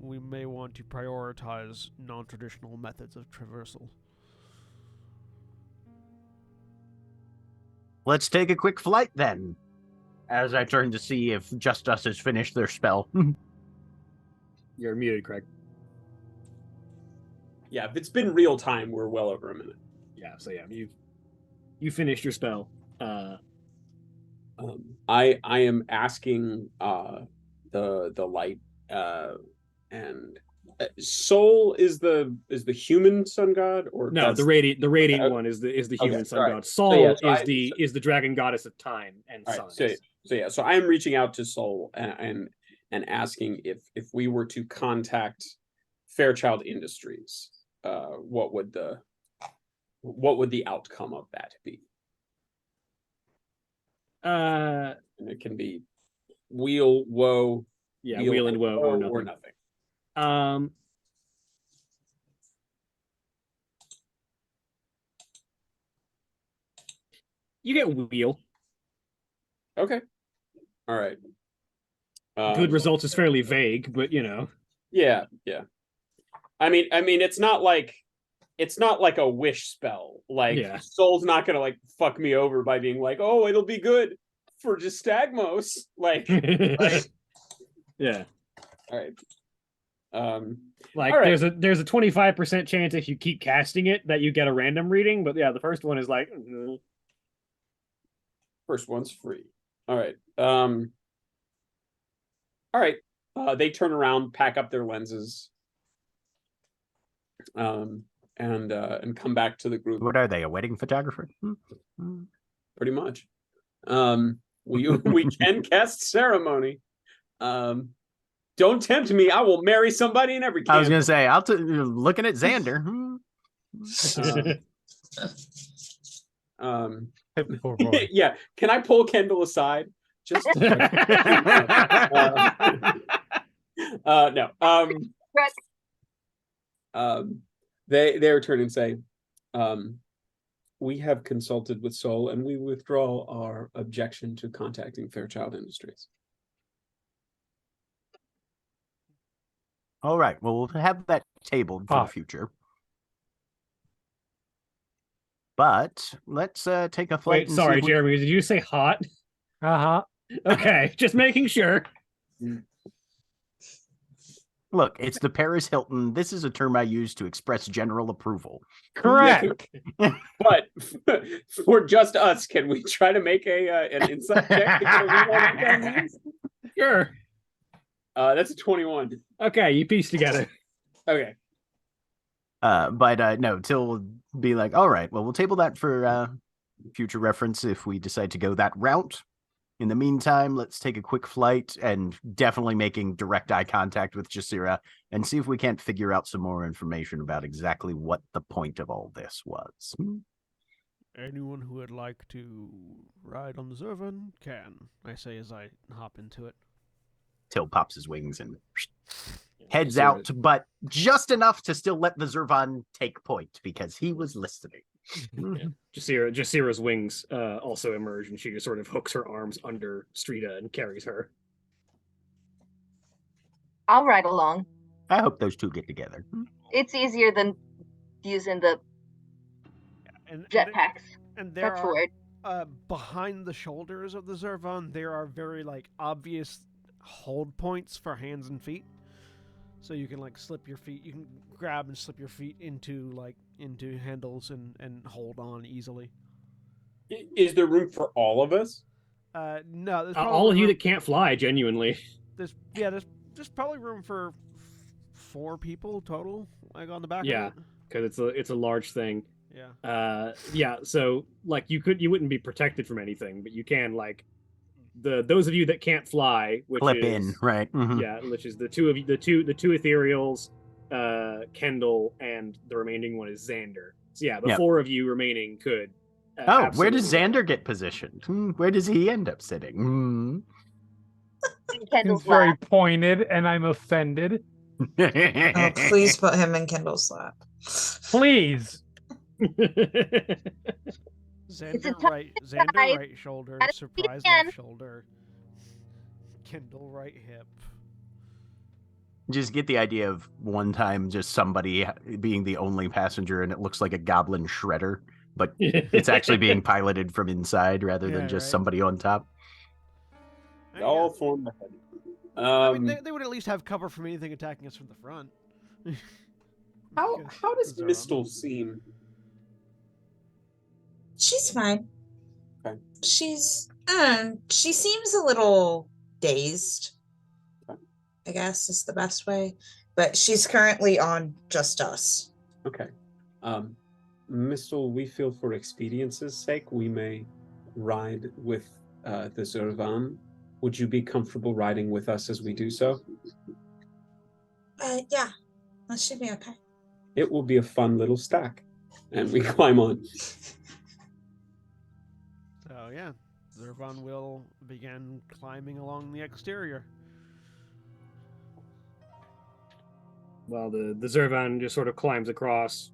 we may want to prioritize non-traditional methods of traversal. Let's take a quick flight then. As I turn to see if Just Us has finished their spell. You're muted, Craig. Yeah, if it's been real time, we're well over a minute. Yeah, so yeah, you finished your spell. I am asking the light and Soul is the human sun god, or no, the radiant one is the human sun god. Soul is the dragon goddess of time and sun. So I am reaching out to Soul and asking if we were to contact Fairchild Industries, what would the outcome of that be? And it can be wheel, woe, wheel and woe, or nothing. You get wheel. Okay. All right. Good results is fairly vague, but you know. Yeah. I mean, it's not like a wish spell. Like Soul's not gonna like fuck me over by being like, oh, it'll be good for just Stagmos. Like, right? Yeah. All right. Like there's a 25% chance if you keep casting it that you get a random reading, but yeah, the first one is like first one's free. All right. All right. They turn around, pack up their lenses, and come back to the group. What are they? A wedding photographer? Pretty much. We can cast ceremony. Don't tempt me. I will marry somebody in every camp. I was gonna say, looking at Xander. Yeah. Can I pull Kendall aside? Just no. They return and say, we have consulted with Soul and we withdraw our objection to contacting Fairchild Industries. All right. Well, we'll have that tabled for the future. But let's take a flight. Wait, sorry, Jeremy. Did you say hot? Okay, just making sure. Look, it's the Paris Hilton. This is a term I use to express general approval. Correct. But for just us, can we try to make an insight check? Sure. That's a 21. Okay, you piece together. Okay. But no, Till will be like, all right, well, we'll table that for future reference if we decide to go that route. In the meantime, let's take a quick flight and definitely making direct eye contact with Jasira and see if we can't figure out some more information about exactly what the point of all this was. Anyone who would like to ride on the Zervan can, I say as I hop into it. Till pops his wings and heads out, but just enough to still let the Zervan take point because he was listening. Yeah. Jasira's wings also emerge, and she just sort of hooks her arms under Strida and carries her. I'll ride along. I hope those two get together. It's easier than using the jetpacks. And there That's the word. Behind the shoulders of the Zervan, there are very obvious hold points for hands and feet. So you can slip your feet. You can grab and slip your feet into handles and hold on easily. Is there room for all of us? No. There's all of you that can't fly, genuinely. There's probably room for 4 people total, on the back. Yeah, because it's a large thing, Yeah. Yeah, so like you wouldn't be protected from anything, but you can like those of you that can't fly, which Clip is in, right? yeah, which is the two of you, the two ethereals, Kendall, and the remaining one is Xander. So yeah, the Yep. 4 of you remaining could. Oh, where does absolutely- Xander get positioned? Where does he end up sitting? In Kendall's It's very lap. pointed, and I'm offended. Oh, please put him in Kendall's lap. Please. Xander tough right, guys. Xander right shoulder, Gotta be Surprise again. left shoulder, Kendall right hip. Just get the idea of one time just somebody being the only passenger and it looks like a goblin shredder, but it's actually being piloted from inside rather than Yeah, just right. somebody on top. And All yeah, form ahead. I mean, they would at least have cover from anything attacking us from the front. how does Zervan. Mistle seem? She's fine. Okay. She seems a little dazed. Okay. I guess is the best way. But she's currently on just us. Okay. Mistle, we feel for expedience's sake, we may ride with the Zervan. Would you be comfortable riding with us as we do so? Yeah, that should be okay. It will be a fun little stack. And we climb on. So yeah, Zervan will begin climbing along the exterior. Well, the Zervan just sort of climbs across,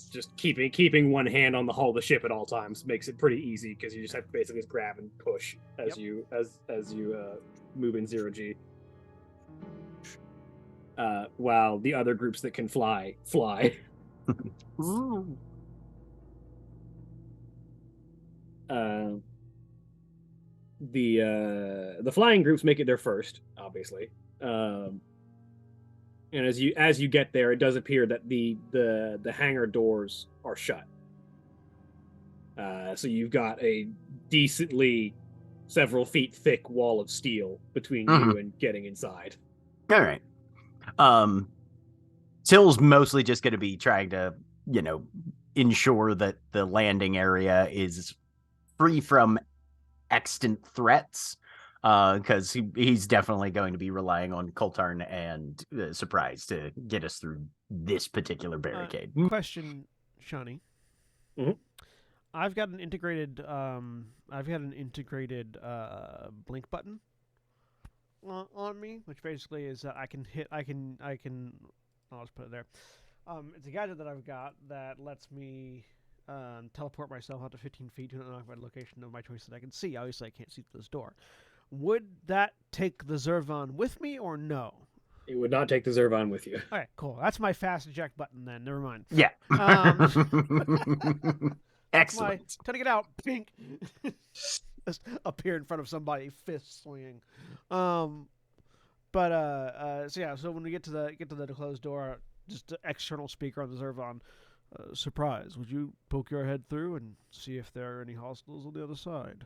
just keeping one hand on the hull of the ship at all times makes it pretty easy because you just have to basically just grab and push as you move in 0G. While the other groups that can fly. The flying groups make it there first, obviously. And as you get there, it does appear that the hangar doors are shut. So you've got a decently several feet thick wall of steel between you and getting inside. All right. Till's mostly just going to be trying to, ensure that the landing area is free from extant threats, because he's definitely going to be relying on Coltarn and Surprise to get us through this particular barricade. Question, Shani. Mhm. I've got an integrated blink button on me, which basically is that I can. I'll just put it there. It's a gadget that I've got that lets me teleport myself out to 15 feet to an unoccupied location of my choice that I can see. Obviously, I can't see through this door. Would that take the Zervan with me or no? It would not take the Zervan with you. All right, cool. That's my fast eject button then. Never mind. Yeah. Excellent. Trying to get out. Pink. Just appear in front of somebody, fist swinging. So yeah. So when we get to the closed door, just the external speaker on the Zervan. Surprise! Would you poke your head through and see if there are any hostiles on the other side?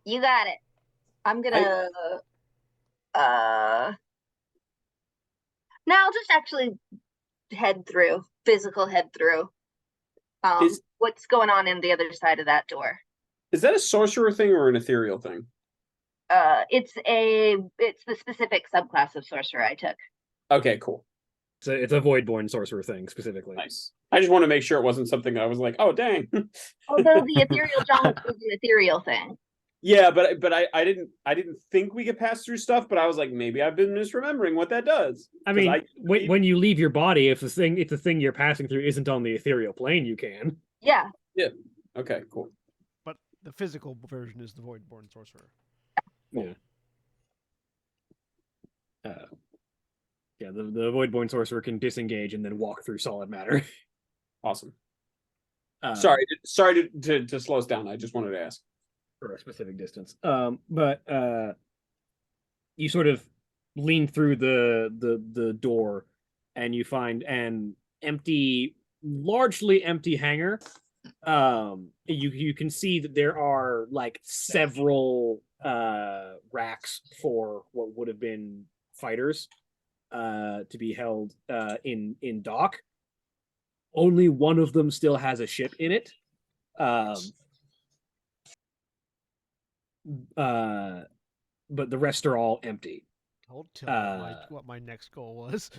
You got it. I'm gonna. Now I'll just actually physical head through. What's going on in the other side of that door? Is that a sorcerer thing or an ethereal thing? It's the specific subclass of sorcerer I took. Okay, cool. It's a voidborn sorcerer thing specifically. Nice. I just want to make sure it wasn't something I was like, oh dang. Although the ethereal jump is an ethereal thing. Yeah, but I didn't think we could pass through stuff, but I was like, maybe I've been misremembering what that does. I mean, when you leave your body, if the thing you're passing through isn't on the ethereal plane, you can. Yeah. Yeah. Okay, cool. But the physical version is the Voidborn Sorcerer. Yeah. Yeah, the Voidborn Sorcerer can disengage and then walk through solid matter. Awesome. Sorry to slow us down. I just wanted to ask. For a specific distance. But you sort of lean through the door and you find an largely empty hangar. You can see that there are like several racks for what would have been fighters to be held in dock. only one of them still has a ship in it. But the rest are all empty. Told Till what my next goal was.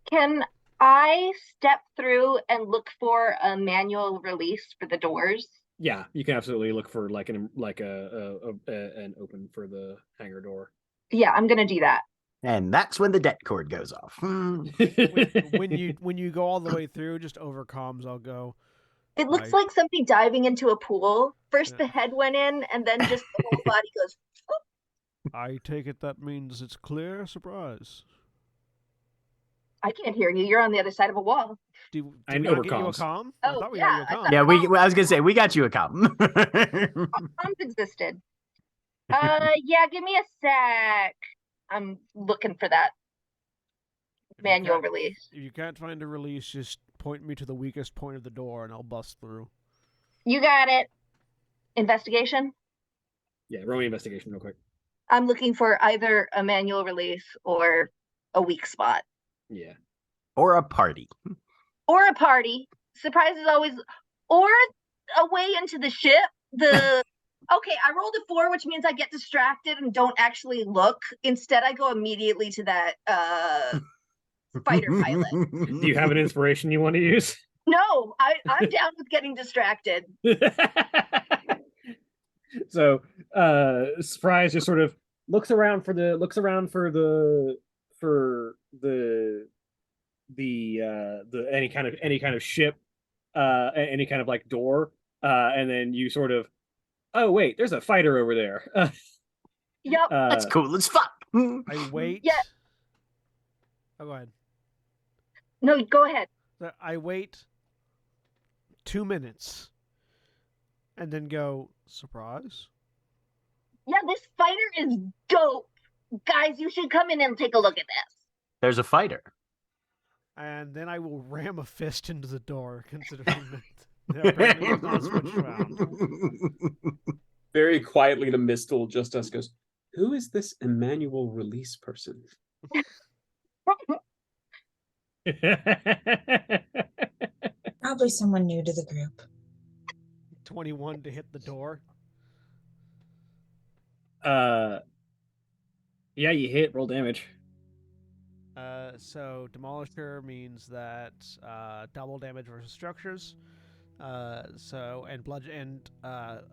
Can I step through and look for a manual release for the doors? Yeah, you can absolutely look for like an open for the hangar door. Yeah, I'm gonna do that. And that's when the det cord goes off. when you go all the way through, just over comms, I'll go. It looks like somebody diving into a pool. First Yeah. the head went in, and then just the whole body goes. Whoop. I take it that means it's clear. Surprise. I can't hear you. You're on the other side of a wall. Do I we know not get you a comms. comm? Oh, I thought we yeah, got you a I comm. thought- Yeah, I was gonna say we got you a comm. Comms existed. Yeah, give me a sec. I'm looking for that manual release. If you can't find a release, just point me to the weakest point of the door, and I'll bust through. You got it. Investigation. Yeah, roll me investigation real quick. I'm looking for either a manual release or a weak spot. Yeah. Or a party. Or a party. Surprise is always, or a way into the ship. Okay, I rolled a 4, which means I get distracted and don't actually look. Instead, I go immediately to that fighter pilot. Do you have an inspiration you want to use? No, I'm down with getting distracted. So Surprise just sort of looks around for any kind of ship, any kind of like door, and then you sort of, oh wait, there's a fighter over there. Yep. That's cool as fuck. I wait. Yeah. Oh, go ahead. No, go ahead. I wait 2 minutes, and then go, surprise. Yeah, this fighter is dope. Guys, you should come in and take a look at this. There's a fighter. And then I will ram a fist into the door, considering that apparently it's not switched around. Very quietly to Mistle, just us goes, who is this Emmanuel release person? Probably someone new to the group. 21 to hit the door. Yeah, you hit. Roll damage. So Demolisher means that double damage versus structures. And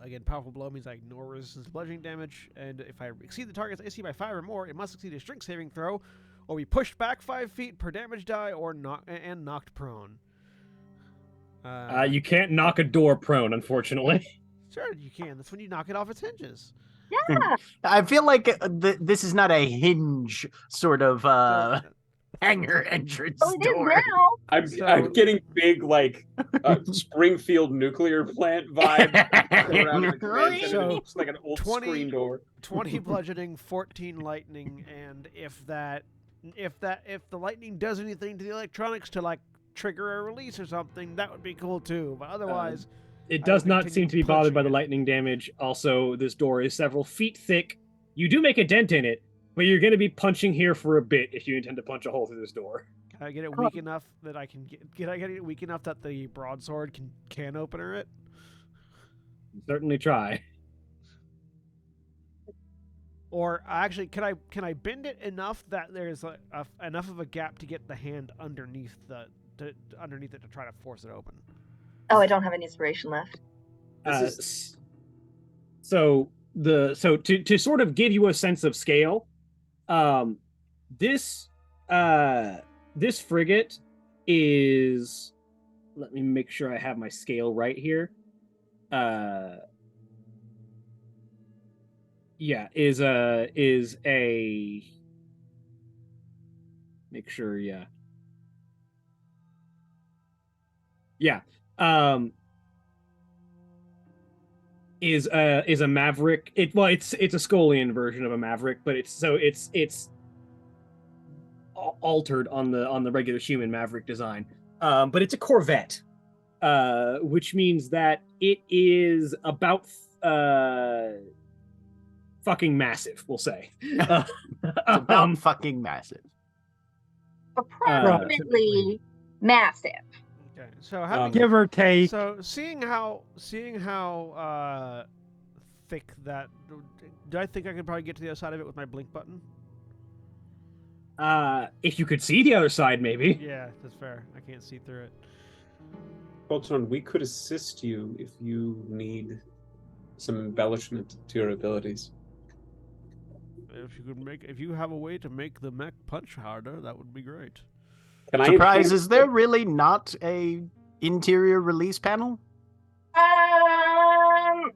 again, powerful blow means I ignore resistance to bludgeoning damage, and if I exceed the target's AC by 5 or more, it must succeed a strength saving throw, or be pushed back 5 feet per damage die, or knocked prone. You can't knock a door prone, unfortunately. Sure, you can. That's when you knock it off its hinges. Yeah. I feel like this is not a hinge sort of hangar entrance Oh, it is door. now. I'm getting big like Springfield nuclear plant vibe around the command center. So, It's like an old 20 screen door. 20 bludgeoning, 14 lightning, and if the lightning does anything to the electronics to like trigger a release or something, that would be cool too. But otherwise, It I does will not continue seem to be bothered by the punching it. lightning damage. Also, this door is several feet thick. You do make a dent in it, but you're going to be punching here for a bit if you intend to punch a hole through this door. Can I get it weak enough that I can get it weak enough that the broadsword can opener it? Certainly try. Or actually, can I bend it enough that there's enough of a gap to get the hand underneath underneath it to try to force it open? Oh, I don't have any inspiration left. So to sort of give you a sense of scale, this frigate is, let me make sure I have my scale right here. Is a make sure, yeah. Is a Maverick. It's a Scolian version of a Maverick, but it's altered on the regular human Maverick design. But it's a Corvette, which means that it is about fucking massive, we'll say. It's about fucking massive. Approximately massive. Okay, so having Give or take. so seeing how thick that, do I think I could probably get to the other side of it with my blink button? If you could see the other side, maybe. Yeah, that's fair. I can't see through it. Colton, we could assist you if you need some embellishment to your abilities. If you have a way to make the mech punch harder, that would be great. Can I Surprise, enhance is there it? really not a interior release panel? I'm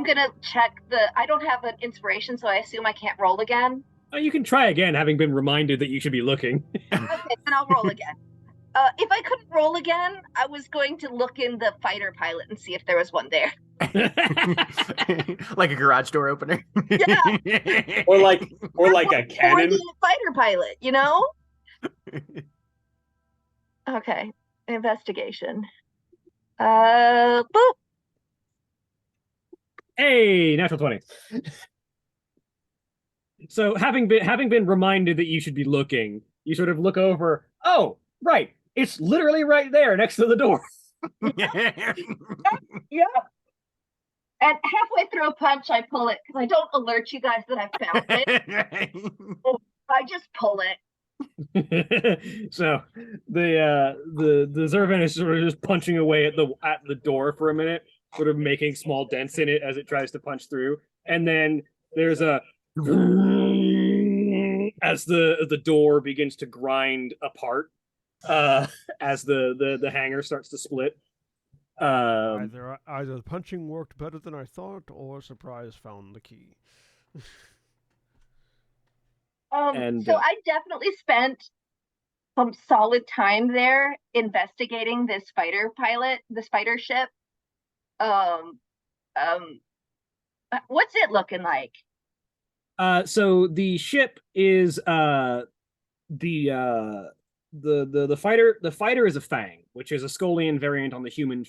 gonna check I don't have an inspiration, so I assume I can't roll again. Oh, you can try again, having been reminded that you should be looking. Okay, then I'll roll again. If I couldn't roll again, I was going to look in the fighter pilot and see if there was one there. Like a garage door opener? Yeah. Or like Or a cannon. the fighter pilot, you know? Okay, investigation. Boop. Hey, natural 20. So having been reminded that you should be looking, you sort of look over. Oh, right. It's literally right there next to the door. Yeah. And halfway through a punch, I pull it because I don't alert you guys that I found it. I just pull it. So the Zervan is sort of just punching away at the door for a minute, sort of making small dents in it as it tries to punch through, and then there's a as the door begins to grind apart as the hanger starts to split. Either the punching worked better than I thought, or Surprise found the key. So I definitely spent some solid time there investigating this fighter ship. What's it looking like? So the ship is the fighter is a Fang, which is a Skolian variant on the human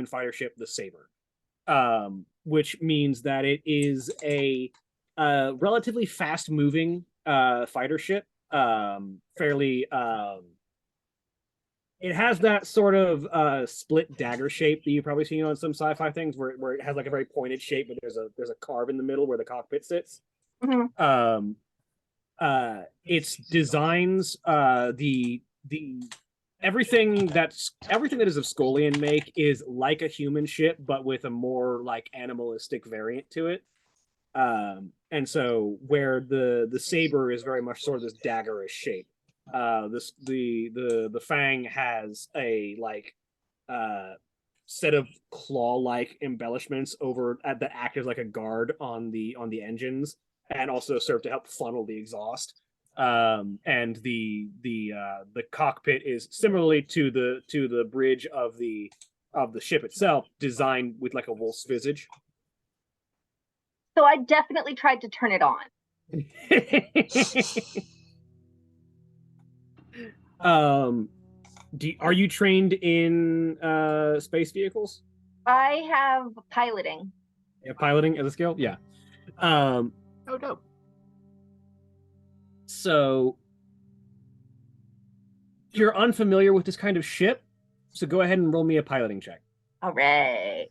fighter ship, the Saber. Which means that it is a relatively fast moving fighter ship. Fairly it has that sort of split dagger shape that you've probably seen on some sci-fi things where it has like a very pointed shape, but there's a carve in the middle where the cockpit sits. Mm-hmm. Its designs, the everything that is of Skolian make is like a human ship, but with a more like animalistic variant to it. And so where the Saber is very much sort of this daggerish shape, the Fang has a like set of claw-like embellishments over that act as like a guard on the engines, and also serve to help funnel the exhaust. And the cockpit is similarly to the bridge of the ship itself, designed with like a wolf's visage. So I definitely tried to turn it on. Are you trained in space vehicles? I have piloting. Yeah, piloting as a skill? Yeah. Oh, no. So you're unfamiliar with this kind of ship, so go ahead and roll me a piloting check. All right.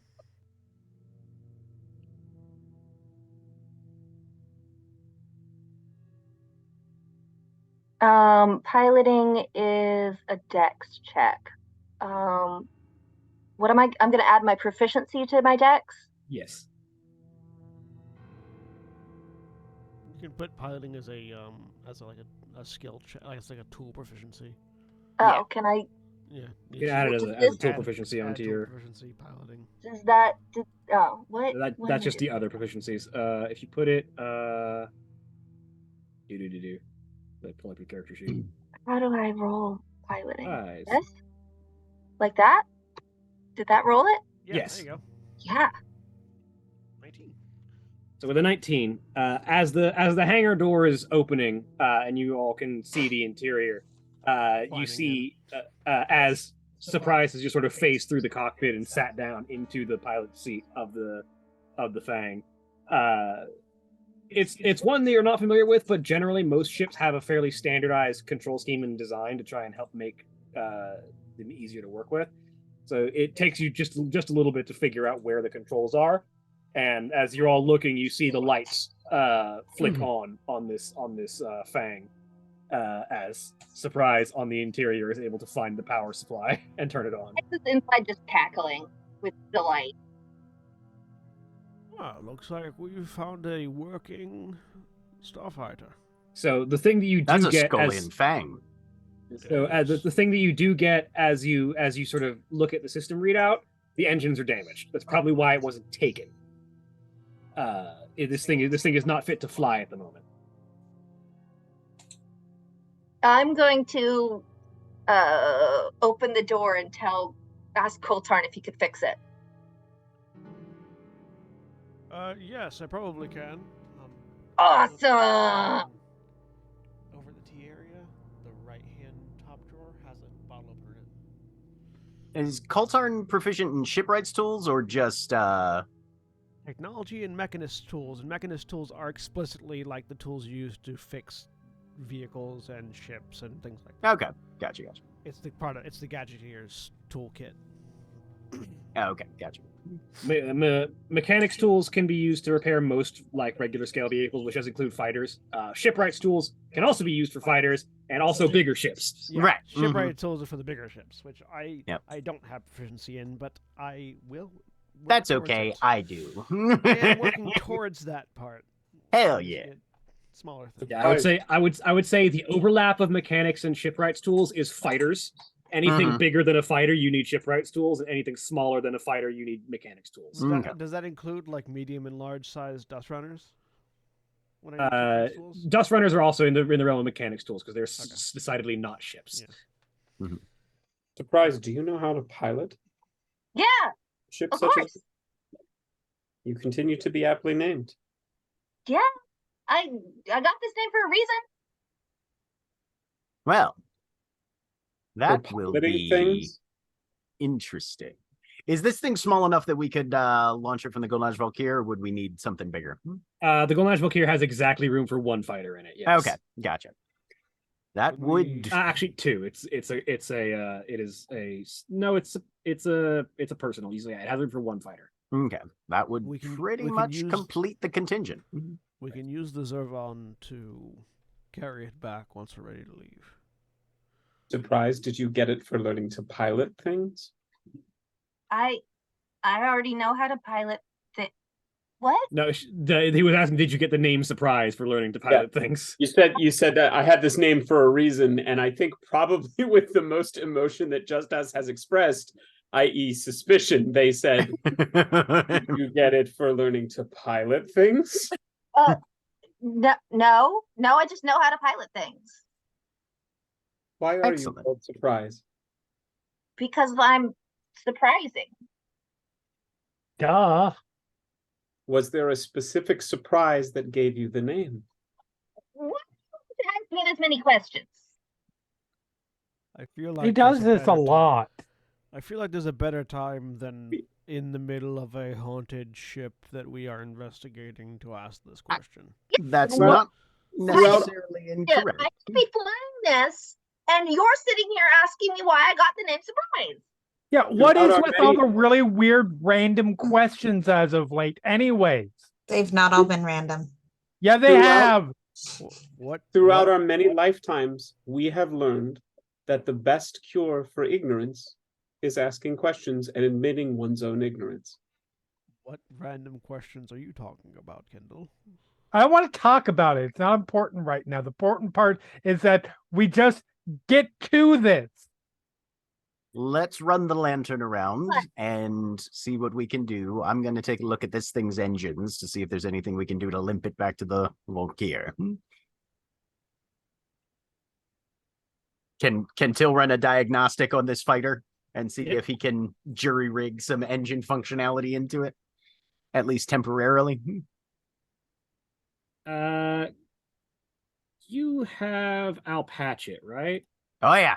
Piloting is a dex check. What am I? I'm going to add my proficiency to my dex. Yes. You can put piloting as a skill check, like it's like a tool proficiency. Oh, Yeah. Can I? Yeah, You can add it as a tool proficiency onto your. proficiency piloting. Does that? What? That's just the other proficiencies. If you put it, pull up your character sheet. How do I roll piloting? Nice. This? Like that? Did that roll it? Yeah, Yes. There you go. Yeah. 19. So with a 19, as the hangar door is opening, and you all can see the interior, you see as Surprise has just sort of phased through the cockpit and sat down into the pilot seat of the Fang. It's one that you're not familiar with, but generally most ships have a fairly standardized control scheme and design to try and help make them easier to work with. So it takes you just a little bit to figure out where the controls are. And as you're all looking, you see the lights flick on this Fang. As Surprise on the interior is able to find the power supply and turn it on. This is inside just cackling with delight. Well, looks like we found a working starfighter. So the thing that you do That's a get Scullion Fang. So the thing that you do get as you sort of look at the system readout, the engines are damaged. That's probably why it wasn't taken. This thing is not fit to fly at the moment. I'm going to open the door and ask Coltarn if he could fix it. Yes, I probably can. Awesome! Over the tea area, the right-hand top drawer has a bottle opener in it. Is Coltarn proficient in shipwrights tools or just Technology and mechanist tools, and mechanist tools are explicitly like the tools used to fix vehicles and ships and things like that. Okay, gotcha. It's the product. It's the gadgeteer's toolkit. Okay, gotcha. Mechanics tools can be used to repair most like regular scale vehicles, which does include fighters. Shipwrights tools can also be used for fighters and also bigger ships. Yeah, Right. Shipwright tools are for the bigger ships, which I don't have proficiency in, but I will. That's okay. I do. I am working towards that part. Hell yeah. Smaller things. Yeah, I would say the overlap of mechanics and shipwrights tools is fighters. Anything bigger than a fighter, you need shipwrights tools, and anything smaller than a fighter, you need mechanics tools. Does that include like medium and large size dust runners? Dust runners are also in the realm of mechanics tools because they're decidedly not ships. Yeah. Surprise! Do you know how to pilot Yeah, ships of such course. as? You continue to be aptly named. Yeah, I got this name for a reason. Well, that For will piloting be things? interesting. Is this thing small enough that we could launch it from the Golnage Valkyr, or would we need something bigger? The Golnage Valkyr has exactly room for one fighter in it. Yes. Okay, gotcha. That would actually two. It's a personal. Usually, it has room for one fighter. okay. That would pretty much complete the contingent. We can use the Zervon to carry it back once we're ready to leave. Surprise! Did you get it for learning to pilot things? I already know how to pilot. What? No, he was asking, did you get the name Surprise for learning to pilot things? You said that I had this name for a reason, and I think probably with the most emotion that Just Us has expressed, i.e., suspicion, they said, "Did you get it for learning to pilot things?" No, I just know how to pilot things. Why are Excellent. you called Surprise? Because I'm surprising. Duh. Was there a specific surprise that gave you the name? What? Ask me this many questions. I feel like He does there's this a better lot. I feel like there's a better time than in the middle of a haunted ship that we are investigating to ask this question. That's Well, not necessarily incorrect. I could be flying this, and you're sitting here asking me why I got the name Surprise. Yeah, what is Throughout with our all the really weird random questions as of late? Anyways. They've not all been random. Yeah, they Throughout- have. Throughout our many lifetimes, we have learned that the best cure for ignorance is asking questions and admitting one's own ignorance. What random questions are you talking about, Kendall? I don't want to talk about it. It's not important right now. The important part is that we just get to this. Let's run the lantern around and see what we can do. I'm going to take a look at this thing's engines to see if there's anything we can do to limp it back to the Valkyr. Can Till run a diagnostic on this fighter and see if he can jury rig some engine functionality into it, at least temporarily? You have Alpatchet, right? Oh yeah.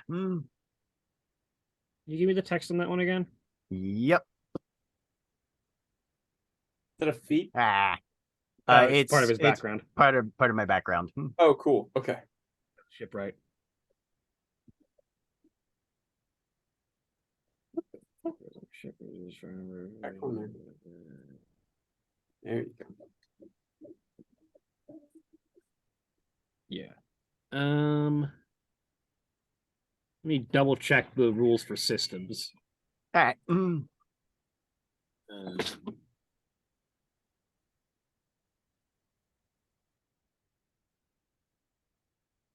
You give me the text on that one again? Yep. Is that a feat? It's part of his background. Part of my background. Oh, cool. Okay. Shipwright. Back on there. There you go. Yeah. Let me double check the rules for systems. All right.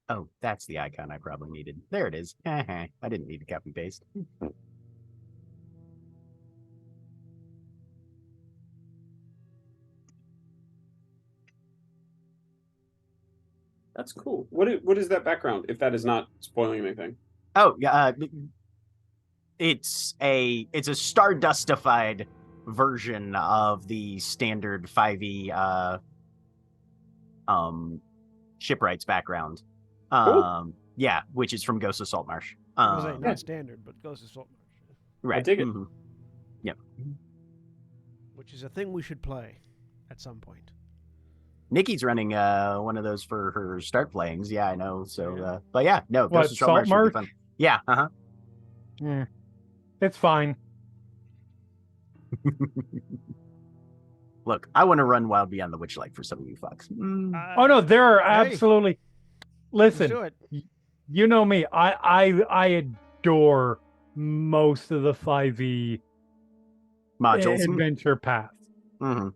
Oh, that's the icon I probably needed. There it is. I didn't need to copy paste. That's cool. What is that background? If that is not spoiling anything. Oh, yeah. It's a Stardustified version of the standard 5e shipwrights background. Cool. Yeah, which is from Ghost of Saltmarsh. I was like, not standard, but goes to Saltmarsh. Right. I dig it. Mhm. Yep. Which is a thing we should play at some point. Nikki's running one of those for her start playings. Yeah, I know. So, Yeah. but yeah, no, What, Ghost of Saltmarsh would be Saltmarsh? fun. Yeah. Yeah, it's fine. Look, I want to run Wild Beyond the Witchlight for some of you fucks. Oh no, there are hey, absolutely. let's Listen, do it. you know me. I adore most of the 5e Modules. adventure paths. Mm-hmm.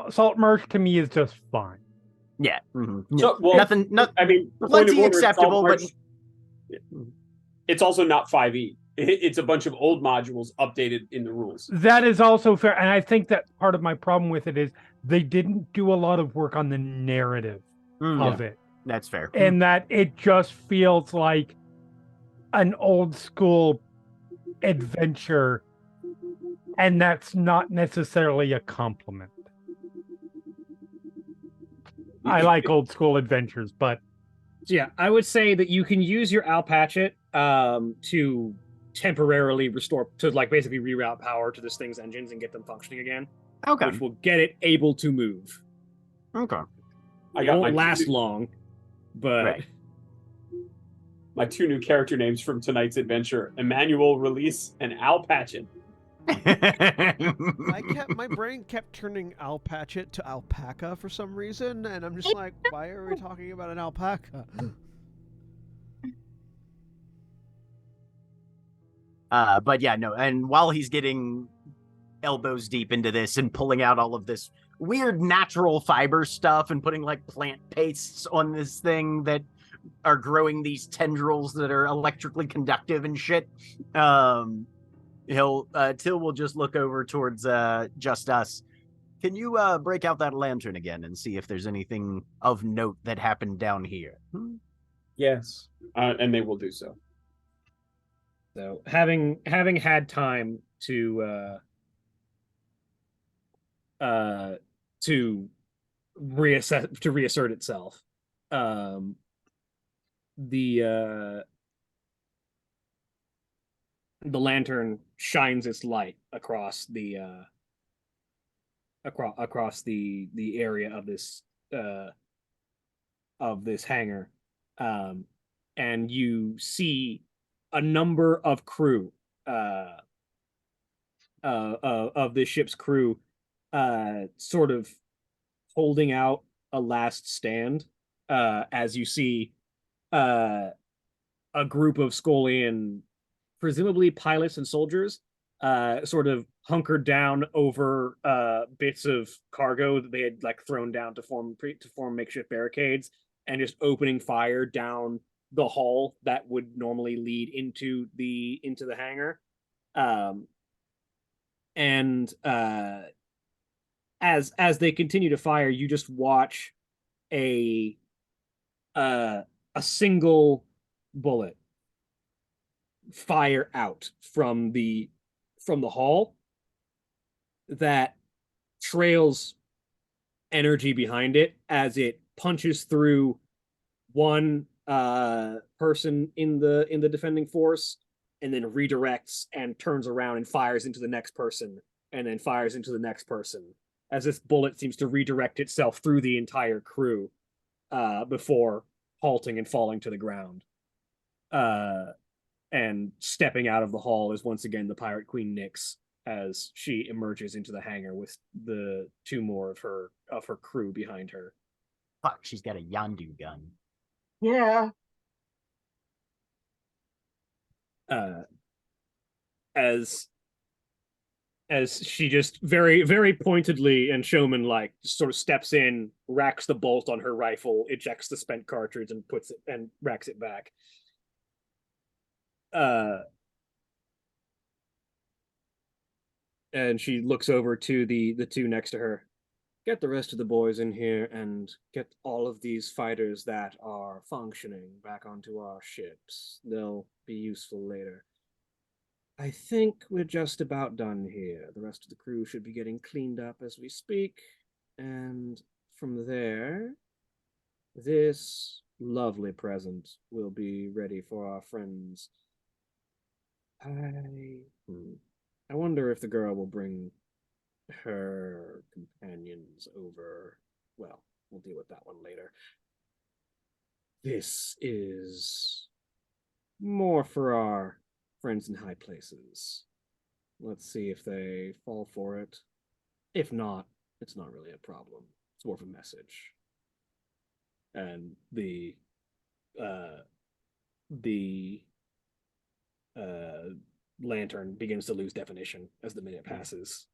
Saltmarsh to me is just fine. Yeah. Mm-hmm. So, well, Nothing. I mean, point of Plenty order, acceptable, but it's also not 5e. It's a bunch of old modules updated in the rules. That is also fair, and I think that part of my problem with it is they didn't do a lot of work on the narrative of it, that's fair. and that it just feels like an old school adventure, and that's not necessarily a compliment. I like old school adventures, but So yeah, I would say that you can use your Alpatchet to temporarily restore, to like basically reroute power to this thing's engines and get them functioning again, Okay. which will get it able to move. Okay. I It got won't my last two, long, but Right. my two new character names from tonight's adventure: Emmanuel Release and Al Patchin. My brain kept turning Alpatchet to alpaca for some reason, and I'm just like, why are we talking about an alpaca? But yeah, no. And while he's getting elbows deep into this and pulling out all of this weird natural fiber stuff and putting like plant pastes on this thing that are growing these tendrils that are electrically conductive and shit, Till will just look over towards Just Us. Can you break out that lantern again and see if there's anything of note that happened down here? Yes, and they will do so. so having had time to reassert itself, the lantern shines its light across the across the area of this hangar, and you see a number of crew of this ship's crew sort of holding out a last stand, as you see a group of Skolian, presumably pilots and soldiers, sort of hunkered down over bits of cargo that they had like thrown down to form makeshift barricades, and just opening fire down the hall that would normally lead into the hangar. And as they continue to fire, you just watch a single bullet fire out from the hall that trails energy behind it as it punches through one person in the defending force, and then redirects and turns around and fires into the next person, and then fires into the next person, as this bullet seems to redirect itself through the entire crew before halting and falling to the ground. And stepping out of the hall is once again the Pirate Queen Nyx as she emerges into the hangar with the 2 more of her crew behind her. Fuck, she's got a Yandu gun. Yeah. As she just very, very pointedly and showman like sort of steps in, racks the bolt on her rifle, ejects the spent cartridge, and puts it and racks it back. And she looks over to the 2 next to her. Get the rest of the boys in here and get all of these fighters that are functioning back onto our ships. They'll be useful later. I think we're just about done here. The rest of the crew should be getting cleaned up as we speak. And from there, this lovely present will be ready for our friends. I wonder if the girl will bring her companions over. Well, we'll deal with that one later. This is more for our friends in high places. Let's see if they fall for it. If not, it's not really a problem. It's more of a message. And the lantern begins to lose definition as the minute passes.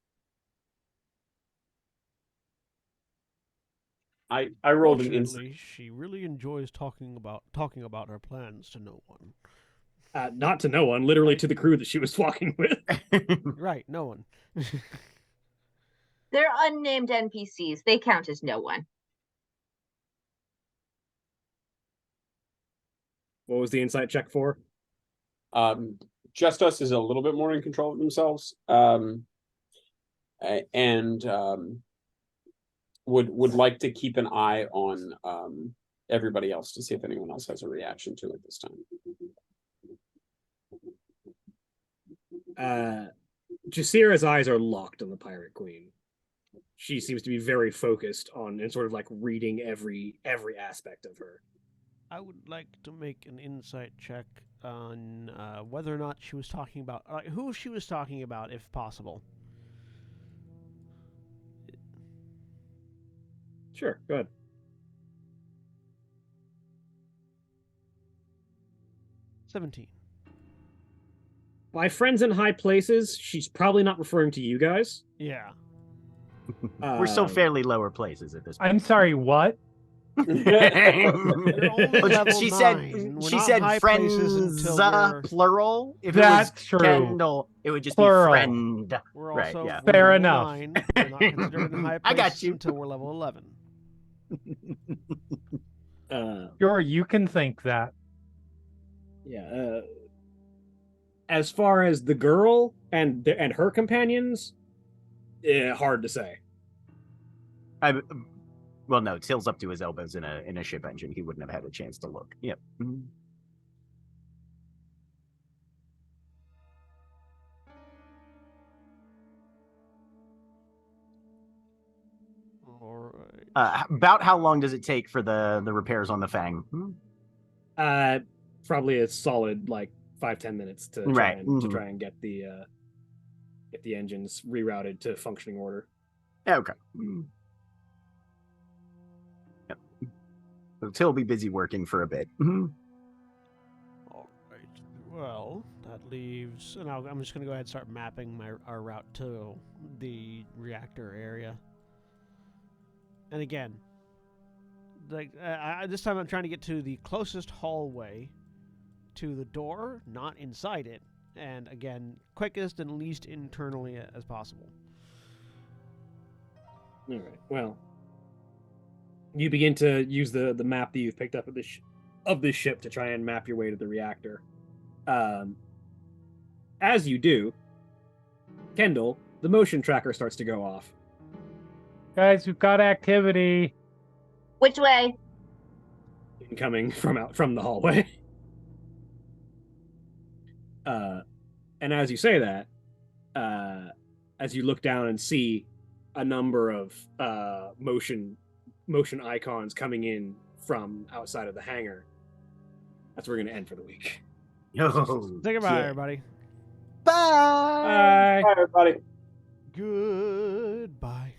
I rolled an insight. Fortunately, she really enjoys talking about her plans to no one. Not to no one, literally to the crew that she was walking with. Right, no one. They're unnamed NPCs. They count as no one. What was the insight check for? Just Us is a little bit more in control of themselves, and would like to keep an eye on everybody else to see if anyone else has a reaction to it this time. Jasira's eyes are locked on the Pirate Queen. She seems to be very focused on and sort of like reading every aspect of her. I would like to make an insight check on whether or not she was talking about who she was talking about, if possible. Sure, go ahead. $17. By friends in high places, she's probably not referring to you guys. Yeah. We're still fairly lower places at this point. I'm sorry, what? We're only level she 9. We're she not said high friends places until we're... plural. If That's it was true. Kendall, it would just Plural. be friend. We're Right, also yeah. we're Fair level enough. 9. We're not considered in high places I got you. until we're level 11. Sure, you can think that. Yeah. As far as the girl and her companions, hard to say. Well, no, Till's up to his elbows in a ship engine. He wouldn't have had a chance to look. Yep. All right. About how long does it take for the repairs on the Fang? Probably a solid like 5-10 minutes to try and get the engines rerouted to functioning order. Okay. Yep. So Till will be busy working for a bit. All right. Well, that leaves, and I'm just going to go ahead and start mapping our route to the reactor area. And again, like this time I'm trying to get to the closest hallway to the door, not inside it, and again, quickest and least internally as possible. All right. Well, you begin to use the map that you've picked up of this ship to try and map your way to the reactor. As you do, Kendall, the motion tracker starts to go off. Guys, we've got activity. Which way? Incoming from the hallway. And as you say that, as you look down and see a number of motion icons coming in from outside of the hangar, that's where we're going to end for the week. Yo, Say goodbye, yeah. everybody. Bye. Bye. Bye, everybody. Goodbye.